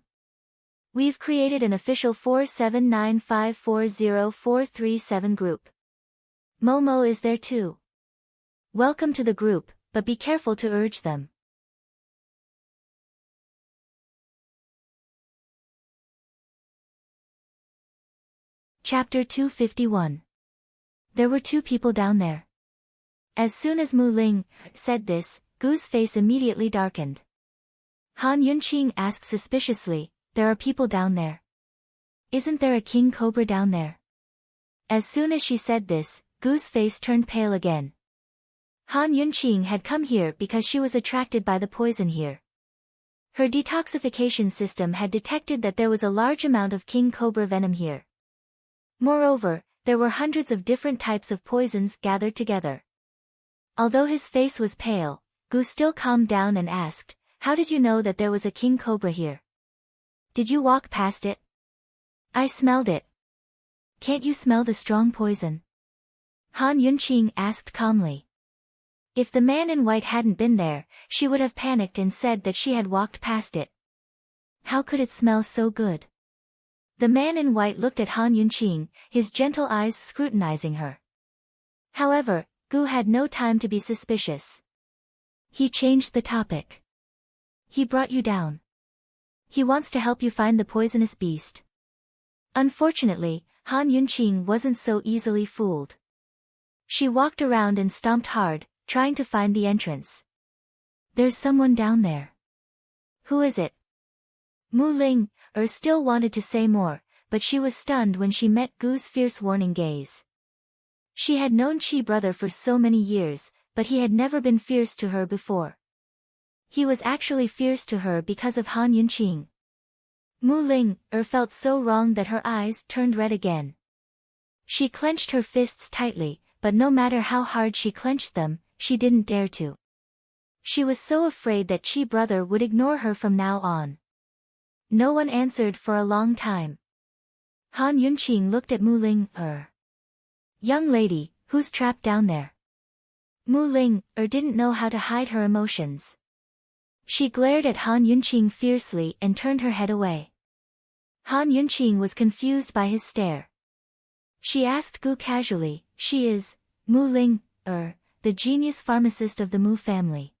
We've created an official 479540437 group. Momo is there too. Welcome to the group, but be careful to urge them. Chapter 251. There were two people down there. As soon as Mu Ling said this, Gu's face immediately darkened. Han Yunqing asked suspiciously, there are people down there. Isn't there a king cobra down there? As soon as she said this, Gu's face turned pale again. Han Yunqing had come here because she was attracted by the poison here. Her detoxification system had detected that there was a large amount of king cobra venom here. Moreover, there were hundreds of different types of poisons gathered together. Although his face was pale, Gu still calmed down and asked, how did you know that there was a king cobra here? Did you walk past it? I smelled it. Can't you smell the strong poison? Han Yunqing asked calmly. If the man in white hadn't been there, she would have panicked and said that she had walked past it. How could it smell so good? The man in white looked at Han Yunqing, his gentle eyes scrutinizing her. However, Gu had no time to be suspicious. He changed the topic. He brought you down. He wants to help you find the poisonous beast. Unfortunately, Han Yunqing wasn't so easily fooled. She walked around and stomped hard, trying to find the entrance. There's someone down there. Who is it? Mu Ling still wanted to say more, but she was stunned when she met Gu's fierce warning gaze. She had known Qi brother for so many years, but he had never been fierce to her before. He was actually fierce to her because of Han Yunqing. Mu Ling felt so wrong that her eyes turned red again. She clenched her fists tightly, but no matter how hard she clenched them, she didn't dare to. She was so afraid that Qi brother would ignore her from now on. No one answered for a long time. Han Yunqing looked at Mu Ling. Young lady, who's trapped down there? Mu Ling didn't know how to hide her emotions. She glared at Han Yunqing fiercely and turned her head away. Han Yunqing was confused by his stare. She asked Gu casually, she is, Mu Ling, the genius pharmacist of the Mu family.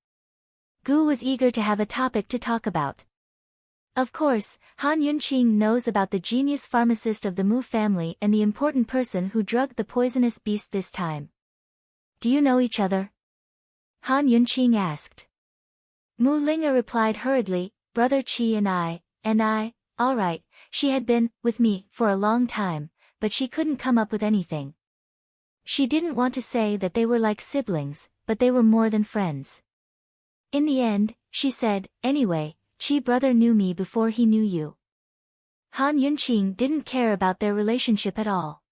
Gu was eager to have a topic to talk about. Of course, Han Yunqing knows about the genius pharmacist of the Mu family and the important person who drugged the poisonous beast this time. Do you know each other? Han Yunqing asked. Mu Ling replied hurriedly, Brother Qi and I, all right, she had been with me for a long time, but she couldn't come up with anything. She didn't want to say that they were like siblings, but they were more than friends. In the end, she said, anyway, Qi brother knew me before he knew you. Han Yunqing didn't care about their relationship at all.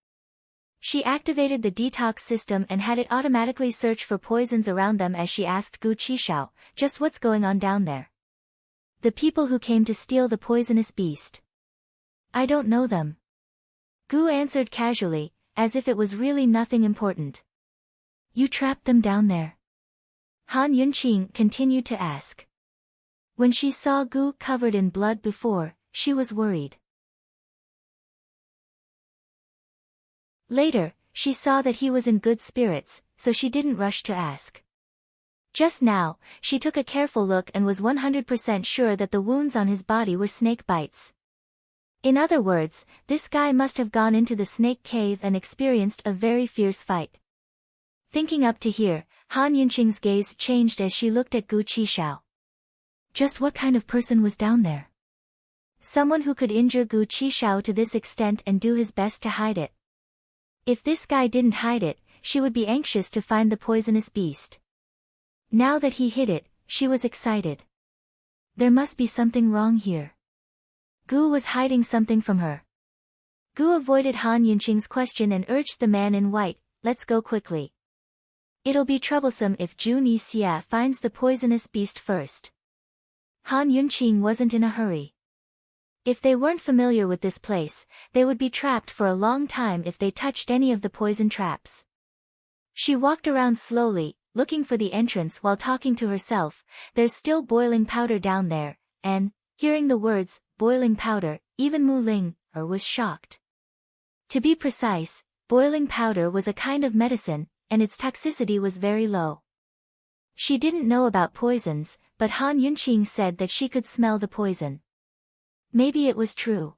She activated the detox system and had it automatically search for poisons around them as she asked Gu Qishao, just what's going on down there? The people who came to steal the poisonous beast. I don't know them. Gu answered casually, as if it was really nothing important. You trapped them down there? Han Yunqing continued to ask. When she saw Gu covered in blood before, she was worried. Later, she saw that he was in good spirits, so she didn't rush to ask. Just now, she took a careful look and was 100% sure that the wounds on his body were snake bites. In other words, this guy must have gone into the snake cave and experienced a very fierce fight. Thinking up to here, Han Yunqing's gaze changed as she looked at Gu Qishao. Just what kind of person was down there? Someone who could injure Gu Qishao to this extent and do his best to hide it. If this guy didn't hide it, she would be anxious to find the poisonous beast. Now that he hid it, she was excited. There must be something wrong here. Gu was hiding something from her. Gu avoided Han Yunqing's question and urged the man in white, let's go quickly. It'll be troublesome if Jun Yixia finds the poisonous beast first. Han Yunqing wasn't in a hurry. If they weren't familiar with this place, they would be trapped for a long time if they touched any of the poison traps. She walked around slowly, looking for the entrance while talking to herself. There's still boiling powder down there, and, hearing the words, boiling powder, even Mu Ling was shocked. To be precise, boiling powder was a kind of medicine, and its toxicity was very low. She didn't know about poisons, but Han Yunqing said that she could smell the poison. Maybe it was true.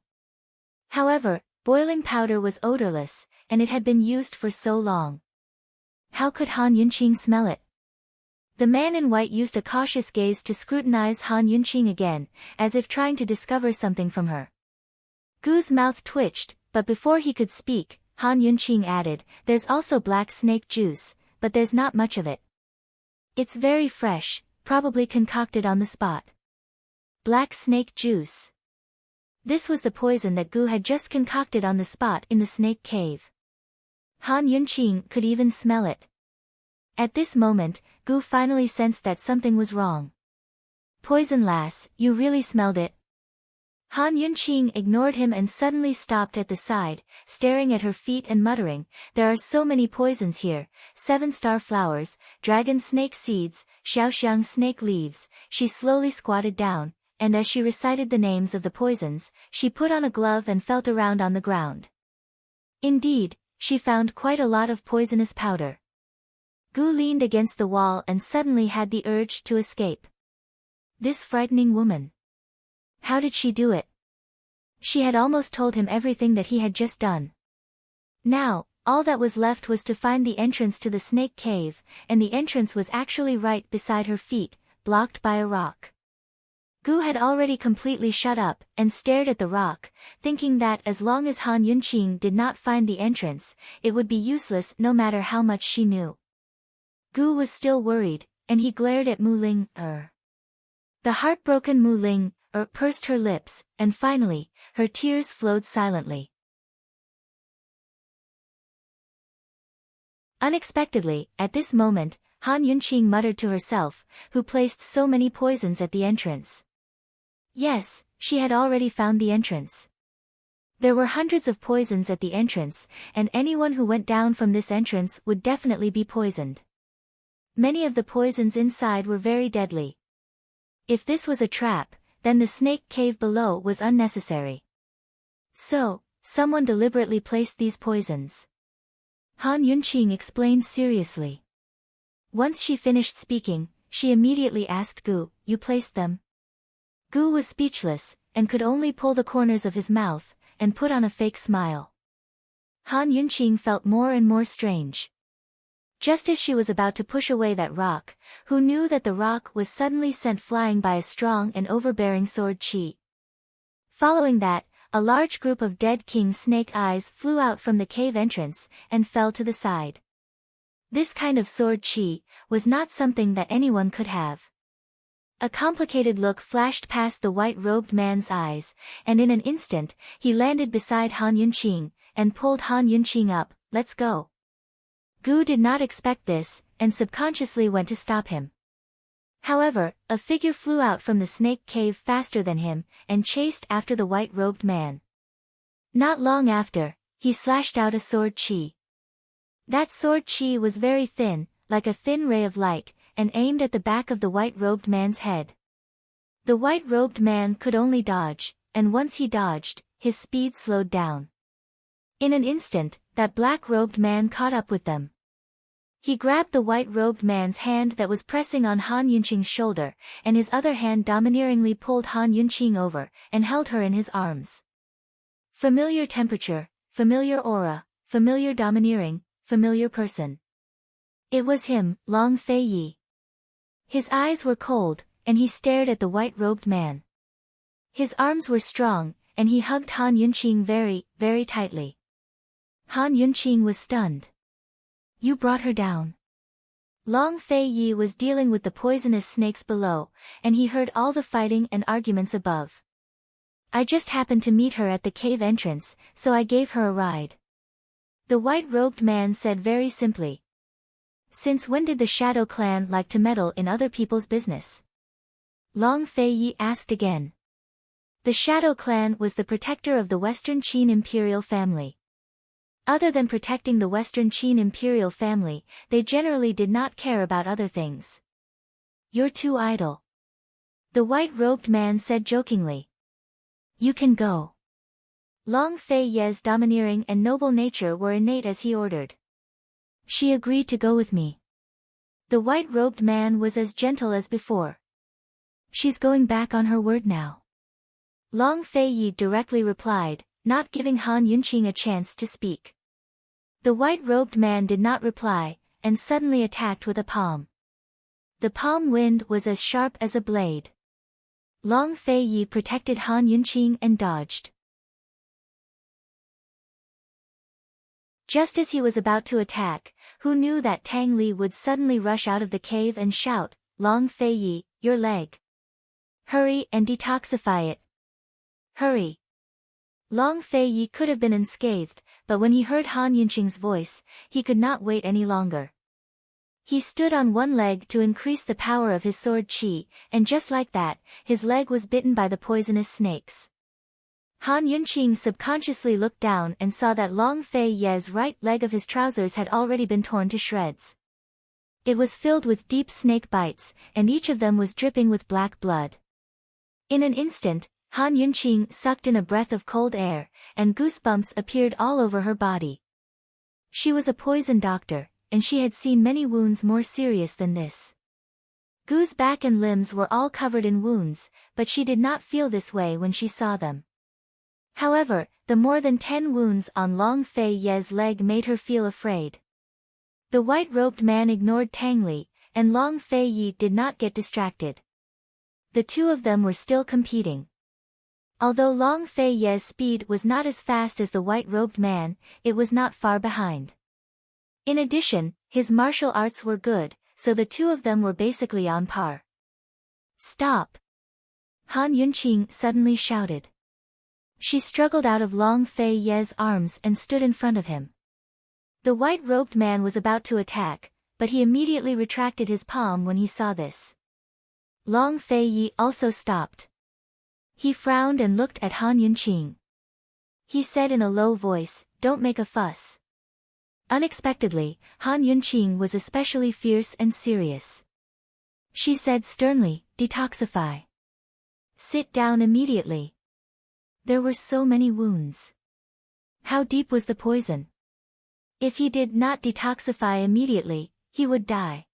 However, boiling powder was odorless, and it had been used for so long. How could Han Yunqing smell it? The man in white used a cautious gaze to scrutinize Han Yunqing again, as if trying to discover something from her. Gu's mouth twitched, but before he could speak, Han Yunqing added, "There's also black snake juice, but there's not much of it. It's very fresh, probably concocted on the spot." Black snake juice. This was the poison that Gu had just concocted on the spot in the snake cave. Han Yunqing could even smell it. At this moment, Gu finally sensed that something was wrong. "Poison lass, you really smelled it?" Han Yunqing ignored him and suddenly stopped at the side, staring at her feet and muttering, "There are so many poisons here, 7-star flowers, dragon snake seeds, xiaoxiang snake leaves." She slowly squatted down, and as she recited the names of the poisons, she put on a glove and felt around on the ground. Indeed, she found quite a lot of poisonous powder. Gu leaned against the wall and suddenly had the urge to escape. This frightening woman. How did she do it? She had almost told him everything that he had just done. Now, all that was left was to find the entrance to the snake cave, and the entrance was actually right beside her feet, blocked by a rock. Gu had already completely shut up and stared at the rock, thinking that as long as Han Yunqing did not find the entrance, it would be useless no matter how much she knew. Gu was still worried, and he glared at Mu Ling. The heartbroken Mu Ling pursed her lips, and finally, her tears flowed silently. Unexpectedly, at this moment, Han Yunqing muttered to herself, "Who placed so many poisons at the entrance?" Yes, she had already found the entrance. There were hundreds of poisons at the entrance, and anyone who went down from this entrance would definitely be poisoned. Many of the poisons inside were very deadly. If this was a trap, then the snake cave below was unnecessary. So, someone deliberately placed these poisons. Han Yunqing explained seriously. Once she finished speaking, she immediately asked Gu, "You placed them?" Gu was speechless, and could only pull the corners of his mouth, and put on a fake smile. Han Yunqing felt more and more strange. Just as she was about to push away that rock, who knew that the rock was suddenly sent flying by a strong and overbearing sword chi. Following that, a large group of dead king snake eyes flew out from the cave entrance, and fell to the side. This kind of sword chi was not something that anyone could have. A complicated look flashed past the white-robed man's eyes, and in an instant, he landed beside Han Yunqing, and pulled Han Yunqing up. "Let's go." Gu did not expect this, and subconsciously went to stop him. However, a figure flew out from the snake cave faster than him, and chased after the white-robed man. Not long after, he slashed out a sword chi. That sword chi was very thin, like a thin ray of light, and aimed at the back of the white-robed man's head. The white-robed man could only dodge, and once he dodged, his speed slowed down. In an instant, that black-robed man caught up with them. He grabbed the white-robed man's hand that was pressing on Han Yunqing's shoulder, and his other hand domineeringly pulled Han Yunqing over, and held her in his arms. Familiar temperature, familiar aura, familiar domineering, familiar person. It was him, Long Fei Yi. His eyes were cold, and he stared at the white-robed man. His arms were strong, and he hugged Han Yunqing very, very tightly. Han Yunqing was stunned. "You brought her down." Long Fei Yi was dealing with the poisonous snakes below, and he heard all the fighting and arguments above. "I just happened to meet her at the cave entrance, so I gave her a ride," the white-robed man said very simply. Since when did the Shadow Clan like to meddle in other people's business? Long Fei Yi asked again. The Shadow Clan was the protector of the Western Qin imperial family. Other than protecting the Western Qin imperial family, they generally did not care about other things. You're too idle. The white-robed man said jokingly. You can go. Long Fei Ye's domineering and noble nature were innate as he ordered. She agreed to go with me. The white-robed man was as gentle as before. She's going back on her word now. Long Fei Yi directly replied, not giving Han Yunqing a chance to speak. The white-robed man did not reply, and suddenly attacked with a palm. The palm wind was as sharp as a blade. Long Fei Yi protected Han Yunqing and dodged. Just as he was about to attack, who knew that Tang Li would suddenly rush out of the cave and shout, Long Fei Yi, your leg. Hurry and detoxify it. Hurry. Long Fei Yi could have been unscathed, but when he heard Han Yunqing's voice, he could not wait any longer. He stood on one leg to increase the power of his sword qi, and just like that, his leg was bitten by the poisonous snakes. Han Yunqing subconsciously looked down and saw that Long Fei Ye's right leg of his trousers had already been torn to shreds. It was filled with deep snake bites, and each of them was dripping with black blood. In an instant, Han Yunqing sucked in a breath of cold air, and goosebumps appeared all over her body. She was a poison doctor, and she had seen many wounds more serious than this. Gu's back and limbs were all covered in wounds, but she did not feel this way when she saw them. However, the more than 10 wounds on Long Fei Ye's leg made her feel afraid. The white-robed man ignored Tang Li, and Long Fei Yi did not get distracted. The two of them were still competing. Although Long Fei Ye's speed was not as fast as the white-robed man, it was not far behind. In addition, his martial arts were good, so the two of them were basically on par. Stop! Han Yunqing suddenly shouted. She struggled out of Long Fei Ye's arms and stood in front of him. The white-robed man was about to attack, but he immediately retracted his palm when he saw this. Long Fei Yi also stopped. He frowned and looked at Han Yunqing. He said in a low voice, "Don't make a fuss." Unexpectedly, Han Yunqing was especially fierce and serious. She said sternly, "Detoxify. Sit down immediately." There were so many wounds. How deep was the poison? If he did not detoxify immediately, he would die.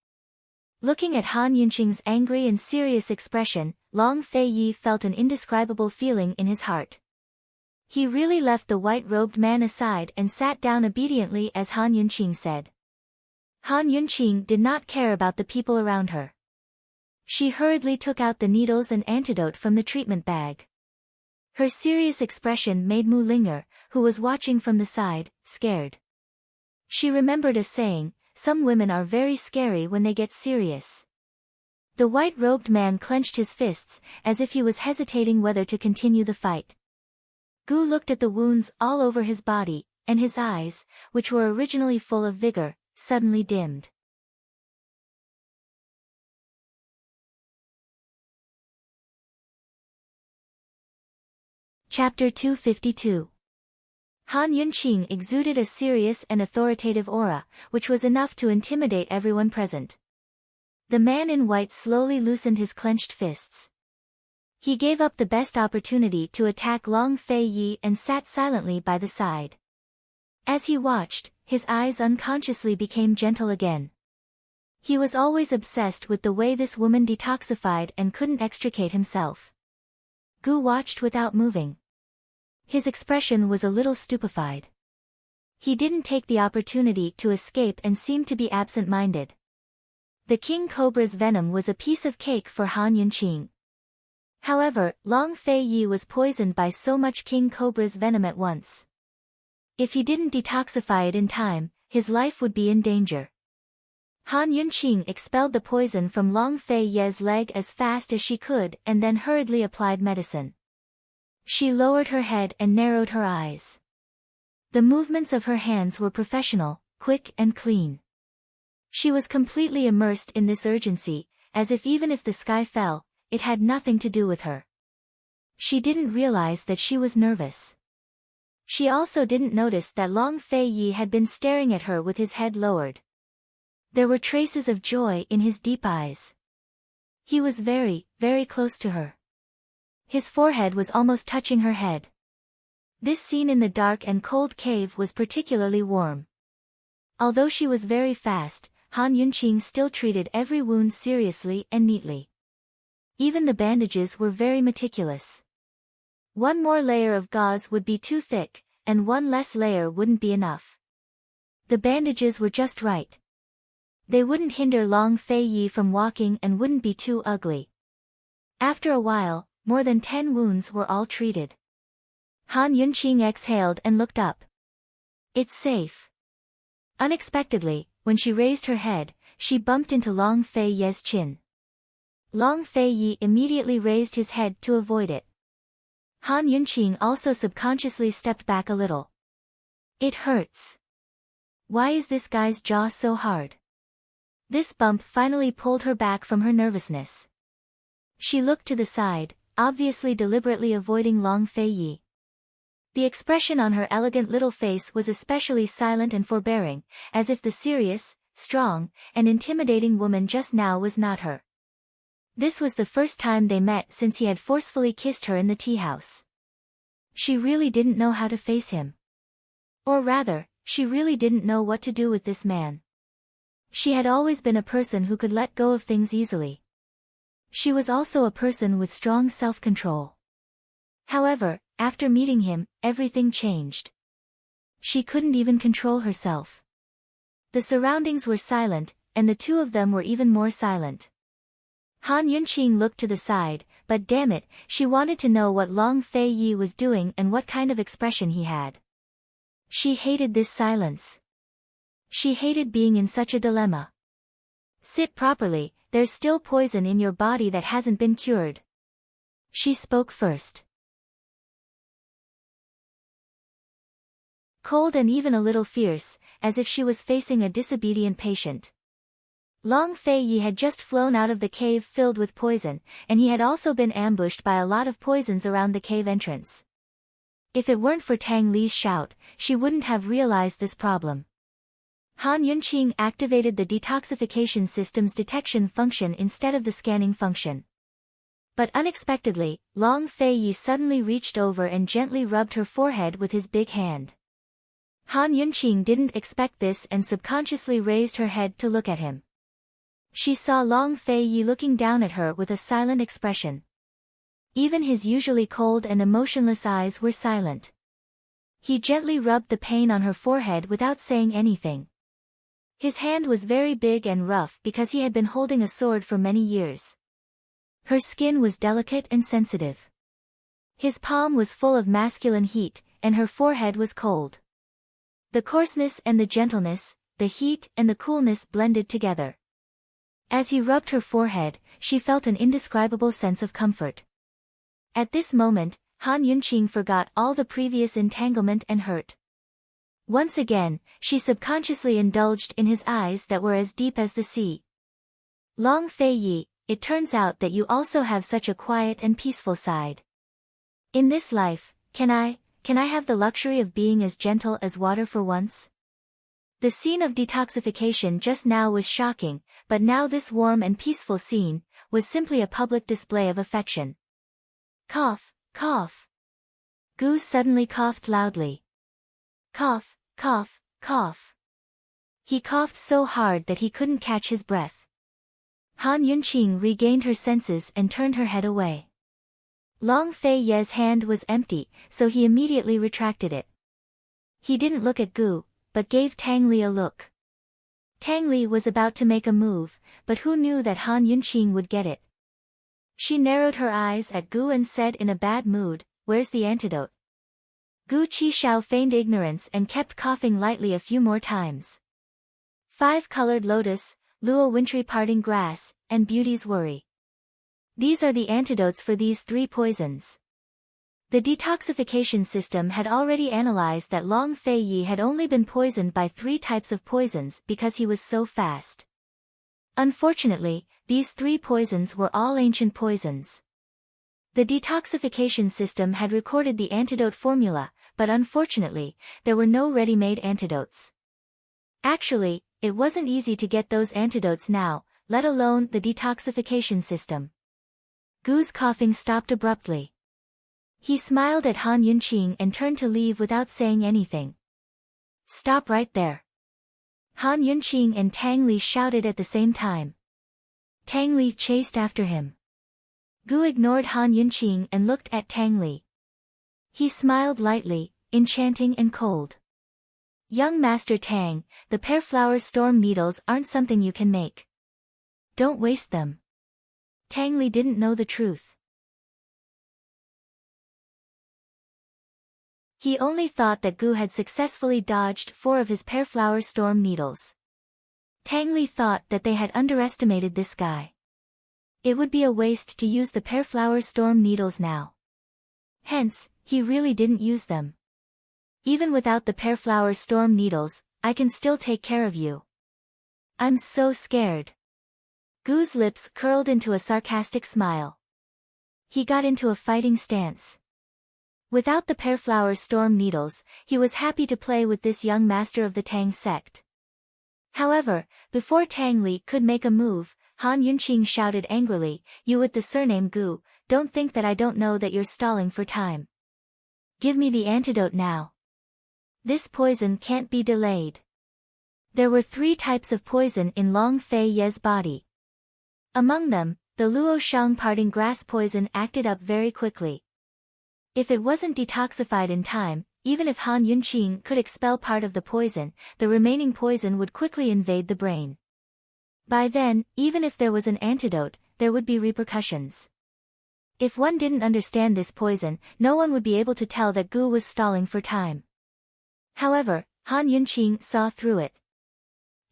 Looking at Han Yunqing's angry and serious expression, Long Fei Yi felt an indescribable feeling in his heart. He really left the white-robed man aside and sat down obediently as Han Yunqing said. Han Yunqing did not care about the people around her. She hurriedly took out the needles and antidote from the treatment bag. Her serious expression made Mu Linger, who was watching from the side, scared. She remembered a saying, "Some women are very scary when they get serious." The white-robed man clenched his fists, as if he was hesitating whether to continue the fight. Gu looked at the wounds all over his body, and his eyes, which were originally full of vigor, suddenly dimmed. Chapter 252. Han Yunqing exuded a serious and authoritative aura, which was enough to intimidate everyone present. The man in white slowly loosened his clenched fists. He gave up the best opportunity to attack Long Fei Yi and sat silently by the side. As he watched, his eyes unconsciously became gentle again. He was always obsessed with the way this woman detoxified and couldn't extricate himself. Gu watched without moving. His expression was a little stupefied. He didn't take the opportunity to escape and seemed to be absent-minded. The king cobra's venom was a piece of cake for Han Yunqing. However, Long Fei Yi was poisoned by so much king cobra's venom at once. If he didn't detoxify it in time, his life would be in danger. Han Yunqing expelled the poison from Long Fei Ye's leg as fast as she could and then hurriedly applied medicine. She lowered her head and narrowed her eyes. The movements of her hands were professional, quick and clean. She was completely immersed in this urgency, as if even if the sky fell, it had nothing to do with her. She didn't realize that she was nervous. She also didn't notice that Long Fei Yi had been staring at her with his head lowered. There were traces of joy in his deep eyes. He was very, very close to her. His forehead was almost touching her head. This scene in the dark and cold cave was particularly warm. Although she was very fast, Han Yunqing still treated every wound seriously and neatly. Even the bandages were very meticulous. One more layer of gauze would be too thick, and one less layer wouldn't be enough. The bandages were just right. They wouldn't hinder Long Fei Yi from walking and wouldn't be too ugly. After a while, more than 10 wounds were all treated. Han Yunqing exhaled and looked up. It's safe. Unexpectedly, when she raised her head, she bumped into Long Fei Yi's chin. Long Fei Yi immediately raised his head to avoid it. Han Yunqing also subconsciously stepped back a little. It hurts. Why is this guy's jaw so hard? This bump finally pulled her back from her nervousness. She looked to the side, obviously deliberately avoiding Long Fei Yi. The expression on her elegant little face was especially silent and forbearing, as if the serious, strong, and intimidating woman just now was not her. This was the first time they met since he had forcefully kissed her in the tea house. She really didn't know how to face him. Or rather, she really didn't know what to do with this man. She had always been a person who could let go of things easily. She was also a person with strong self-control. However, after meeting him, everything changed. She couldn't even control herself. The surroundings were silent, and the two of them were even more silent. Han Yunqing looked to the side, but damn it, she wanted to know what Long Fei Yi was doing and what kind of expression he had. She hated this silence. She hated being in such a dilemma. Sit properly, there's still poison in your body that hasn't been cured. She spoke first. Cold and even a little fierce, as if she was facing a disobedient patient. Long Fei Yi had just flown out of the cave filled with poison, and he had also been ambushed by a lot of poisons around the cave entrance. If it weren't for Tang Li's shout, she wouldn't have realized this problem. Han Yunqing activated the detoxification system's detection function instead of the scanning function. But unexpectedly, Long Fei Yi suddenly reached over and gently rubbed her forehead with his big hand. Han Yunqing didn't expect this and subconsciously raised her head to look at him. She saw Long Fei Yi looking down at her with a silent expression. Even his usually cold and emotionless eyes were silent. He gently rubbed the pain on her forehead without saying anything. His hand was very big and rough because he had been holding a sword for many years. Her skin was delicate and sensitive. His palm was full of masculine heat, and her forehead was cold. The coarseness and the gentleness, the heat and the coolness blended together. As he rubbed her forehead, she felt an indescribable sense of comfort. At this moment, Han Yunqing forgot all the previous entanglement and hurt. Once again, she subconsciously indulged in his eyes that were as deep as the sea. Long Fei Yi, it turns out that you also have such a quiet and peaceful side. In this life, can I have the luxury of being as gentle as water for once? The scene of detoxification just now was shocking, but now this warm and peaceful scene was simply a public display of affection. Cough, cough. Gu suddenly coughed loudly. Cough, cough, cough. He coughed so hard that he couldn't catch his breath. Han Yunqing regained her senses and turned her head away. Long Fei Yi's hand was empty, so he immediately retracted it. He didn't look at Gu, but gave Tang Li a look. Tang Li was about to make a move, but who knew that Han Yunqing would get it? She narrowed her eyes at Gu and said in a bad mood, "Where's the antidote?" Gu Qishao feigned ignorance and kept coughing lightly a few more times. 5-colored lotus, Luo wintry parting grass, and beauty's worry. These are the antidotes for these 3 poisons. The detoxification system had already analyzed that Long Fei Yi had only been poisoned by 3 types of poisons because he was so fast. Unfortunately, these 3 poisons were all ancient poisons. The detoxification system had recorded the antidote formula, but unfortunately, there were no ready-made antidotes. Actually, it wasn't easy to get those antidotes now, let alone the detoxification system. Gu's coughing stopped abruptly. He smiled at Han Yunqing and turned to leave without saying anything. Stop right there. Han Yunqing and Tang Li shouted at the same time. Tang Li chased after him. Gu ignored Han Yunqing and looked at Tang Li. He smiled lightly, enchanting and cold. Young Master Tang, the pear flower storm needles aren't something you can make. Don't waste them. Tang Li didn't know the truth. He only thought that Gu had successfully dodged 4 of his pear flower storm needles. Tang Li thought that they had underestimated this guy. It would be a waste to use the pear flower storm needles now. Hence, he really didn't use them. Even without the pear flower storm needles, I can still take care of you. I'm so scared. Gu's lips curled into a sarcastic smile. He got into a fighting stance. Without the pear flower storm needles, he was happy to play with this young master of the Tang sect. However, before Tang Li could make a move, Han Yunqing shouted angrily, "You with the surname Gu, don't think that I don't know that you're stalling for time. Give me the antidote now. This poison can't be delayed." There were 3 types of poison in Long Fei Ye's body. Among them, the Luo Shang parting grass poison acted up very quickly. If it wasn't detoxified in time, even if Han Yunqing could expel part of the poison, the remaining poison would quickly invade the brain. By then, even if there was an antidote, there would be repercussions. If one didn't understand this poison, no one would be able to tell that Gu was stalling for time. However, Han Yunqing saw through it.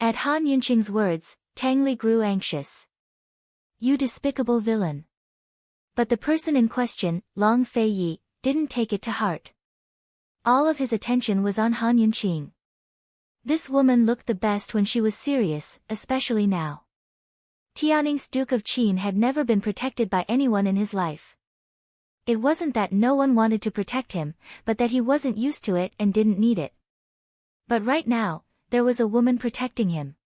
At Han Yunqing's words, Tang Li grew anxious. "You despicable villain." But the person in question, Long Fei Yi, didn't take it to heart. All of his attention was on Han Yunqing. This woman looked the best when she was serious, especially now. Tianning's Duke of Qin had never been protected by anyone in his life. It wasn't that no one wanted to protect him, but that he wasn't used to it and didn't need it. But right now, there was a woman protecting him.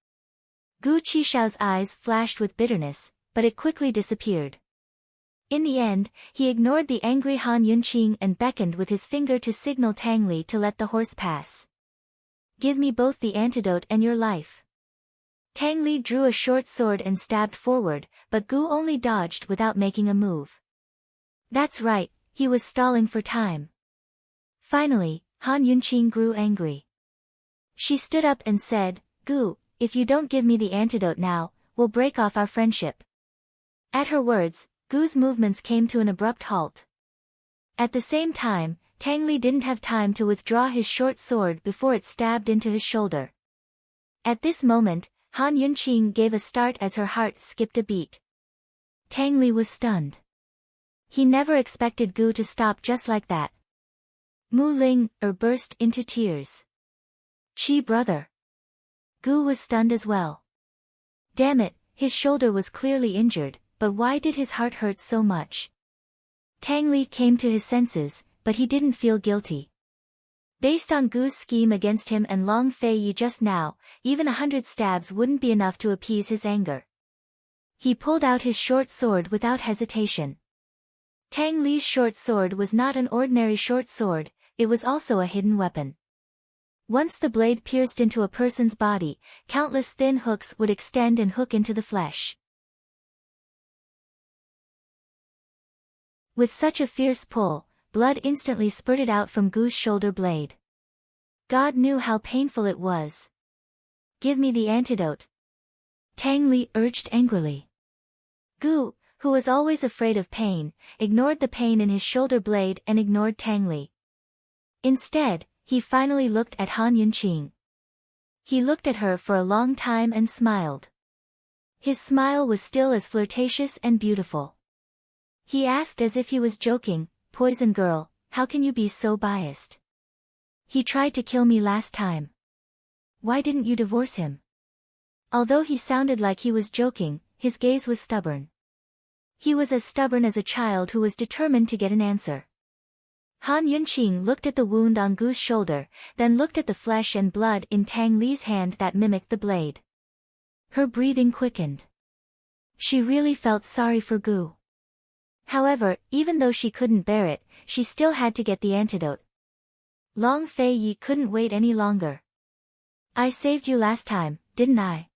Gu Qishao's eyes flashed with bitterness, but it quickly disappeared. In the end, he ignored the angry Han Yunqing and beckoned with his finger to signal Tang Li to let the horse pass. "Give me both the antidote and your life." Tang Li drew a short sword and stabbed forward, but Gu only dodged without making a move. That's right, he was stalling for time. Finally, Han Yunqing grew angry. She stood up and said, "Gu, if you don't give me the antidote now, we'll break off our friendship." At her words, Gu's movements came to an abrupt halt. At the same time, Tang Li didn't have time to withdraw his short sword before it stabbed into his shoulder. At this moment, Han Yunqing gave a start as her heart skipped a beat. Tang Li was stunned. He never expected Gu to stop just like that. Mu Ling burst into tears. "Qi brother." Gu was stunned as well. Damn it, his shoulder was clearly injured, but why did his heart hurt so much? Tang Li came to his senses, but he didn't feel guilty. Based on Gu's scheme against him and Long Fei Yi just now, even 100 stabs wouldn't be enough to appease his anger. He pulled out his short sword without hesitation. Tang Li's short sword was not an ordinary short sword, it was also a hidden weapon. Once the blade pierced into a person's body, countless thin hooks would extend and hook into the flesh. With such a fierce pull, blood instantly spurted out from Gu's shoulder blade. God knew how painful it was. "Give me the antidote," Tang Li urged angrily. Gu, who was always afraid of pain, ignored the pain in his shoulder blade and ignored Tang Li. Instead, he finally looked at Han Yunqing. He looked at her for a long time and smiled. His smile was still as flirtatious and beautiful. He asked as if he was joking, "Poison girl, how can you be so biased? He tried to kill me last time. Why didn't you divorce him?" Although he sounded like he was joking, his gaze was stubborn. He was as stubborn as a child who was determined to get an answer. Han Yunqing looked at the wound on Gu's shoulder, then looked at the flesh and blood in Tang Li's hand that mimicked the blade. Her breathing quickened. She really felt sorry for Gu. However, even though she couldn't bear it, she still had to get the antidote. Long Fei Yi couldn't wait any longer. I saved you last time, didn't I?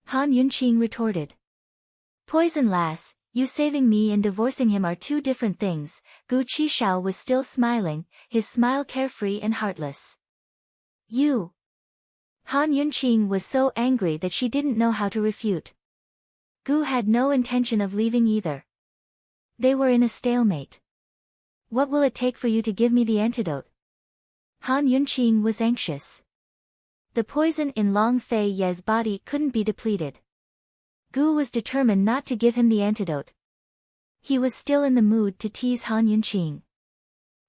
Han Yunqing retorted. Poison lass, you saving me and divorcing him are two different things. Gu Qishao was still smiling, his smile carefree and heartless. You. Han Yunqing was so angry that she didn't know how to refute. Gu had no intention of leaving either. They were in a stalemate. What will it take for you to give me the antidote? Han Yunqing was anxious. The poison in Long Fei Ye's body couldn't be depleted. Gu was determined not to give him the antidote. He was still in the mood to tease Han Yunqing.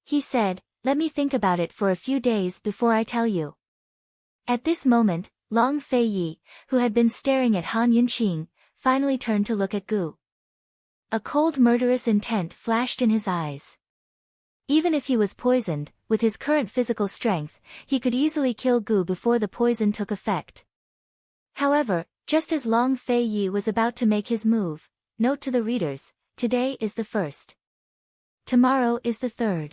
He said, let me think about it for a few days before I tell you. At this moment, Long Fei Yi, who had been staring at Han Yunqing, finally turned to look at Gu. A cold murderous intent flashed in his eyes. Even if he was poisoned, with his current physical strength, he could easily kill Gu before the poison took effect. However, just as Long Fei Yi was about to make his move, note to the readers, today is the 1st. Tomorrow is the 3rd.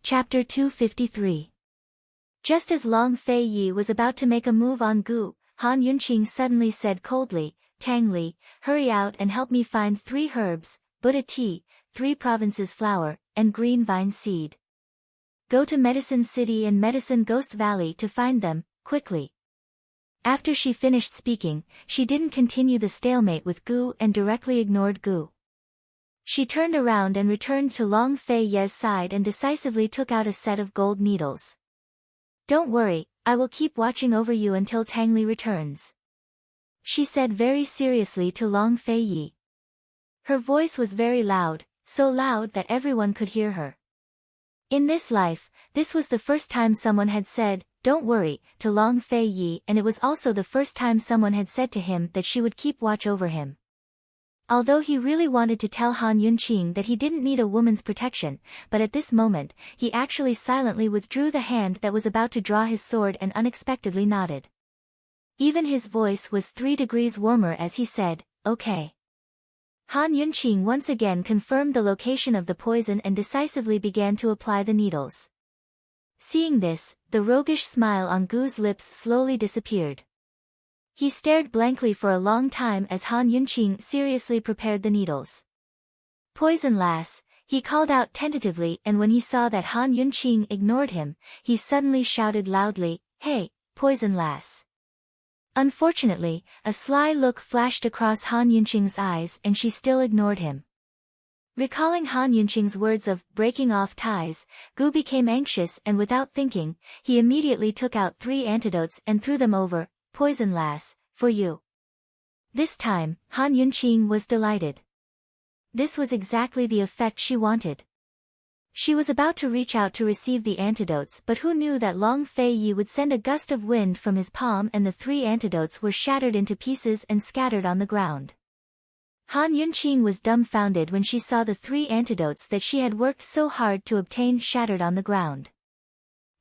Chapter 253. Just as Long Fei Yi was about to make a move on Gu, Han Yunqing suddenly said coldly, Tang Li, hurry out and help me find 3 herbs, Buddha tea, 3 provinces flower, and green vine seed. Go to Medicine City and Medicine Ghost Valley to find them, quickly. After she finished speaking, she didn't continue the stalemate with Gu and directly ignored Gu. She turned around and returned to Long Fei Ye's side and decisively took out a set of gold needles. Don't worry, I will keep watching over you until Tang Li returns. She said very seriously to Long Fei Yi. Her voice was very loud, so loud that everyone could hear her. In this life, this was the first time someone had said, don't worry, to Long Fei Yi, and it was also the first time someone had said to him that she would keep watch over him. Although he really wanted to tell Han Yunqing that he didn't need a woman's protection, but at this moment, he actually silently withdrew the hand that was about to draw his sword and unexpectedly nodded. Even his voice was 3 degrees warmer as he said, okay. Han Yunqing once again confirmed the location of the poison and decisively began to apply the needles. Seeing this, the roguish smile on Gu's lips slowly disappeared. He stared blankly for a long time as Han Yunqing seriously prepared the needles. Poison lass, he called out tentatively, and when he saw that Han Yunqing ignored him, he suddenly shouted loudly, hey, poison lass. Unfortunately, a sly look flashed across Han Yunqing's eyes and she still ignored him. Recalling Han Yunqing's words of breaking off ties, Gu became anxious and without thinking, he immediately took out 3 antidotes and threw them over. Poison lass, for you. This time, Han Yunqing was delighted. This was exactly the effect she wanted. She was about to reach out to receive the antidotes, but who knew that Long Fei Yi would send a gust of wind from his palm and the 3 antidotes were shattered into pieces and scattered on the ground. Han Yunqing was dumbfounded when she saw the 3 antidotes that she had worked so hard to obtain shattered on the ground.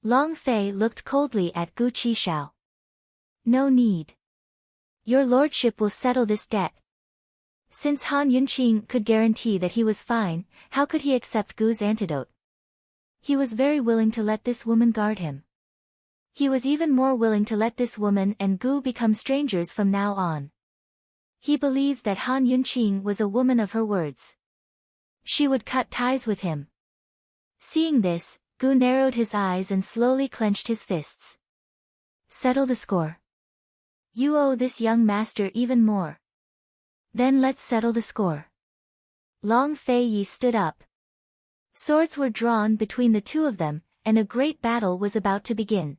Long Fei looked coldly at Gu Qishao. No need. Your lordship will settle this debt. Since Han Yunqing could guarantee that he was fine, how could he accept Gu's antidote? He was very willing to let this woman guard him. He was even more willing to let this woman and Gu become strangers from now on. He believed that Han Yunqing was a woman of her words. She would cut ties with him. Seeing this, Gu narrowed his eyes and slowly clenched his fists. Settle the score. You owe this young master even more. Then let's settle the score. Long Fei Yi stood up. Swords were drawn between the 2 of them, and a great battle was about to begin.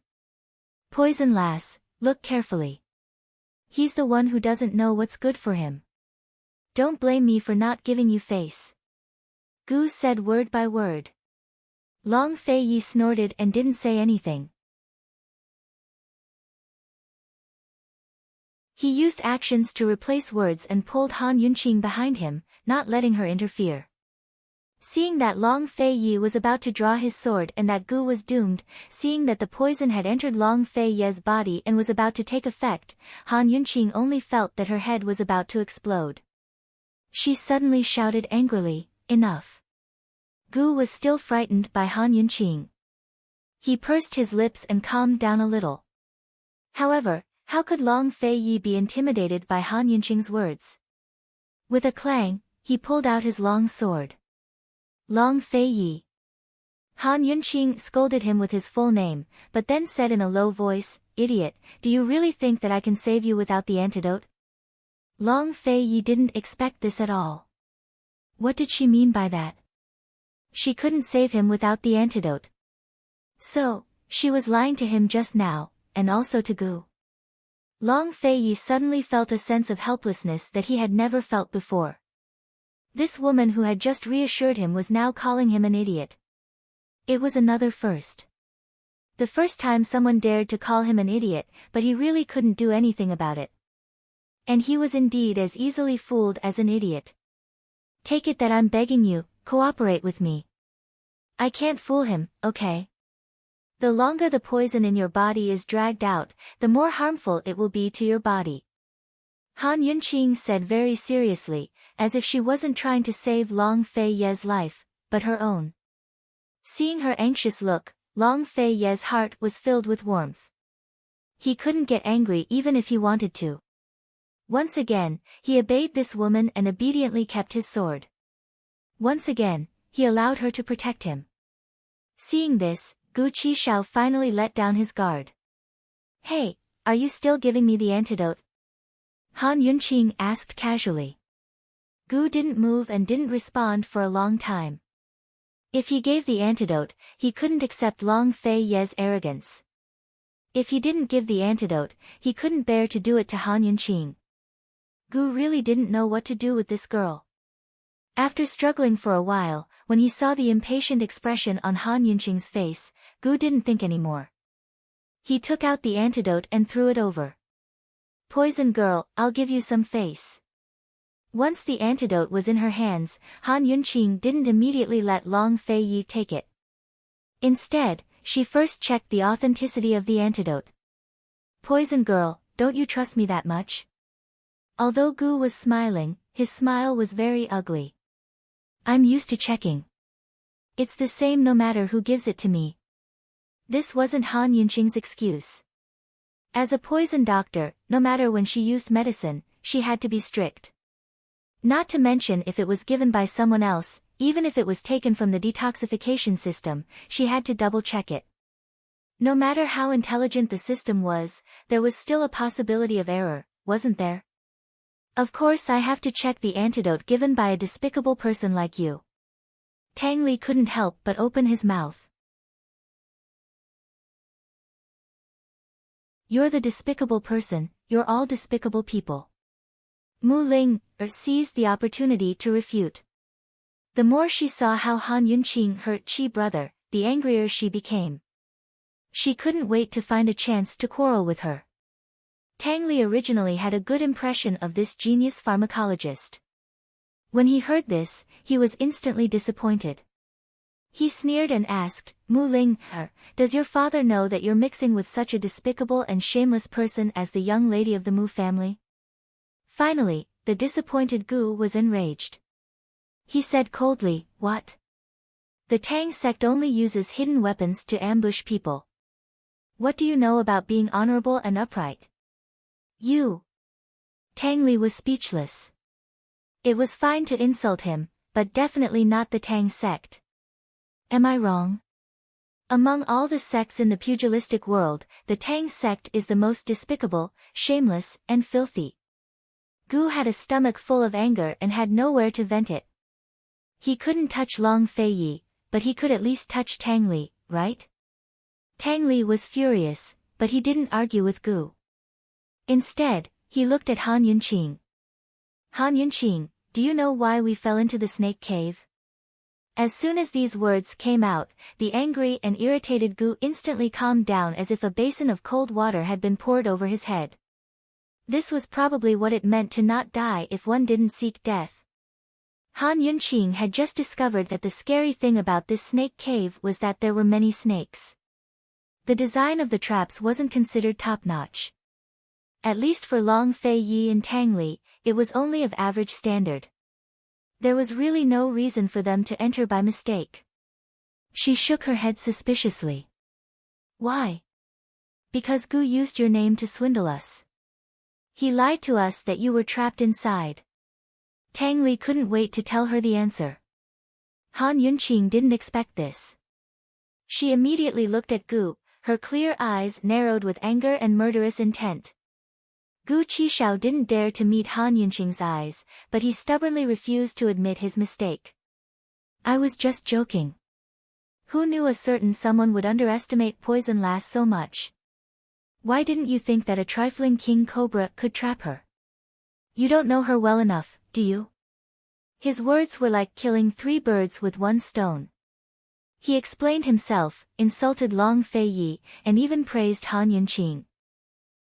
Poison lass, look carefully. He's the one who doesn't know what's good for him. Don't blame me for not giving you face. Gu said word by word. Long Fei Yi snorted and didn't say anything. He used actions to replace words and pulled Han Yunqing behind him, not letting her interfere. Seeing that Long Fei Yi was about to draw his sword and that Gu was doomed, seeing that the poison had entered Long Fei Yi's body and was about to take effect, Han Yunqing only felt that her head was about to explode. She suddenly shouted angrily, "Enough!" Gu was still frightened by Han Yunqing. He pursed his lips and calmed down a little. However, how could Long Fei Yi be intimidated by Han Yunqing's words? With a clang, he pulled out his long sword. Long Fei Yi. Han Yunqing scolded him with his full name, but then said in a low voice, "Idiot, do you really think that I can save you without the antidote?" Long Fei Yi didn't expect this at all. What did she mean by that? She couldn't save him without the antidote. So, she was lying to him just now, and also to Gu. Long Fei Yi suddenly felt a sense of helplessness that he had never felt before. This woman who had just reassured him was now calling him an idiot. It was another first. The first time someone dared to call him an idiot, but he really couldn't do anything about it. And he was indeed as easily fooled as an idiot. Take it that I'm begging you, cooperate with me. I can't fool him, okay? The longer the poison in your body is dragged out, the more harmful it will be to your body. Han Yunqing said very seriously, as if she wasn't trying to save Long Fei Yi's life, but her own. Seeing her anxious look, Long Fei Yi's heart was filled with warmth. He couldn't get angry even if he wanted to. Once again, he obeyed this woman and obediently kept his sword. Once again, he allowed her to protect him. Seeing this, Gu Qishao finally let down his guard. "Hey, are you still giving me the antidote?" Han Yunqing asked casually. Gu didn't move and didn't respond for a long time. If he gave the antidote, he couldn't accept Long Fei Yi's arrogance. If he didn't give the antidote, he couldn't bear to do it to Han Yunqing. Gu really didn't know what to do with this girl. After struggling for a while, when he saw the impatient expression on Han Yunqing's face, Gu didn't think anymore. He took out the antidote and threw it over. "Poison girl, I'll give you some face." Once the antidote was in her hands, Han Yunqing didn't immediately let Long Fei Yi take it. Instead, she first checked the authenticity of the antidote. "Poison girl, don't you trust me that much?" Although Gu was smiling, his smile was very ugly. "I'm used to checking. It's the same no matter who gives it to me." This wasn't Han Yunqing's excuse. As a poison doctor, no matter when she used medicine, she had to be strict. Not to mention if it was given by someone else, even if it was taken from the detoxification system, she had to double-check it. No matter how intelligent the system was, there was still a possibility of error, wasn't there? "Of course I have to check the antidote given by a despicable person like you." Tang Li couldn't help but open his mouth. "You're the despicable person, you're all despicable people." Mu Ling seized the opportunity to refute. The more she saw how Han Yunqing hurt Qi brother, the angrier she became. She couldn't wait to find a chance to quarrel with her. Tang Li originally had a good impression of this genius pharmacologist. When he heard this, he was instantly disappointed. He sneered and asked, "Mu Ling, does your father know that you're mixing with such a despicable and shameless person as the young lady of the Mu family?" Finally, the disappointed Gu was enraged. He said coldly, "What? The Tang sect only uses hidden weapons to ambush people. What do you know about being honorable and upright? You." Tang Li was speechless. It was fine to insult him, but definitely not the Tang sect. Am I wrong? Among all the sects in the pugilistic world, the Tang sect is the most despicable, shameless, and filthy. Gu had a stomach full of anger and had nowhere to vent it. He couldn't touch Long Fei Yi, but he could at least touch Tang Li, right? Tang Li was furious, but he didn't argue with Gu. Instead, he looked at Han Yunqing. "Han Yunqing, do you know why we fell into the snake cave?" As soon as these words came out, the angry and irritated Gu instantly calmed down as if a basin of cold water had been poured over his head. This was probably what it meant to not die if one didn't seek death. Han Yunqing had just discovered that the scary thing about this snake cave was that there were many snakes. The design of the traps wasn't considered top-notch. At least for Long Fei Yi and Tang Li, it was only of average standard. There was really no reason for them to enter by mistake. She shook her head suspiciously. Why? Because Gu used your name to swindle us. He lied to us that you were trapped inside. Tang Li couldn't wait to tell her the answer. Han Yunqing didn't expect this. She immediately looked at Gu, her clear eyes narrowed with anger and murderous intent. Gu Qishao didn't dare to meet Han Yunqing's eyes, but he stubbornly refused to admit his mistake. I was just joking. Who knew a certain someone would underestimate poison lass so much? Why didn't you think that a trifling king cobra could trap her? You don't know her well enough, do you? His words were like killing 3 birds with 1 stone. He explained himself, insulted Long Fei Yi, and even praised Han Yunqing.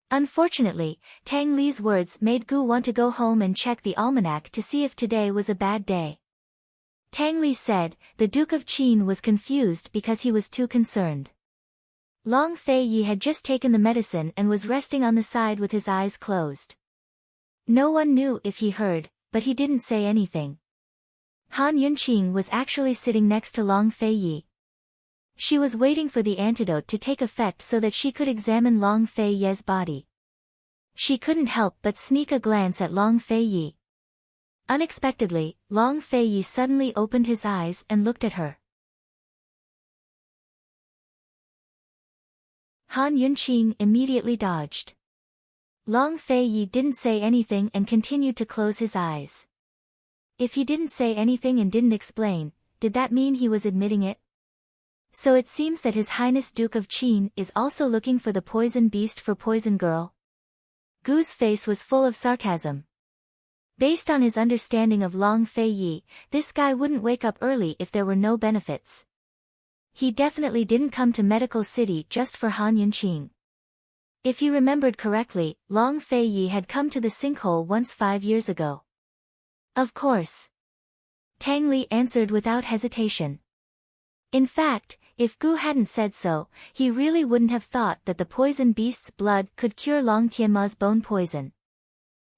Unfortunately, Tang Li's words made Gu want to go home and check the almanac to see if today was a bad day. Tang Li said, the Duke of Qin was confused because he was too concerned. Long Fei Yi had just taken the medicine and was resting on the side with his eyes closed. No one knew if he heard, but he didn't say anything. Han Yunqing was actually sitting next to Long Fei Yi. She was waiting for the antidote to take effect so that she could examine Long Fei Yi's body. She couldn't help but sneak a glance at Long Fei Yi. Unexpectedly, Long Fei Yi suddenly opened his eyes and looked at her. Han Yunqing immediately dodged. Long Fei Yi didn't say anything and continued to close his eyes. If he didn't say anything and didn't explain, did that mean he was admitting it? So it seems that His Highness Duke of Qin is also looking for the poison beast for Poison Girl. Gu's face was full of sarcasm. Based on his understanding of Long Fei Yi, this guy wouldn't wake up early if there were no benefits. He definitely didn't come to Medical City just for Han Yunqing. If he remembered correctly, Long Fei Yi had come to the sinkhole once 5 years ago. Of course. Tang Li answered without hesitation. In fact, if Gu hadn't said so, he really wouldn't have thought that the poison beast's blood could cure Long Tianma's bone poison.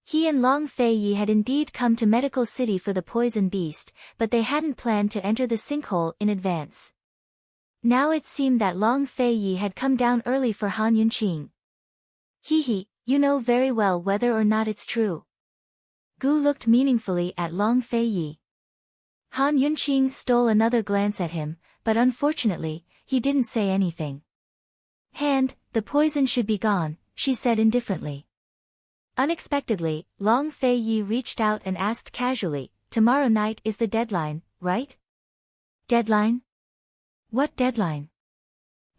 He and Long Fei Yi had indeed come to Medical City for the poison beast, but they hadn't planned to enter the sinkhole in advance. Now it seemed that Long Fei Yi had come down early for Han Yunqing. He, you know very well whether or not it's true. Gu looked meaningfully at Long Fei Yi. Han Yunqing stole another glance at him, but unfortunately, he didn't say anything. The poison should be gone, she said indifferently. Unexpectedly, Long Fei Yi reached out and asked casually, tomorrow night is the deadline, right? Deadline? What deadline?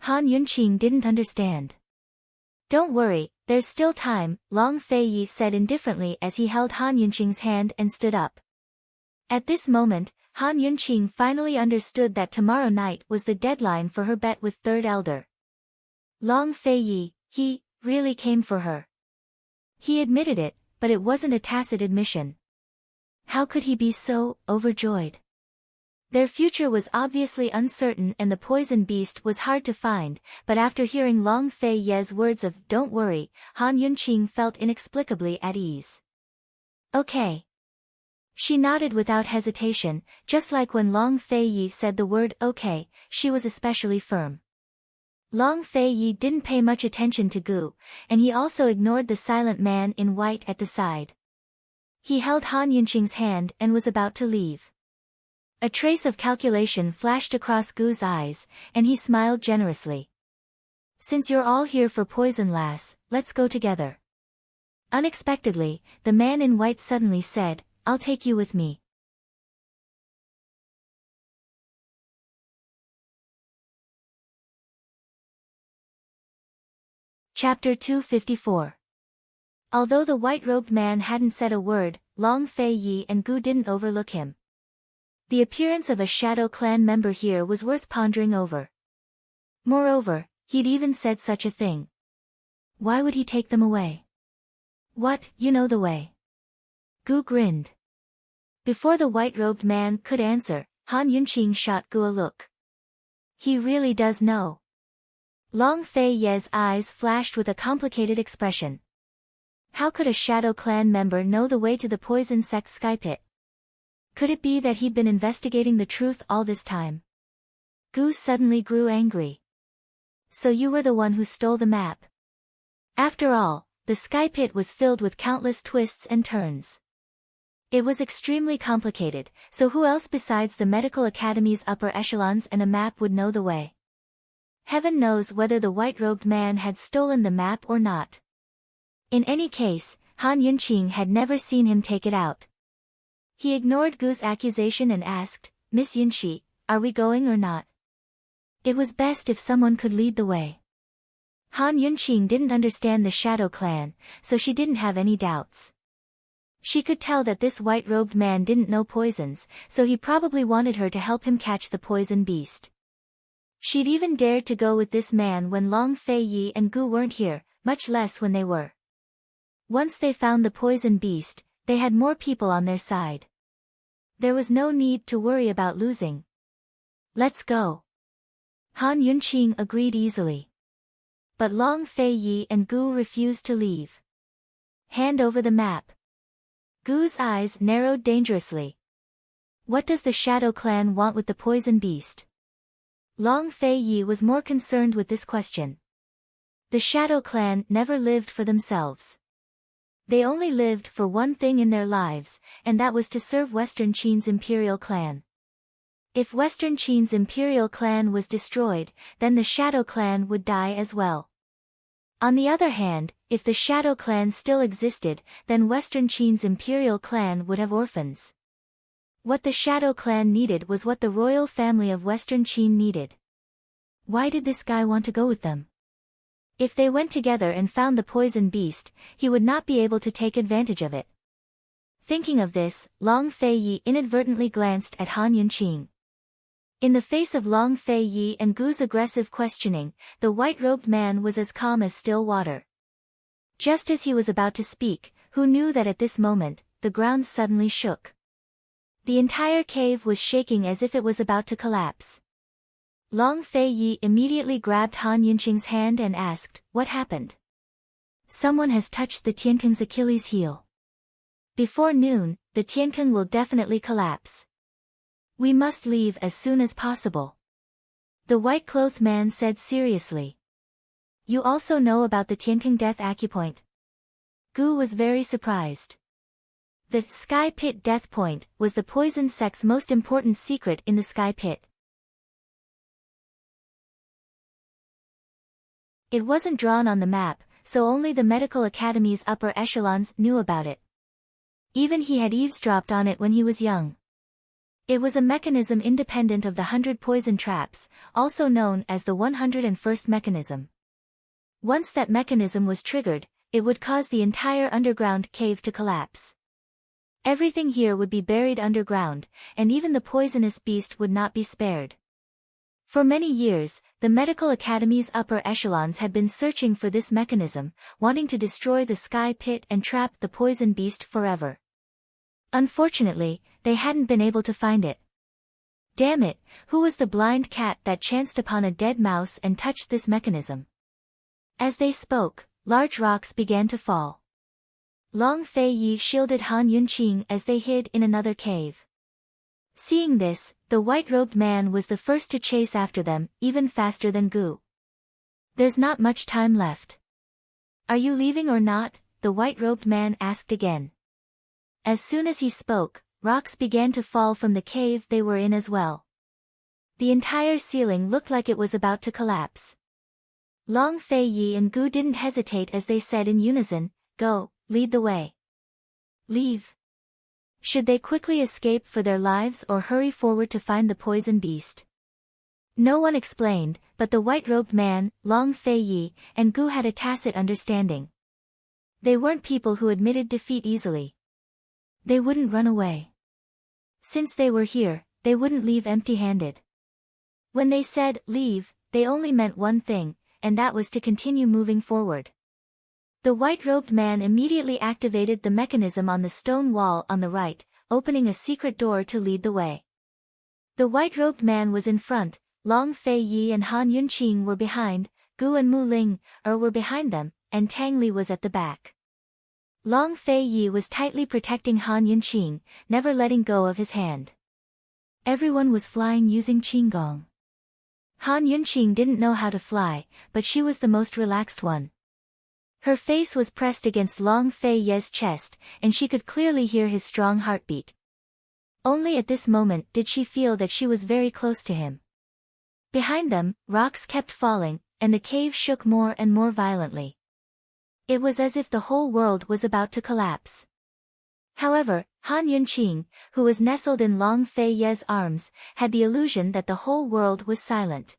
Han Yunqing didn't understand. Don't worry, there's still time, Long Fei Yi said indifferently as he held Han Yunqing's hand and stood up. At this moment, Han Yunqing finally understood that tomorrow night was the deadline for her bet with Third Elder. Long Fei Yi, he really came for her. He admitted it, but it wasn't a tacit admission. How could he be so overjoyed? Their future was obviously uncertain and the poison beast was hard to find, but after hearing Long Fei Yi's words of "don't worry," Han Yunqing felt inexplicably at ease. Okay. She nodded without hesitation, just like when Long Fei Yi said the word okay, she was especially firm. Long Fei Yi didn't pay much attention to Gu, and he also ignored the silent man in white at the side. He held Han Yunqing's hand and was about to leave. A trace of calculation flashed across Gu's eyes, and he smiled generously. Since you're all here for poison lass, let's go together. Unexpectedly, the man in white suddenly said, I'll take you with me. Chapter 254. Although the white-robed man hadn't said a word, Long Fei Yi and Gu didn't overlook him. The appearance of a Shadow Clan member here was worth pondering over. Moreover, he'd even said such a thing. Why would he take them away? What, you know the way? Gu grinned. Before the white-robed man could answer, Han Yunqing shot Gu a look. He really does know. Long Fei Ye's eyes flashed with a complicated expression. How could a Shadow Clan member know the way to the poison sect sky pit? Could it be that he'd been investigating the truth all this time? Gu suddenly grew angry. So you were the one who stole the map. After all, the sky pit was filled with countless twists and turns. It was extremely complicated, so who else besides the medical academy's upper echelons and a map would know the way? Heaven knows whether the white-robed man had stolen the map or not. In any case, Han Yunqing had never seen him take it out. He ignored Gu's accusation and asked, Miss Yunqi, are we going or not? It was best if someone could lead the way. Han Yunqing didn't understand the Shadow Clan, so she didn't have any doubts. She could tell that this white-robed man didn't know poisons, so he probably wanted her to help him catch the poison beast. She'd even dared to go with this man when Long Fei Yi and Gu weren't here, much less when they were. Once they found the poison beast, they had more people on their side. There was no need to worry about losing. Let's go. Han Yunqing agreed easily. But Long Fei Yi and Gu refused to leave. Hand over the map. Gu's eyes narrowed dangerously. What does the Shadow Clan want with the poison beast? Long Fei Yi was more concerned with this question. The Shadow Clan never lived for themselves. They only lived for one thing in their lives, and that was to serve Western Qin's imperial clan. If Western Qin's imperial clan was destroyed, then the Shadow Clan would die as well. On the other hand, if the Shadow Clan still existed, then Western Qin's imperial clan would have orphans. What the Shadow Clan needed was what the royal family of Western Qin needed. Why did this guy want to go with them? If they went together and found the poison beast, he would not be able to take advantage of it. Thinking of this, Long Fei Yi inadvertently glanced at Han Yunqing. In the face of Long Fei Yi and Gu's aggressive questioning, the white-robed man was as calm as still water. Just as he was about to speak, who knew that at this moment, the ground suddenly shook. The entire cave was shaking as if it was about to collapse. Long Fei Yi immediately grabbed Han Yunqing's hand and asked, "What happened?" "Someone has touched the Tiankeng's Achilles heel. Before noon, the Tiankeng will definitely collapse. We must leave as soon as possible," the white-clothed man said seriously. "You also know about the Tiankeng death acupoint?" Gu was very surprised. The Sky Pit Death Point was the poison sect's most important secret in the Sky Pit. It wasn't drawn on the map, so only the medical academy's upper echelons knew about it. Even he had eavesdropped on it when he was young. It was a mechanism independent of the 100 poison traps, also known as the 101st mechanism. Once that mechanism was triggered, it would cause the entire underground cave to collapse. Everything here would be buried underground, and even the poisonous beast would not be spared. For many years, the medical academy's upper echelons had been searching for this mechanism, wanting to destroy the Sky Pit and trap the poison beast forever. Unfortunately, they hadn't been able to find it. Damn it, who was the blind cat that chanced upon a dead mouse and touched this mechanism? As they spoke, large rocks began to fall. Long Fei Yi shielded Han Yunqing as they hid in another cave. Seeing this, the white-robed man was the first to chase after them, even faster than Gu. "There's not much time left. Are you leaving or not?" the white-robed man asked again. As soon as he spoke, rocks began to fall from the cave they were in as well. The entire ceiling looked like it was about to collapse. Long Fei Yi and Gu didn't hesitate as they said in unison, "Go, lead the way." Leave. Should they quickly escape for their lives or hurry forward to find the poison beast? No one explained, but the white-robed man, Long Fei Yi, and Gu had a tacit understanding. They weren't people who admitted defeat easily. They wouldn't run away. Since they were here, they wouldn't leave empty-handed. When they said, leave, they only meant one thing, and that was to continue moving forward. The white-robed man immediately activated the mechanism on the stone wall on the right, opening a secret door to lead the way. The white-robed man was in front, Long Fei Yi and Han Yunqing were behind, Gu and Mu Ling were behind them, and Tang Li was at the back. Long Fei Yi was tightly protecting Han Yunqing, never letting go of his hand. Everyone was flying using qigong. Han Yunqing didn't know how to fly, but she was the most relaxed one. Her face was pressed against Long Fei Yi's chest, and she could clearly hear his strong heartbeat. Only at this moment did she feel that she was very close to him. Behind them, rocks kept falling, and the cave shook more and more violently. It was as if the whole world was about to collapse. However, Han Yunqing, who was nestled in Long Fei Yi's arms, had the illusion that the whole world was silent.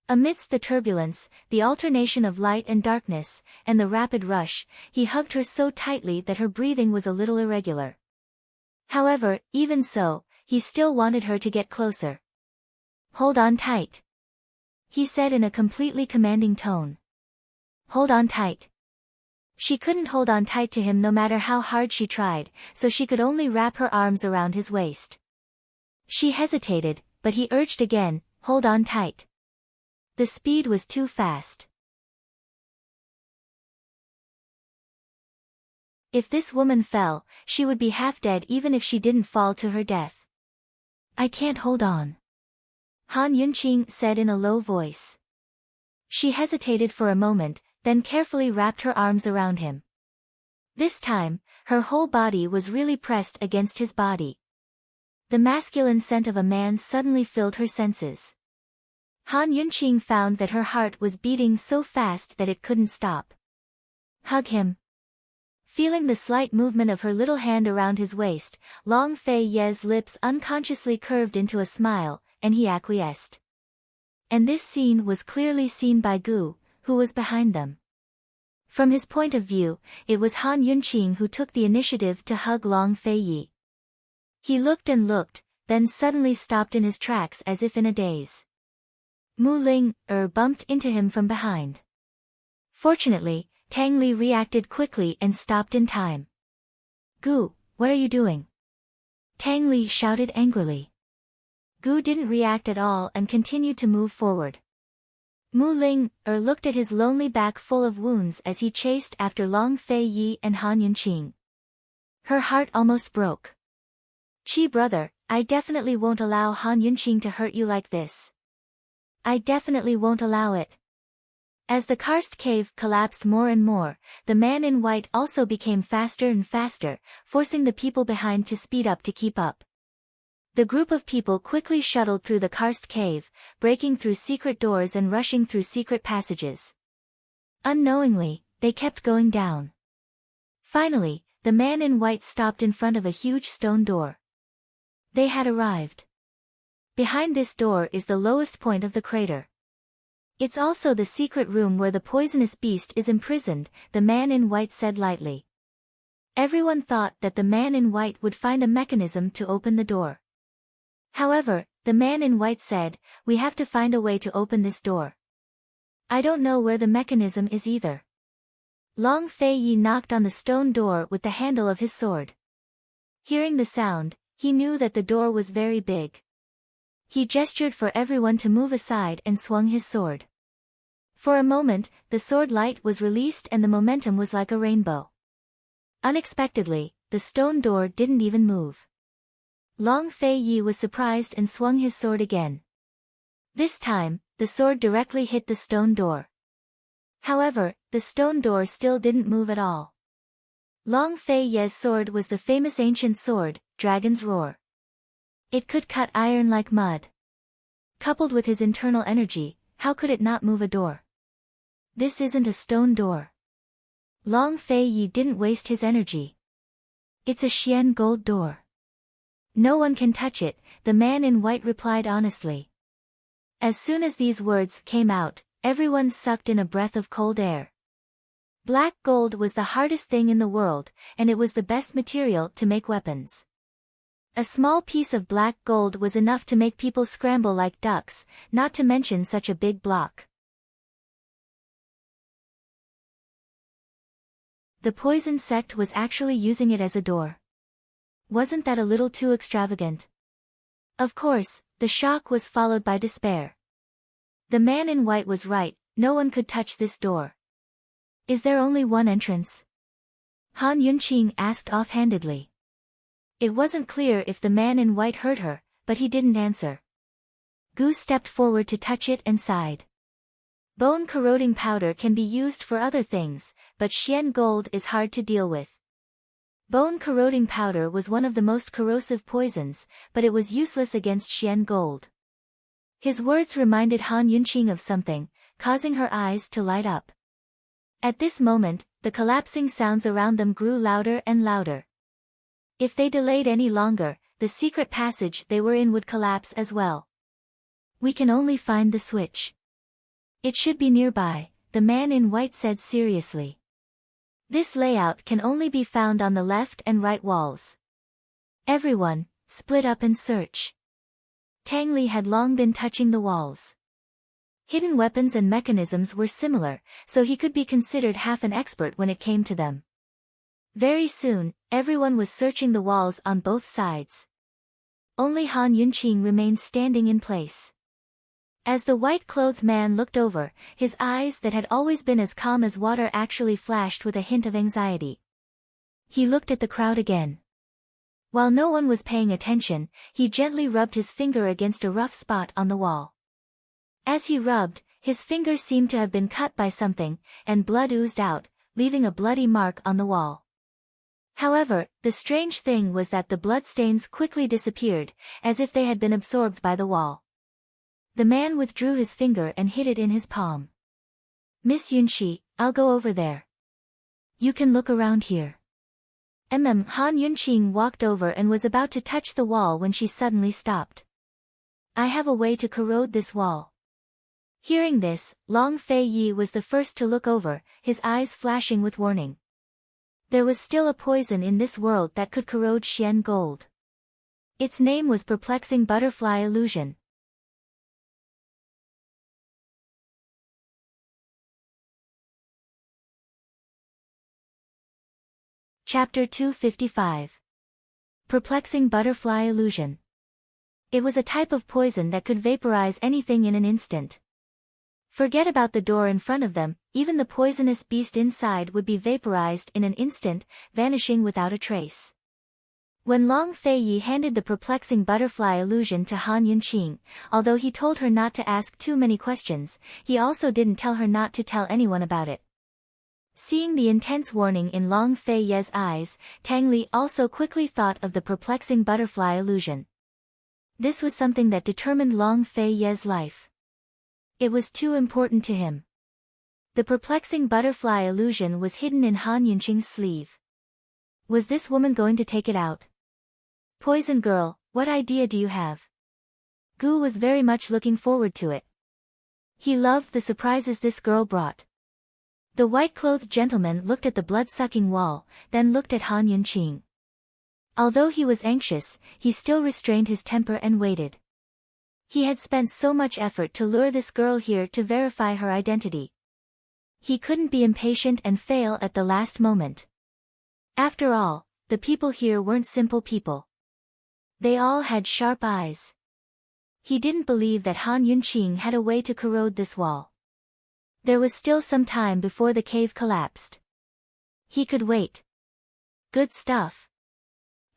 Amidst the turbulence, the alternation of light and darkness, and the rapid rush, he hugged her so tightly that her breathing was a little irregular. However, even so, he still wanted her to get closer. Hold on tight, he said in a completely commanding tone. Hold on tight. She couldn't hold on tight to him no matter how hard she tried, so she could only wrap her arms around his waist. She hesitated, but he urged again, hold on tight. The speed was too fast. If this woman fell, she would be half dead even if she didn't fall to her death. I can't hold on, Han Yunqing said in a low voice. She hesitated for a moment, then carefully wrapped her arms around him. This time, her whole body was really pressed against his body. The masculine scent of a man suddenly filled her senses. Han Yunqing found that her heart was beating so fast that it couldn't stop. Hug him. Feeling the slight movement of her little hand around his waist, Long Fei Yi's lips unconsciously curved into a smile, and he acquiesced. And this scene was clearly seen by Gu, who was behind them. From his point of view, it was Han Yunqing who took the initiative to hug Long Fei Yi. He looked and looked, then suddenly stopped in his tracks as if in a daze. Mu Ling bumped into him from behind. Fortunately, Tang Li reacted quickly and stopped in time. Gu, what are you doing? Tang Li shouted angrily. Gu didn't react at all and continued to move forward. Mu Ling looked at his lonely back full of wounds as he chased after Long Fei Yi and Han Yunqing. Her heart almost broke. Qi brother, I definitely won't allow Han Yunqing to hurt you like this. I definitely won't allow it. As the karst cave collapsed more and more, the man in white also became faster and faster, forcing the people behind to speed up to keep up. The group of people quickly shuttled through the karst cave, breaking through secret doors and rushing through secret passages. Unknowingly, they kept going down. Finally, the man in white stopped in front of a huge stone door. They had arrived. Behind this door is the lowest point of the crater. It's also the secret room where the poisonous beast is imprisoned, the man in white said lightly. Everyone thought that the man in white would find a mechanism to open the door. However, the man in white said, we have to find a way to open this door. I don't know where the mechanism is either. Long Fei Yi knocked on the stone door with the handle of his sword. Hearing the sound, he knew that the door was very big. He gestured for everyone to move aside and swung his sword. For a moment, the sword light was released and the momentum was like a rainbow. Unexpectedly, the stone door didn't even move. Long Fei Yi was surprised and swung his sword again. This time, the sword directly hit the stone door. However, the stone door still didn't move at all. Long Fei Yi's sword was the famous ancient sword, Dragon's Roar. It could cut iron like mud. Coupled with his internal energy, how could it not move a door? This isn't a stone door. Long Fei Yi didn't waste his energy. It's a Xian gold door. No one can touch it, the man in white replied honestly. As soon as these words came out, everyone sucked in a breath of cold air. Black gold was the hardest thing in the world, and it was the best material to make weapons. A small piece of black gold was enough to make people scramble like ducks, not to mention such a big block. The poison sect was actually using it as a door. Wasn't that a little too extravagant? Of course, the shock was followed by despair. The man in white was right, no one could touch this door. Is there only one entrance? Han Yunqing asked offhandedly. It wasn't clear if the man in white heard her, but he didn't answer. Gu stepped forward to touch it and sighed. Bone-corroding powder can be used for other things, but Xian gold is hard to deal with. Bone-corroding powder was one of the most corrosive poisons, but it was useless against Xian gold. His words reminded Han Yunqing of something, causing her eyes to light up. At this moment, the collapsing sounds around them grew louder and louder. If they delayed any longer, the secret passage they were in would collapse as well. We can only find the switch. It should be nearby, the man in white said seriously. This layout can only be found on the left and right walls. Everyone, split up and search. Tang Li had long been touching the walls. Hidden weapons and mechanisms were similar, so he could be considered half an expert when it came to them. Very soon, everyone was searching the walls on both sides. Only Han Yunqing remained standing in place. As the white-clothed man looked over, his eyes that had always been as calm as water actually flashed with a hint of anxiety. He looked at the crowd again. While no one was paying attention, he gently rubbed his finger against a rough spot on the wall. As he rubbed, his finger seemed to have been cut by something, and blood oozed out, leaving a bloody mark on the wall. However, the strange thing was that the bloodstains quickly disappeared, as if they had been absorbed by the wall. The man withdrew his finger and hid it in his palm. Miss Yunxi, I'll go over there. You can look around here. Han Yunqing walked over and was about to touch the wall when she suddenly stopped. I have a way to corrode this wall. Hearing this, Long Fei Yi was the first to look over, his eyes flashing with warning. There was still a poison in this world that could corrode Xian gold. Its name was Perplexing Butterfly Illusion. Chapter 255. Perplexing Butterfly Illusion. It was a type of poison that could vaporize anything in an instant. Forget about the door in front of them, even the poisonous beast inside would be vaporized in an instant, vanishing without a trace. When Long Fei Yi handed the perplexing butterfly illusion to Han Yunqing, although he told her not to ask too many questions, he also didn't tell her not to tell anyone about it. Seeing the intense warning in Long Fei Ye's eyes, Tang Li also quickly thought of the perplexing butterfly illusion. This was something that determined Long Fei Ye's life. It was too important to him. The perplexing butterfly illusion was hidden in Han Yunqing's sleeve. Was this woman going to take it out? Poison girl, what idea do you have? Gu was very much looking forward to it. He loved the surprises this girl brought. The white-clothed gentleman looked at the blood-sucking wall, then looked at Han Yunqing. Although he was anxious, he still restrained his temper and waited. He had spent so much effort to lure this girl here to verify her identity. He couldn't be impatient and fail at the last moment. After all, the people here weren't simple people. They all had sharp eyes. He didn't believe that Han Yunqing had a way to corrode this wall. There was still some time before the cave collapsed. He could wait. Good stuff.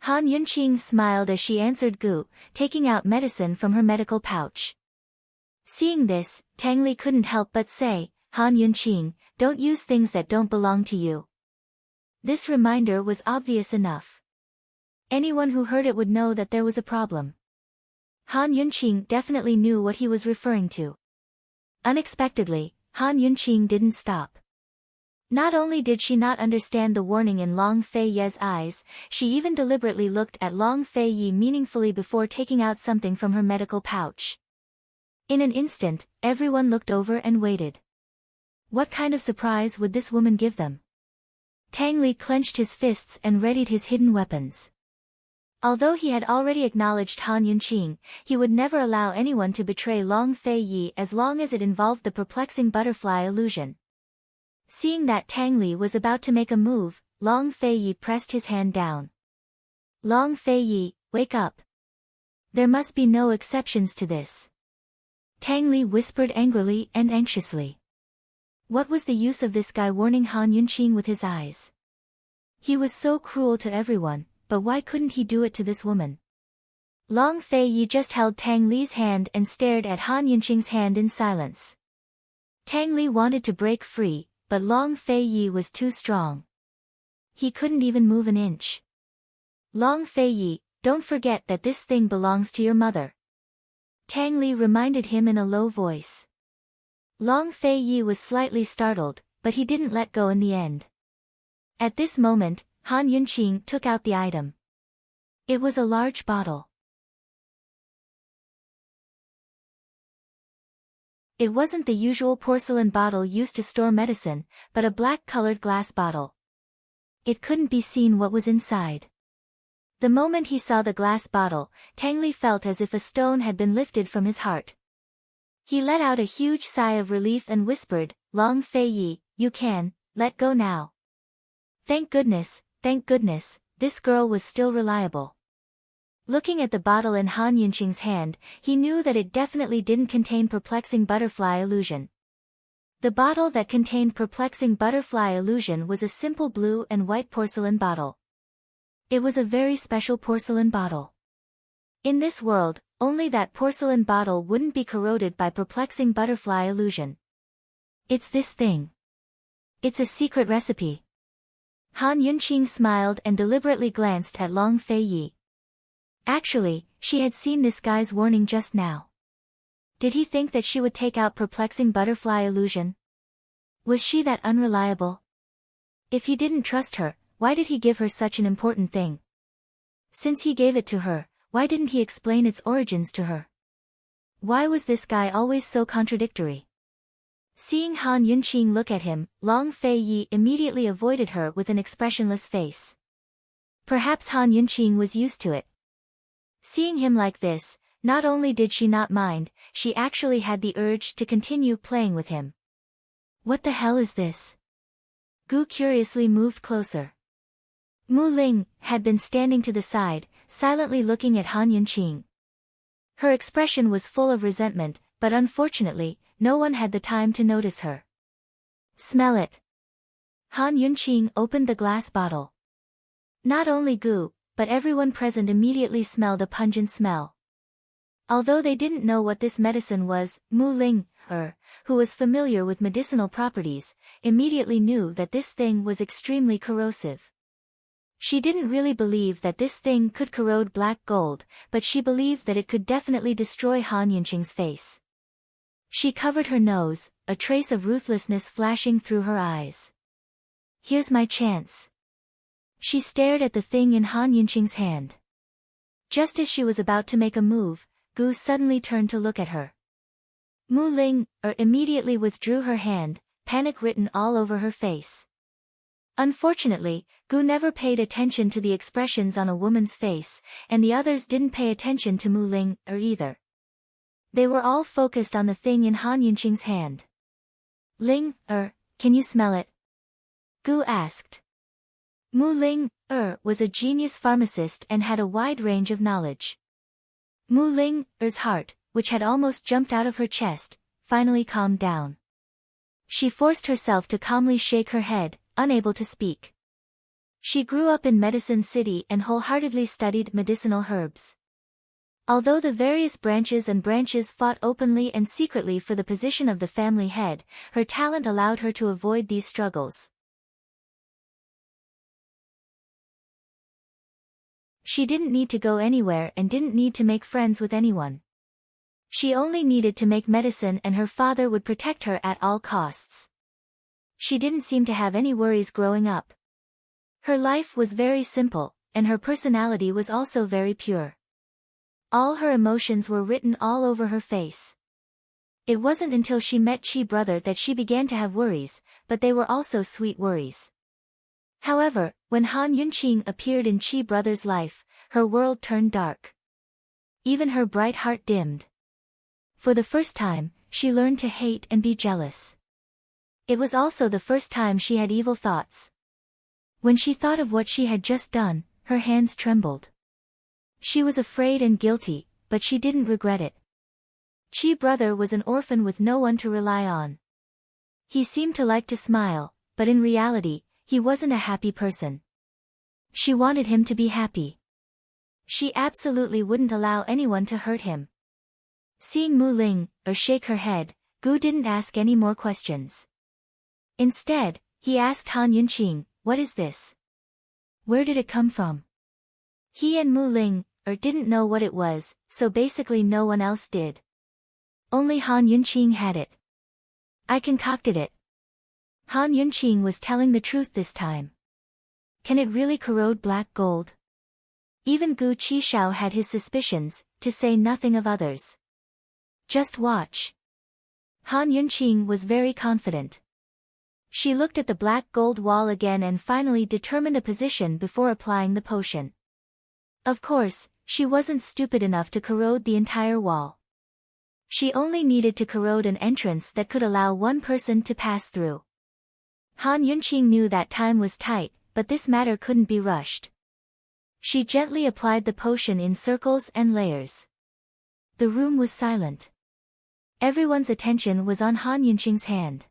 Han Yunqing smiled as she answered Gu, taking out medicine from her medical pouch. Seeing this, Tang Li couldn't help but say, Han Yunqing, don't use things that don't belong to you. This reminder was obvious enough. Anyone who heard it would know that there was a problem. Han Yunqing definitely knew what he was referring to. Unexpectedly, Han Yunqing didn't stop. Not only did she not understand the warning in Long Fei Ye's eyes, she even deliberately looked at Long Fei Yi meaningfully before taking out something from her medical pouch. In an instant, everyone looked over and waited. What kind of surprise would this woman give them? Tang Li clenched his fists and readied his hidden weapons. Although he had already acknowledged Han Yunqing, he would never allow anyone to betray Long Fei Yi as long as it involved the perplexing butterfly illusion. Seeing that Tang Li was about to make a move, Long Fei Yi pressed his hand down. Long Fei Yi, wake up. There must be no exceptions to this. Tang Li whispered angrily and anxiously. What was the use of this guy warning Han Yunqing with his eyes? He was so cruel to everyone, but why couldn't he do it to this woman? Long Fei Yi just held Tang Li's hand and stared at Han Yunqing's hand in silence. Tang Li wanted to break free, but Long Fei Yi was too strong. He couldn't even move an inch. Long Fei Yi, don't forget that this thing belongs to your mother. Tang Li reminded him in a low voice. Long Fei Yi was slightly startled, but he didn't let go in the end. At this moment, Han Yunqing took out the item. It was a large bottle. It wasn't the usual porcelain bottle used to store medicine, but a black-colored glass bottle. It couldn't be seen what was inside. The moment he saw the glass bottle, Tang Li felt as if a stone had been lifted from his heart. He let out a huge sigh of relief and whispered, Long Fei Yi, you can, let go now. Thank goodness, this girl was still reliable. Looking at the bottle in Han Yunqing's hand, he knew that it definitely didn't contain perplexing butterfly illusion. The bottle that contained perplexing butterfly illusion was a simple blue and white porcelain bottle. It was a very special porcelain bottle. In this world, only that porcelain bottle wouldn't be corroded by perplexing butterfly illusion. It's this thing. It's a secret recipe. Han Yunqing smiled and deliberately glanced at Long Fei Yi. Actually, she had seen this guy's warning just now. Did he think that she would take out perplexing butterfly illusion? Was she that unreliable? If he didn't trust her, why did he give her such an important thing? Since he gave it to her, why didn't he explain its origins to her? Why was this guy always so contradictory? Seeing Han Yunqing look at him, Long Fei Yi immediately avoided her with an expressionless face. Perhaps Han Yunqing was used to it. Seeing him like this, not only did she not mind, she actually had the urge to continue playing with him. What the hell is this? Gu curiously moved closer. Mu Ling had been standing to the side, silently looking at Han Yunqing. Her expression was full of resentment, but unfortunately, no one had the time to notice her. Smell it. Han Yunqing opened the glass bottle. Not only Gu, but everyone present immediately smelled a pungent smell. Although they didn't know what this medicine was, Mu Ling, who was familiar with medicinal properties, immediately knew that this thing was extremely corrosive. She didn't really believe that this thing could corrode black gold, but she believed that it could definitely destroy Han Yunqing's face. She covered her nose, a trace of ruthlessness flashing through her eyes. Here's my chance. She stared at the thing in Han Yunqing's hand. Just as she was about to make a move, Gu suddenly turned to look at her. Mu Ling, immediately withdrew her hand, panic written all over her face. Unfortunately, Gu never paid attention to the expressions on a woman's face, and the others didn't pay attention to Mu Ling, either. They were all focused on the thing in Han Yunqing's hand. Ling, can you smell it? Gu asked. Mu Ling, was a genius pharmacist and had a wide range of knowledge. Mu Ling's heart, which had almost jumped out of her chest, finally calmed down. She forced herself to calmly shake her head, unable to speak. She grew up in Medicine City and wholeheartedly studied medicinal herbs. Although the various branches fought openly and secretly for the position of the family head, her talent allowed her to avoid these struggles. She didn't need to go anywhere and didn't need to make friends with anyone. She only needed to make medicine and her father would protect her at all costs. She didn't seem to have any worries growing up. Her life was very simple, and her personality was also very pure. All her emotions were written all over her face. It wasn't until she met Chi brother that she began to have worries, but they were also sweet worries. However, when Han Yunqing appeared in Chi brother's life, her world turned dark. Even her bright heart dimmed. For the first time, she learned to hate and be jealous. It was also the first time she had evil thoughts. When she thought of what she had just done, her hands trembled. She was afraid and guilty, but she didn't regret it. Chi's brother was an orphan with no one to rely on. He seemed to like to smile, but in reality, he wasn't a happy person. She wanted him to be happy. She absolutely wouldn't allow anyone to hurt him. Seeing Mu Ling, shake her head, Gu didn't ask any more questions. Instead, he asked Han Yunqing, "What is this? Where did it come from?" He and Mu Ling, didn't know what it was, so basically no one else did. Only Han Yunqing had it. "I concocted it." Han Yunqing was telling the truth this time. Can it really corrode black gold? Even Gu Qishao had his suspicions, to say nothing of others. "Just watch." Han Yunqing was very confident. She looked at the black gold wall again and finally determined a position before applying the potion. Of course, she wasn't stupid enough to corrode the entire wall. She only needed to corrode an entrance that could allow one person to pass through. Han Yunqing knew that time was tight, but this matter couldn't be rushed. She gently applied the potion in circles and layers. The room was silent. Everyone's attention was on Han Yunqing's hand.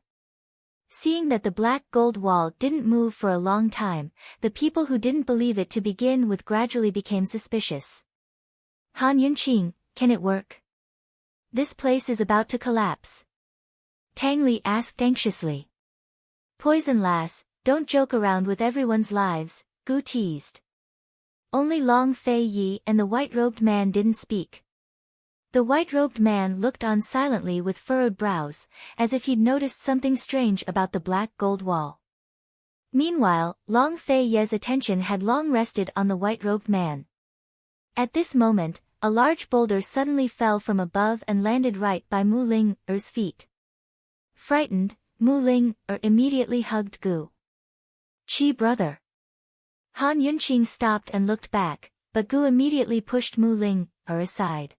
Seeing that the black gold wall didn't move for a long time, the people who didn't believe it to begin with gradually became suspicious. "Han Yunqing, can it work? This place is about to collapse." Tang Li asked anxiously. "Poison lass, don't joke around with everyone's lives," Gu teased. Only Long Fei Yi and the white-robed man didn't speak. The white-robed man looked on silently with furrowed brows, as if he'd noticed something strange about the black gold wall. Meanwhile, Long Fei Ye's attention had long rested on the white-robed man. At this moment, a large boulder suddenly fell from above and landed right by Mu Ling's feet. Frightened, Mu Ling immediately hugged Gu. "Chi brother." Han Yunqing stopped and looked back, but Gu immediately pushed Mu Ling aside.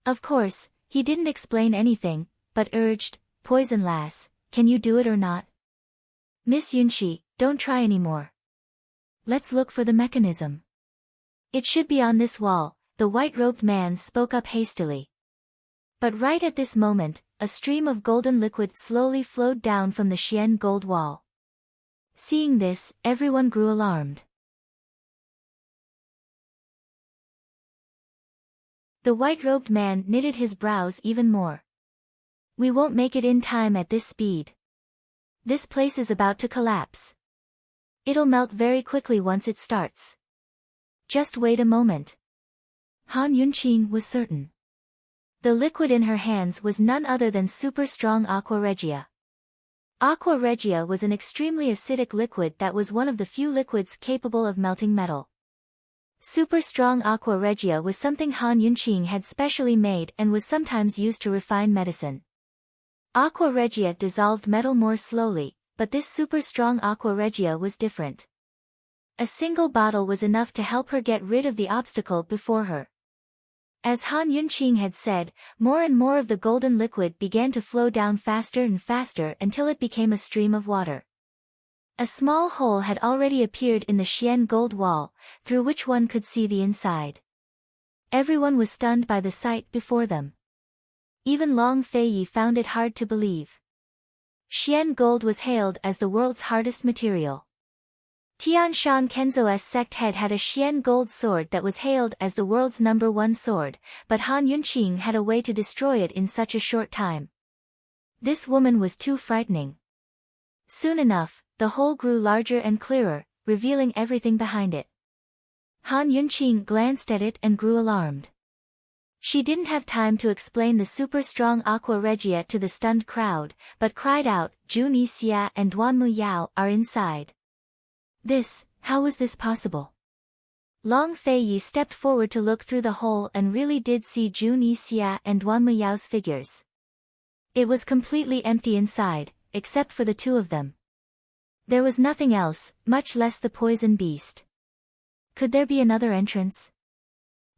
Of course, he didn't explain anything, but urged, "Poison lass, can you do it or not? Miss Yunqi, don't try anymore. Let's look for the mechanism. It should be on this wall," the white-robed man spoke up hastily. But right at this moment, a stream of golden liquid slowly flowed down from the Xian gold wall. Seeing this, everyone grew alarmed. The white-robed man knitted his brows even more. "We won't make it in time at this speed. This place is about to collapse. It'll melt very quickly once it starts. Just wait a moment." Han Yunqing was certain. The liquid in her hands was none other than super strong aqua regia. Aqua regia was an extremely acidic liquid that was one of the few liquids capable of melting metal. Super strong aqua regia was something Han Yunqing had specially made and was sometimes used to refine medicine. Aqua regia dissolved metal more slowly, but this super strong aqua regia was different. A single bottle was enough to help her get rid of the obstacle before her. As Han Yunqing had said, more and more of the golden liquid began to flow down faster and faster until it became a stream of water. A small hole had already appeared in the Xian gold wall, through which one could see the inside. Everyone was stunned by the sight before them. Even Long Fei Yi found it hard to believe. Xian gold was hailed as the world's hardest material. Tian Shan Kenzo's sect head had a Xian gold sword that was hailed as the world's #1 sword, but Han Yunqing had a way to destroy it in such a short time. This woman was too frightening. Soon enough, the hole grew larger and clearer, revealing everything behind it. Han Yunqing glanced at it and grew alarmed. She didn't have time to explain the super strong aqua regia to the stunned crowd, but cried out, "Jun Yixia and Duanmu Yao are inside." How was this possible? Long Fei Yi stepped forward to look through the hole and really did see Jun Yixia and Duanmu Yao's figures. It was completely empty inside, except for the two of them. There was nothing else, much less the poison beast. Could there be another entrance?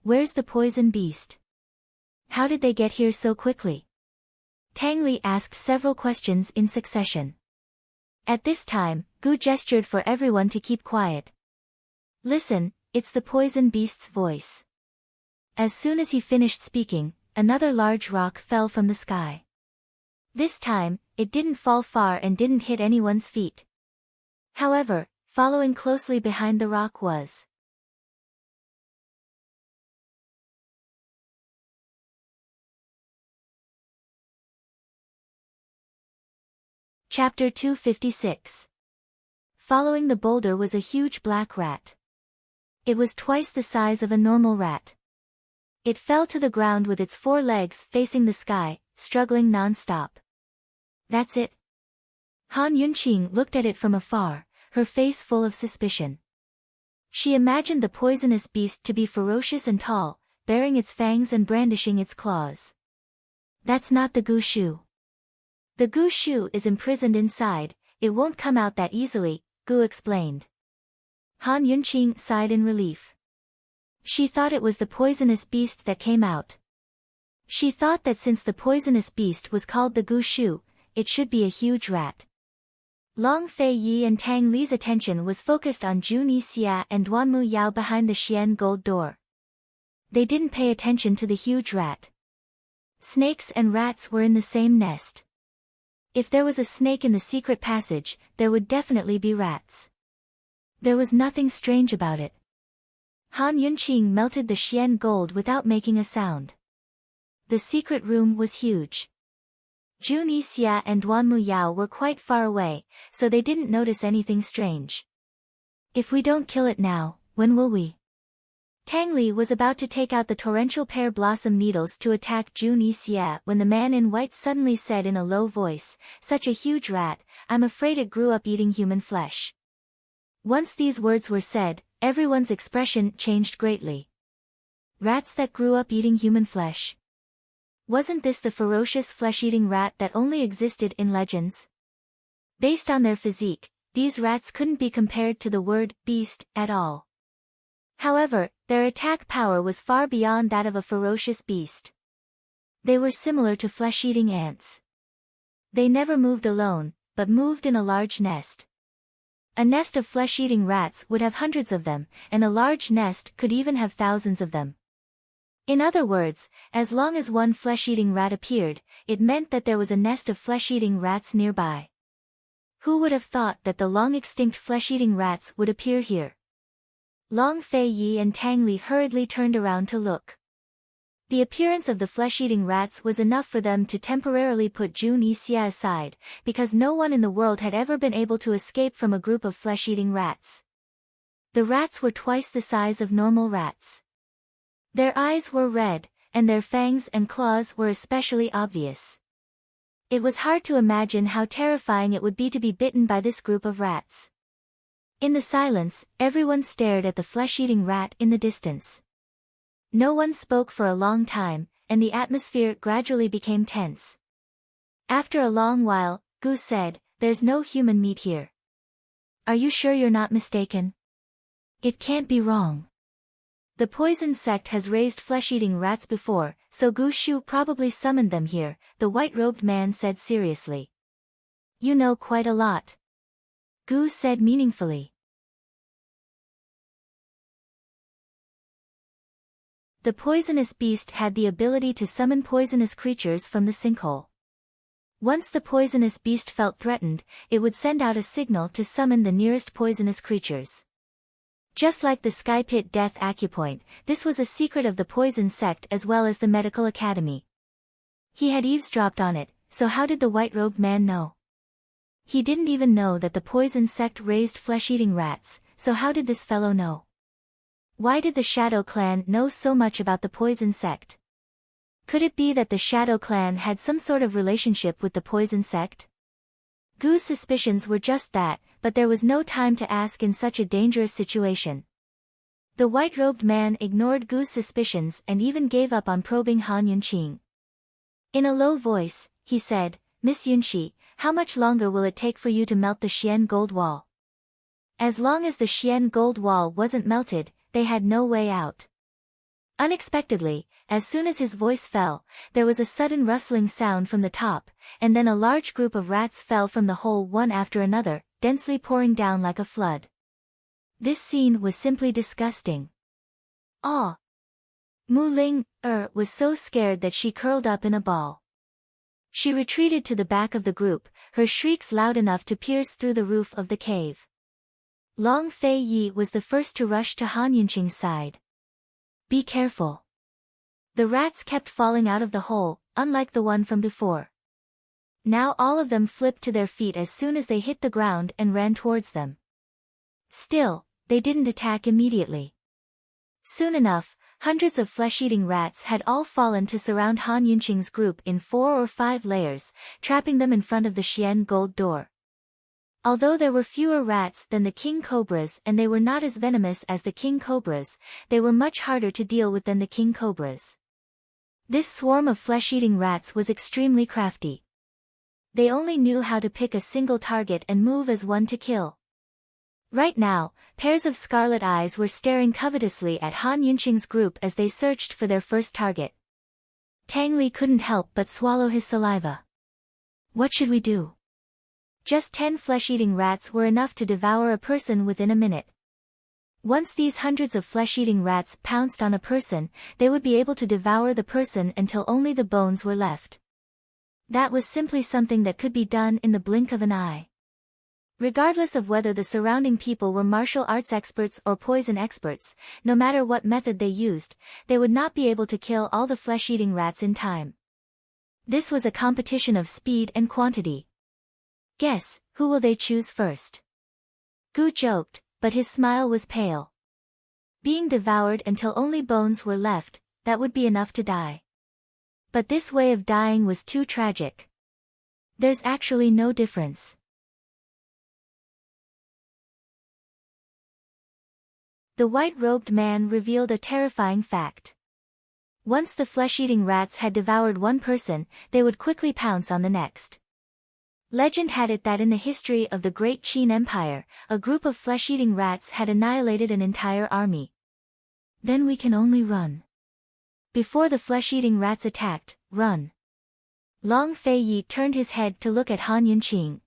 Where's the poison beast? How did they get here so quickly? Tang Li asked several questions in succession. At this time, Gu gestured for everyone to keep quiet. Listen, it's the poison beast's voice. As soon as he finished speaking, another large rock fell from the sky. This time, it didn't fall far and didn't hit anyone's feet. However, following closely behind the rock was Chapter 256. Following the boulder was a huge black rat. It was twice the size of a normal rat. It fell to the ground with its 4 legs facing the sky, struggling non-stop. That's it. Han Yunqing looked at it from afar, her face full of suspicion. She imagined the poisonous beast to be ferocious and tall, baring its fangs and brandishing its claws. That's not the Gu Shu. The Gu Shu is imprisoned inside, it won't come out that easily, Gu explained. Han Yunqing sighed in relief. She thought it was the poisonous beast that came out. She thought that since the poisonous beast was called the Gu Shu, it should be a huge rat. Long Fei Yi and Tang Li's attention was focused on Jun Yixia and Duanmu Yao behind the Xian gold door. They didn't pay attention to the huge rat. Snakes and rats were in the same nest. If there was a snake in the secret passage, there would definitely be rats. There was nothing strange about it. Han Yunqing melted the Xian gold without making a sound. The secret room was huge. Jun Yixia and Duanmu Yao were quite far away, so they didn't notice anything strange. If we don't kill it now, when will we? Tang Li was about to take out the torrential pear blossom needles to attack Jun Yixia when the man in white suddenly said in a low voice, "Such a huge rat, I'm afraid it grew up eating human flesh." Once these words were said, everyone's expression changed greatly. Rats that grew up eating human flesh. Wasn't this the ferocious flesh-eating rat that only existed in legends? Based on their physique, these rats couldn't be compared to the word beast at all. However, their attack power was far beyond that of a ferocious beast. They were similar to flesh-eating ants. They never moved alone, but moved in a large nest. A nest of flesh-eating rats would have hundreds of them, and a large nest could even have thousands of them. In other words, as long as one flesh-eating rat appeared, it meant that there was a nest of flesh-eating rats nearby. Who would have thought that the long-extinct flesh-eating rats would appear here? Long Fei Yi and Tang Li hurriedly turned around to look. The appearance of the flesh-eating rats was enough for them to temporarily put Jun Yixia aside, because no one in the world had ever been able to escape from a group of flesh-eating rats. The rats were twice the size of normal rats. Their eyes were red, and their fangs and claws were especially obvious. It was hard to imagine how terrifying it would be to be bitten by this group of rats. In the silence, everyone stared at the flesh-eating rat in the distance. No one spoke for a long time, and the atmosphere gradually became tense. After a long while, Gu said, "There's no human meat here. Are you sure you're not mistaken? It can't be wrong. The poison sect has raised flesh-eating rats before, so Gu Shu probably summoned them here," the white-robed man said seriously. "You know quite a lot," Gu said meaningfully. The poisonous beast had the ability to summon poisonous creatures from the sinkhole. Once the poisonous beast felt threatened, it would send out a signal to summon the nearest poisonous creatures. Just like the Sky Pit Death Acupoint, this was a secret of the poison sect as well as the medical academy. He had eavesdropped on it, so how did the white-robed man know? He didn't even know that the poison sect raised flesh-eating rats, so how did this fellow know? Why did the Shadow Clan know so much about the poison sect? Could it be that the Shadow Clan had some sort of relationship with the poison sect? Gu's suspicions were just that, but there was no time to ask in such a dangerous situation. The white-robed man ignored Gu's suspicions and even gave up on probing Han Yunqing. In a low voice, he said, "Miss Yunqi, how much longer will it take for you to melt the Xian gold wall?" As long as the Xian gold wall wasn't melted, they had no way out. Unexpectedly, as soon as his voice fell, there was a sudden rustling sound from the top, and then a large group of rats fell from the hole one after another, densely pouring down like a flood. This scene was simply disgusting. Ah! Mu Ling was so scared that she curled up in a ball. She retreated to the back of the group, her shrieks loud enough to pierce through the roof of the cave. Long Fei Yi was the first to rush to Han Yunqing's side. Be careful. The rats kept falling out of the hole, unlike the one from before. Now all of them flipped to their feet as soon as they hit the ground and ran towards them. Still, they didn't attack immediately. Soon enough, hundreds of flesh-eating rats had all fallen to surround Han Yunqing's group in 4 or 5 layers, trapping them in front of the Xian gold door. Although there were fewer rats than the king cobras and they were not as venomous as the king cobras, they were much harder to deal with than the king cobras. This swarm of flesh-eating rats was extremely crafty. They only knew how to pick a single target and move as one to kill. Right now, pairs of scarlet eyes were staring covetously at Han Yunqing's group as they searched for their first target. Tang Li couldn't help but swallow his saliva. What should we do? Just 10 flesh-eating rats were enough to devour a person within a minute. Once these hundreds of flesh-eating rats pounced on a person, they would be able to devour the person until only the bones were left. That was simply something that could be done in the blink of an eye. Regardless of whether the surrounding people were martial arts experts or poison experts, no matter what method they used, they would not be able to kill all the flesh-eating rats in time. This was a competition of speed and quantity. Guess, who will they choose first? Gu joked, but his smile was pale. Being devoured until only bones were left, that would be enough to die. But this way of dying was too tragic. There's actually no difference. The white-robed man revealed a terrifying fact. Once the flesh-eating rats had devoured one person, they would quickly pounce on the next. Legend had it that in the history of the Great Qin Empire, a group of flesh-eating rats had annihilated an entire army. Then we can only run. Before the flesh-eating rats attacked, run. Long Fei Yi turned his head to look at Han Yunqing.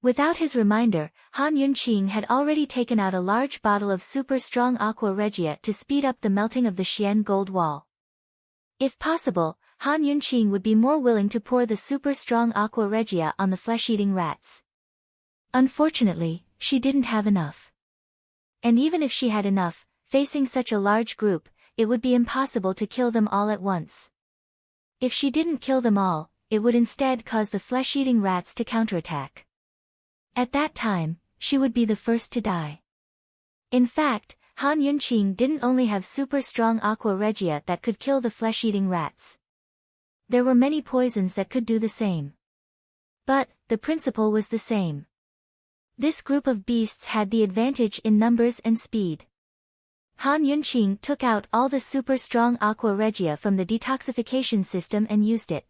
Without his reminder, Han Yunqing had already taken out a large bottle of super-strong aqua regia to speed up the melting of the Xian gold wall. If possible, Han Yunqing would be more willing to pour the super-strong aqua regia on the flesh-eating rats. Unfortunately, she didn't have enough. And even if she had enough, facing such a large group, it would be impossible to kill them all at once. If she didn't kill them all, it would instead cause the flesh-eating rats to counterattack. At that time, she would be the first to die. In fact, Han Yunqing didn't only have super-strong aqua regia that could kill the flesh-eating rats. There were many poisons that could do the same. But, the principle was the same. This group of beasts had the advantage in numbers and speed. Han Yunqing took out all the super-strong aqua regia from the detoxification system and used it.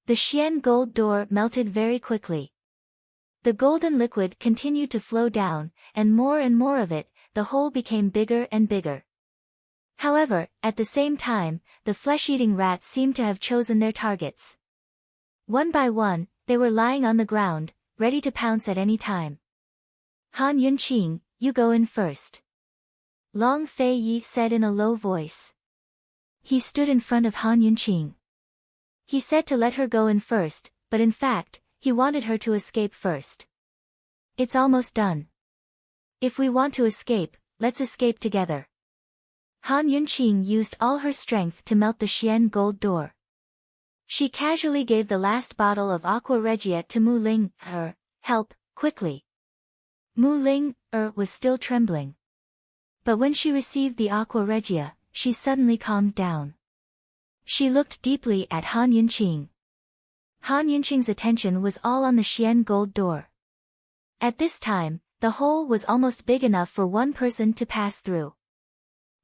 The Xian gold door melted very quickly. The golden liquid continued to flow down, and more of it, the hole became bigger and bigger. However, at the same time, the flesh-eating rats seemed to have chosen their targets. One by one, they were lying on the ground, ready to pounce at any time. Han Yunqing, you go in first. Long Fei Yi said in a low voice. He stood in front of Han Yunqing. He said to let her go in first, but in fact, he wanted her to escape first. It's almost done. If we want to escape, let's escape together. Han Yunqing used all her strength to melt the Xian gold door. She casually gave the last bottle of aqua regia to Mu Ling, help, quickly. Mu Ling, was still trembling. But when she received the aqua regia, she suddenly calmed down. She looked deeply at Han Yunqing. Han Yunqing's attention was all on the Xian gold door. At this time, the hole was almost big enough for one person to pass through.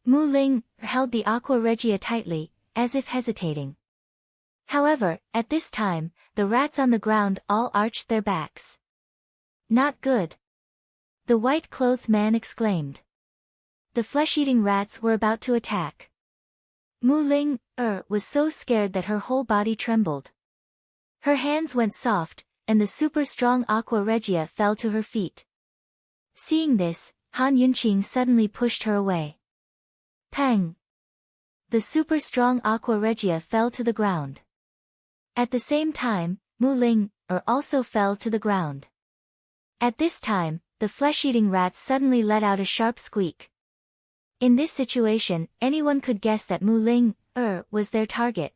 Mu Ling held the aqua regia tightly, as if hesitating. However, at this time, the rats on the ground all arched their backs. Not good. The white-clothed man exclaimed. The flesh-eating rats were about to attack. Mu Ling was so scared that her whole body trembled. Her hands went soft, and the super-strong Aqua Regia fell to her feet. Seeing this, Han Yunqing suddenly pushed her away. Pang! The super-strong Aqua Regia fell to the ground. At the same time, Mu Ling also fell to the ground. At this time, the flesh-eating rats suddenly let out a sharp squeak. In this situation, anyone could guess that Mu Ling was their target.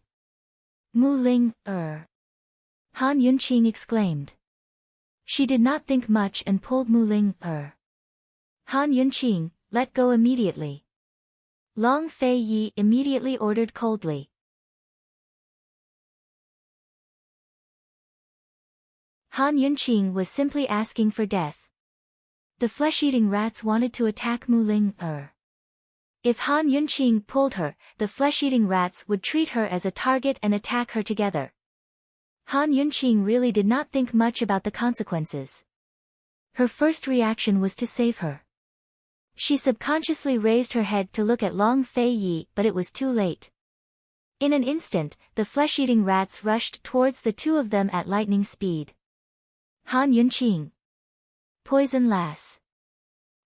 Mu Ling Han Yunqing exclaimed. She did not think much and pulled Mu Ling Han Yunqing, let go immediately. Long Fei Yi immediately ordered coldly. Han Yunqing was simply asking for death. The flesh-eating rats wanted to attack Mu Ling If Han Yunqing pulled her, the flesh-eating rats would treat her as a target and attack her together. Han Yunqing really did not think much about the consequences. Her first reaction was to save her. She subconsciously raised her head to look at Long Fei Yi, but it was too late. In an instant, the flesh-eating rats rushed towards the two of them at lightning speed. Han Yunqing. Poison lass.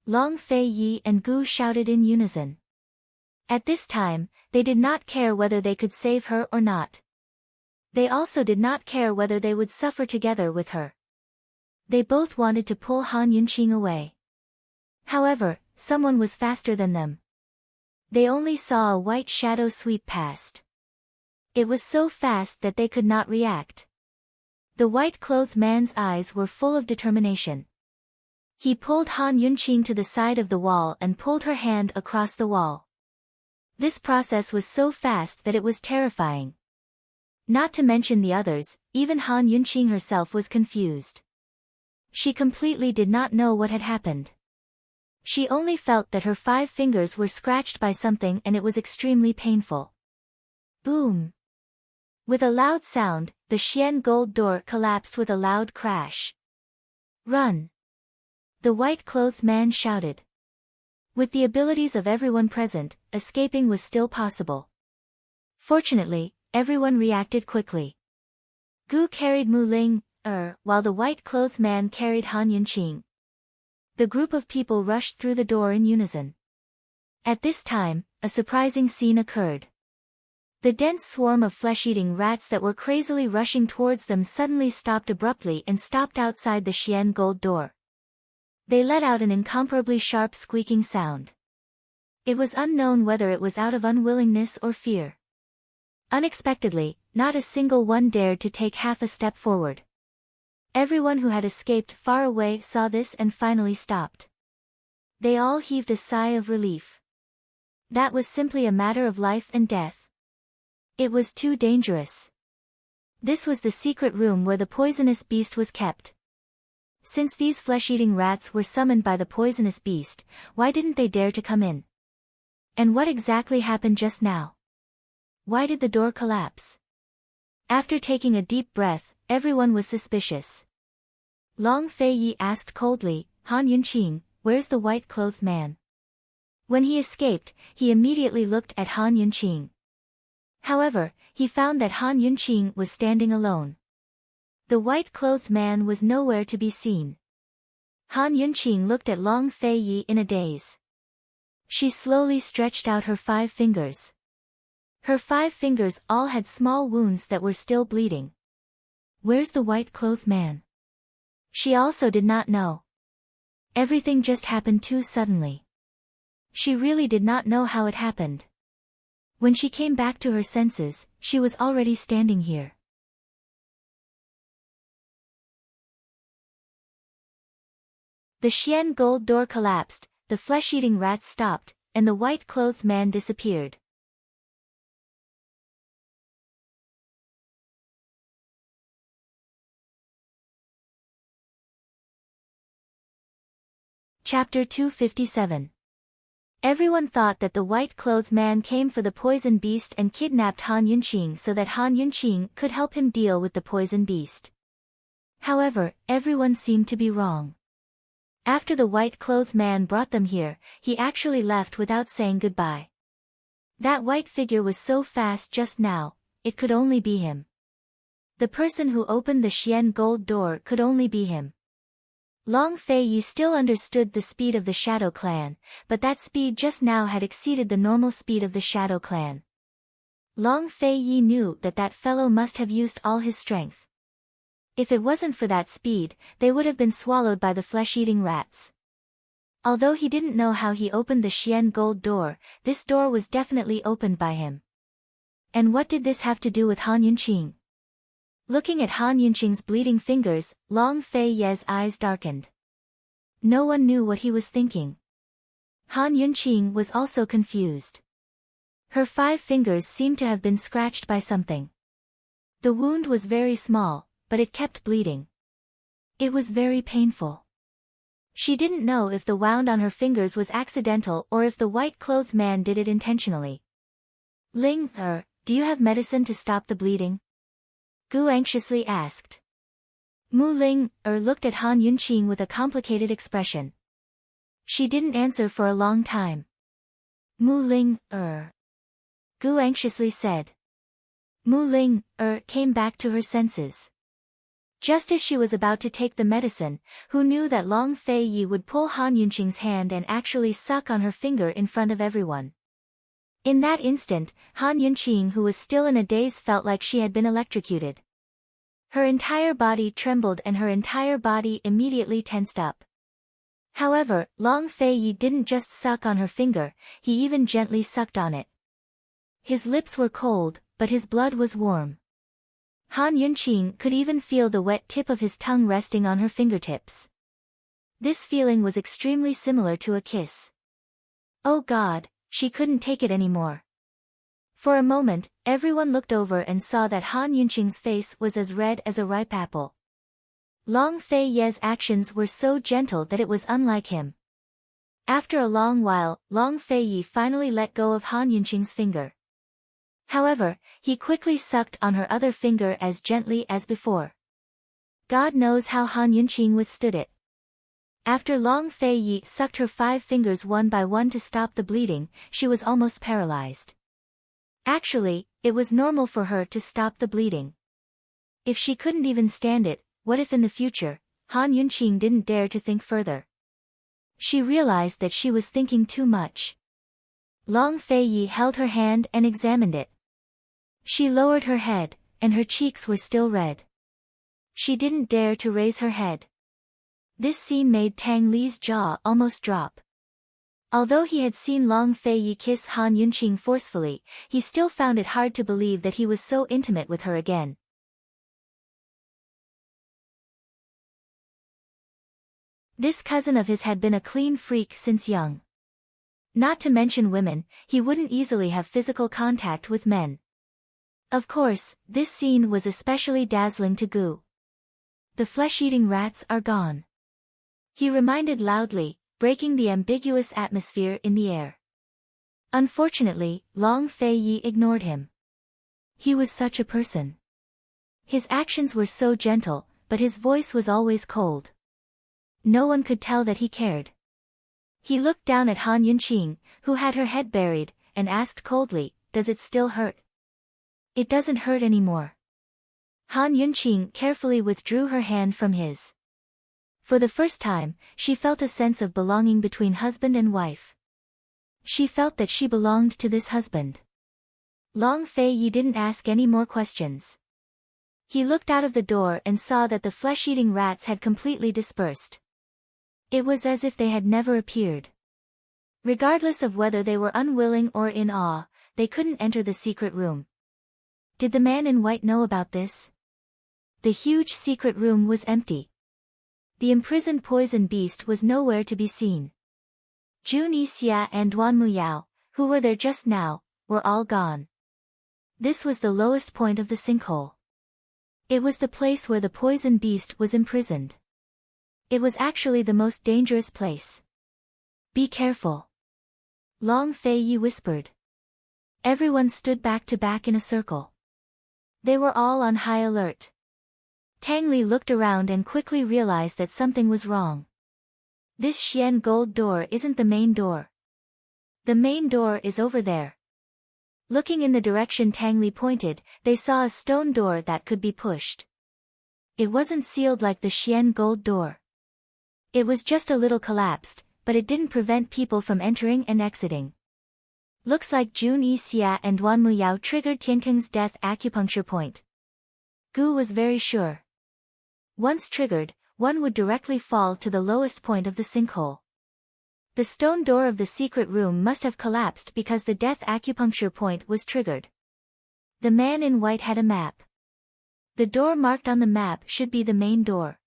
Long Fei Yi and Gu shouted in unison. At this time, they did not care whether they could save her or not. They also did not care whether they would suffer together with her. They both wanted to pull Han Yunqing away. However, someone was faster than them. They only saw a white shadow sweep past. It was so fast that they could not react. The white-clothed man's eyes were full of determination. He pulled Han Yunqing to the side of the wall and pulled her hand across the wall. This process was so fast that it was terrifying. Not to mention the others, even Han Yunqing herself was confused. She completely did not know what had happened. She only felt that her 5 fingers were scratched by something and it was extremely painful. Boom! With a loud sound, the Xian gold door collapsed with a loud crash. Run! The white-clothed man shouted. With the abilities of everyone present, escaping was still possible. Fortunately, everyone reacted quickly. Gu carried Mu Ling while the white-clothed man carried Han Yunqing. The group of people rushed through the door in unison. At this time, a surprising scene occurred. The dense swarm of flesh-eating rats that were crazily rushing towards them suddenly stopped abruptly and stopped outside the Xian gold door. They let out an incomparably sharp squeaking sound. It was unknown whether it was out of unwillingness or fear. Unexpectedly, not a single one dared to take half a step forward. Everyone who had escaped far away saw this and finally stopped. They all heaved a sigh of relief. That was simply a matter of life and death. It was too dangerous. This was the secret room where the poisonous beast was kept. Since these flesh-eating rats were summoned by the poisonous beast, why didn't they dare to come in? And what exactly happened just now? Why did the door collapse? After taking a deep breath, everyone was suspicious. Long Fei Yi asked coldly, Han Yunqing, where's the white-clothed man? When he escaped, he immediately looked at Han Yunqing. However, he found that Han Yunqing was standing alone. The white-clothed man was nowhere to be seen. Han Yunqing looked at Long Fei Yi in a daze. She slowly stretched out her 5 fingers. Her 5 fingers all had small wounds that were still bleeding. Where's the white-clothed man? She also did not know. Everything just happened too suddenly. She really did not know how it happened. When she came back to her senses, she was already standing here. The Xian gold door collapsed, the flesh-eating rats stopped, and the white-clothed man disappeared. Chapter 257. Everyone thought that the white-clothed man came for the poison beast and kidnapped Han Yunqing so that Han Yunqing could help him deal with the poison beast. However, everyone seemed to be wrong. After the white-clothed man brought them here, he actually left without saying goodbye. That white figure was so fast just now, it could only be him. The person who opened the Xian gold door could only be him. Long Fei Yi still understood the speed of the Shadow Clan, but that speed just now had exceeded the normal speed of the Shadow Clan. Long Fei Yi knew that that fellow must have used all his strength. If it wasn't for that speed, they would have been swallowed by the flesh-eating rats. Although he didn't know how he opened the Xian gold door, this door was definitely opened by him. And what did this have to do with Han Yunqing? Looking at Han Yunqing's bleeding fingers, Long Fei Yi's eyes darkened. No one knew what he was thinking. Han Yunqing was also confused. Her 5 fingers seemed to have been scratched by something. The wound was very small, but it kept bleeding. It was very painful. She didn't know if the wound on her fingers was accidental or if the white-clothed man did it intentionally. Ling, do you have medicine to stop the bleeding? Gu anxiously asked. Mu Ling, looked at Han Yunqing with a complicated expression. She didn't answer for a long time. Mu Ling, Gu anxiously said. Mu Ling, came back to her senses. Just as she was about to take the medicine, who knew that Long Fei Yi would pull Han Yunqing's hand and actually suck on her finger in front of everyone. In that instant, Han Yunqing, who was still in a daze, felt like she had been electrocuted. Her entire body trembled and her entire body immediately tensed up. However, Long Fei Yi didn't just suck on her finger, he even gently sucked on it. His lips were cold, but his blood was warm. Han Yunqing could even feel the wet tip of his tongue resting on her fingertips. This feeling was extremely similar to a kiss. Oh God, she couldn't take it anymore. For a moment, everyone looked over and saw that Han Yunqing's face was as red as a ripe apple. Long Fei Yi's actions were so gentle that it was unlike him. After a long while, Long Fei Yi finally let go of Han Yunqing's finger. However, he quickly sucked on her other finger as gently as before. God knows how Han Yunqing withstood it. After Long Fei Yi sucked her 5 fingers one by one to stop the bleeding, she was almost paralyzed. Actually, it was normal for her to stop the bleeding. If she couldn't even stand it, what if in the future, Han Yunqing didn't dare to think further? She realized that she was thinking too much. Long Fei Yi held her hand and examined it. She lowered her head, and her cheeks were still red. She didn't dare to raise her head. This scene made Tang Li's jaw almost drop. Although he had seen Long Fei Yi kiss Han Yunqing forcefully, he still found it hard to believe that he was so intimate with her again. This cousin of his had been a clean freak since young. Not to mention women, he wouldn't easily have physical contact with men. Of course, this scene was especially dazzling to Gu. The flesh-eating rats are gone. He reminded loudly, breaking the ambiguous atmosphere in the air. Unfortunately, Long Fei Yi ignored him. He was such a person. His actions were so gentle, but his voice was always cold. No one could tell that he cared. He looked down at Han Yunqing, who had her head buried, and asked coldly, "Does it still hurt?" "It doesn't hurt anymore." Han Yunqing carefully withdrew her hand from his. For the first time, she felt a sense of belonging between husband and wife. She felt that she belonged to this husband. Long Fei Yi didn't ask any more questions. He looked out of the door and saw that the flesh-eating rats had completely dispersed. It was as if they had never appeared. Regardless of whether they were unwilling or in awe, they couldn't enter the secret room. Did the man in white know about this? The huge secret room was empty. The imprisoned poison beast was nowhere to be seen. Jun Yixia and Duan Muyao, who were there just now, were all gone. This was the lowest point of the sinkhole. It was the place where the poison beast was imprisoned. It was actually the most dangerous place. "Be careful," Long Fei Yi whispered. Everyone stood back to back in a circle. They were all on high alert. Tang Li looked around and quickly realized that something was wrong. This Xian gold door isn't the main door. The main door is over there. Looking in the direction Tang Li pointed, they saw a stone door that could be pushed. It wasn't sealed like the Xian gold door. It was just a little collapsed, but it didn't prevent people from entering and exiting. Looks like Jun Yixia and Duan Muyao triggered Tiankeng's death acupuncture point. Gu was very sure. Once triggered, one would directly fall to the lowest point of the sinkhole. The stone door of the secret room must have collapsed because the death acupuncture point was triggered. The man in white had a map. The door marked on the map should be the main door.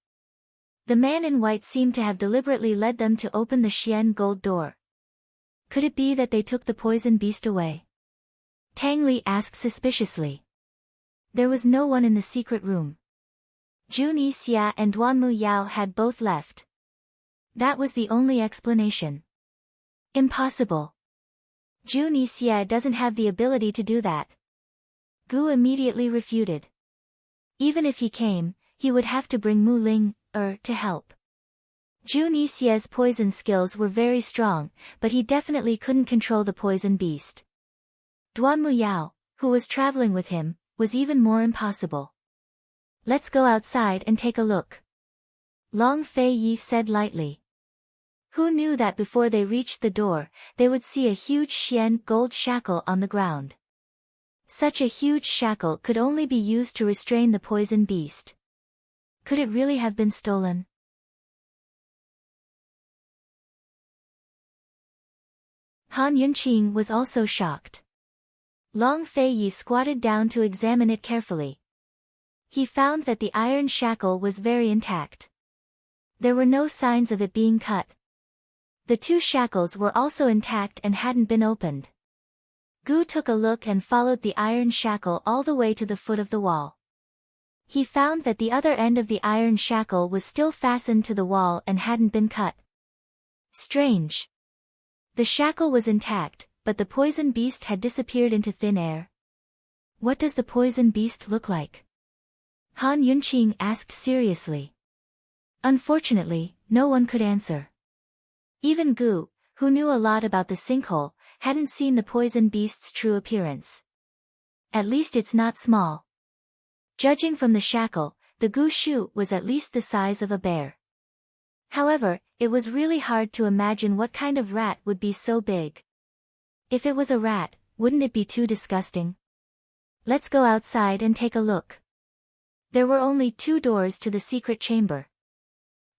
The man in white seemed to have deliberately led them to open the Xian gold door. Could it be that they took the poison beast away? Tang Li asked suspiciously. There was no one in the secret room. Jun Yixia and Duan Muyao had both left. That was the only explanation. Impossible. Jun Yixia doesn't have the ability to do that. Gu immediately refuted. Even if he came, he would have to bring Mu Ling, to help. Jun Yixia's poison skills were very strong, but he definitely couldn't control the poison beast. Duan Muyao, who was traveling with him, was even more impossible. Let's go outside and take a look. Long Fei Yi said lightly. Who knew that before they reached the door, they would see a huge Xian gold shackle on the ground. Such a huge shackle could only be used to restrain the poison beast. Could it really have been stolen? Han Yunqing was also shocked. Long Fei Yi squatted down to examine it carefully. He found that the iron shackle was very intact. There were no signs of it being cut. The two shackles were also intact and hadn't been opened. Gu took a look and followed the iron shackle all the way to the foot of the wall. He found that the other end of the iron shackle was still fastened to the wall and hadn't been cut. Strange. The shackle was intact, but the poison beast had disappeared into thin air. What does the poison beast look like? Han Yunqing asked seriously. Unfortunately, no one could answer. Even Gu, who knew a lot about the sinkhole, hadn't seen the poison beast's true appearance. At least it's not small. Judging from the shackle, the Gu Shu was at least the size of a bear. However, it was really hard to imagine what kind of rat would be so big. If it was a rat, wouldn't it be too disgusting? Let's go outside and take a look. There were only 2 doors to the secret chamber.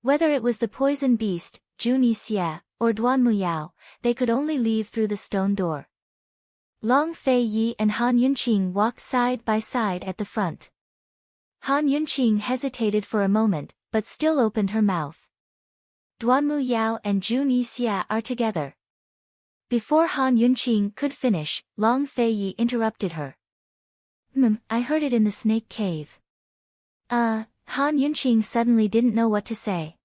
Whether it was the poison beast, Jun Yixia, or Duan Muyao, they could only leave through the stone door. Long Fei Yi and Han Yunqing walked side by side at the front. Han Yunqing hesitated for a moment, but still opened her mouth. Duan Muyao and Jun Yixia are together. Before Han Yunqing could finish, Long Fei Yi interrupted her. I heard it in the snake cave. Han Yunqing suddenly didn't know what to say.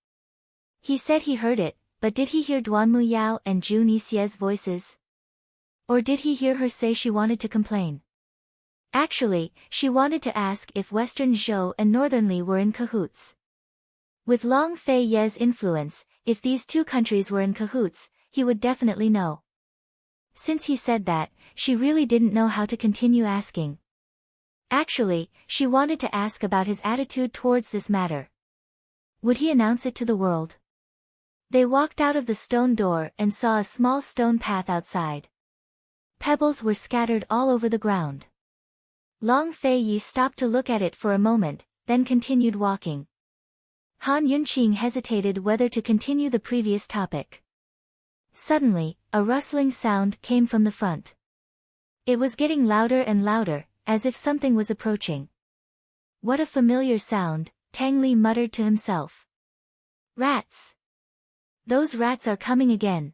He said he heard it, but did he hear Duan Muyao and Jun Yixia's voices? Or did he hear her say she wanted to complain? Actually, she wanted to ask if Western Zhou and Northern Li were in cahoots. With Long Fei Ye's influence, if these 2 countries were in cahoots, he would definitely know. Since he said that, she really didn't know how to continue asking. Actually, she wanted to ask about his attitude towards this matter. Would he announce it to the world? They walked out of the stone door and saw a small stone path outside. Pebbles were scattered all over the ground. Long Fei Yi stopped to look at it for a moment, then continued walking. Han Yunqing hesitated whether to continue the previous topic. Suddenly, a rustling sound came from the front. It was getting louder and louder, as if something was approaching. What a familiar sound, Tang Li muttered to himself. Rats! Those rats are coming again.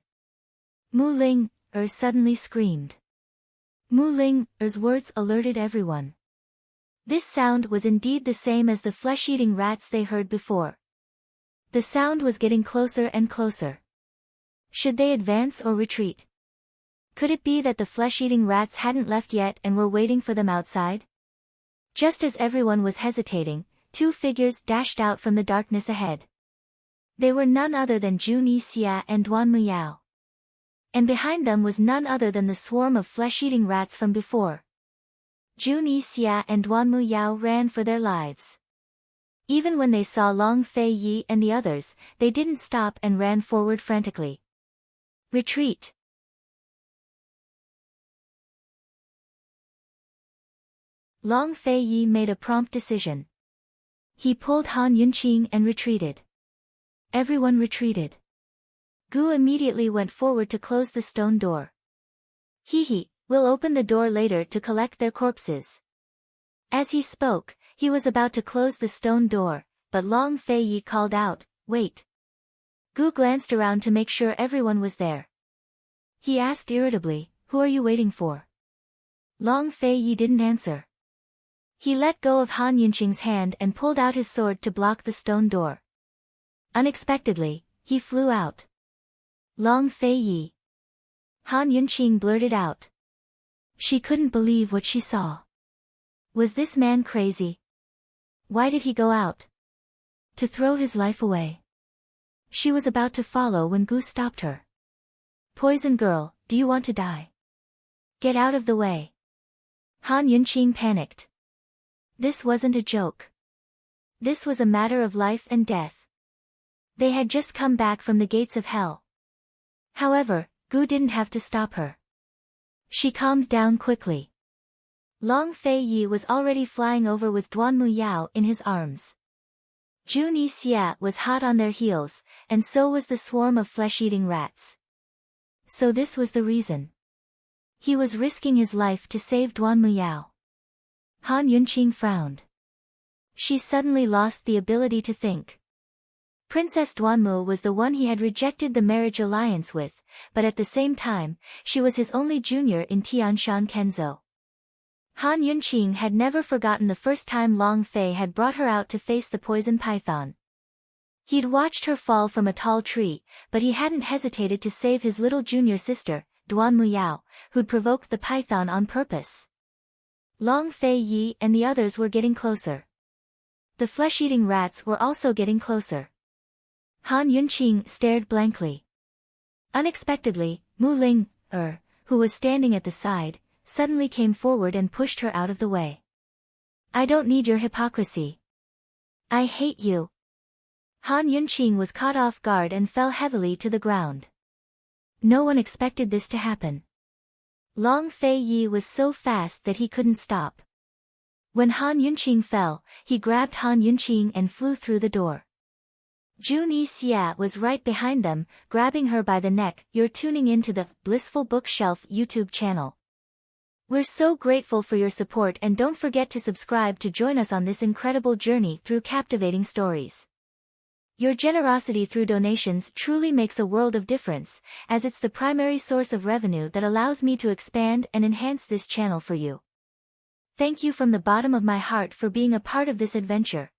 Mu Ling, suddenly screamed. Mu Ling's words alerted everyone. This sound was indeed the same as the flesh-eating rats they heard before. The sound was getting closer and closer. Should they advance or retreat? Could it be that the flesh-eating rats hadn't left yet and were waiting for them outside? Just as everyone was hesitating, 2 figures dashed out from the darkness ahead. They were none other than Jun Yixia and Duan Muyao. And behind them was none other than the swarm of flesh-eating rats from before. Jun Yixia and Duan Muyao ran for their lives. Even when they saw Long Fei Yi and the others, they didn't stop and ran forward frantically. Retreat! Long Fei Yi made a prompt decision. He pulled Han Yunqing and retreated. Everyone retreated. Gu immediately went forward to close the stone door. He, we'll open the door later to collect their corpses. As he spoke, he was about to close the stone door, but Long Fei Yi called out, "Wait." Gu glanced around to make sure everyone was there. He asked irritably, "Who are you waiting for?" Long Fei Yi didn't answer. He let go of Han Yunqing's hand and pulled out his sword to block the stone door. Unexpectedly, he flew out. Long Fei Yi. Han Yunqing blurted out. She couldn't believe what she saw. Was this man crazy? Why did he go out? To throw his life away. She was about to follow when Gu stopped her. "Poison girl, do you want to die? Get out of the way." Han Yunqing panicked. This wasn't a joke. This was a matter of life and death. They had just come back from the gates of hell. However, Gu didn't have to stop her. She calmed down quickly. Long Fei Yi was already flying over with Duan Muyao in his arms. Jun Yixia was hot on their heels, and so was the swarm of flesh-eating rats. So this was the reason. He was risking his life to save Duan Muyao. Han Yunqing frowned. She suddenly lost the ability to think. Princess Duanmu was the one he had rejected the marriage alliance with, but at the same time, she was his only junior in Tianshan Kenzo. Han Yunqing had never forgotten the first time Long Fei had brought her out to face the poison python. He'd watched her fall from a tall tree, but he hadn't hesitated to save his little junior sister, Duan Muyao, who'd provoked the python on purpose. Long Fei Yi and the others were getting closer. The flesh-eating rats were also getting closer. Han Yunqing stared blankly. Unexpectedly, Mu Ling, who was standing at the side, suddenly came forward and pushed her out of the way. "I don't need your hypocrisy. I hate you." Han Yunqing was caught off guard and fell heavily to the ground. No one expected this to happen. Long Fei Yi was so fast that he couldn't stop. When Han Yunqing fell, he grabbed Han Yunqing and flew through the door. Jun Yixia was right behind them, grabbing her by the neck. "You're tuning into the Blissful Bookshelf YouTube channel. We're so grateful for your support, and don't forget to subscribe to join us on this incredible journey through captivating stories. Your generosity through donations truly makes a world of difference, as it's the primary source of revenue that allows me to expand and enhance this channel for you. Thank you from the bottom of my heart for being a part of this adventure.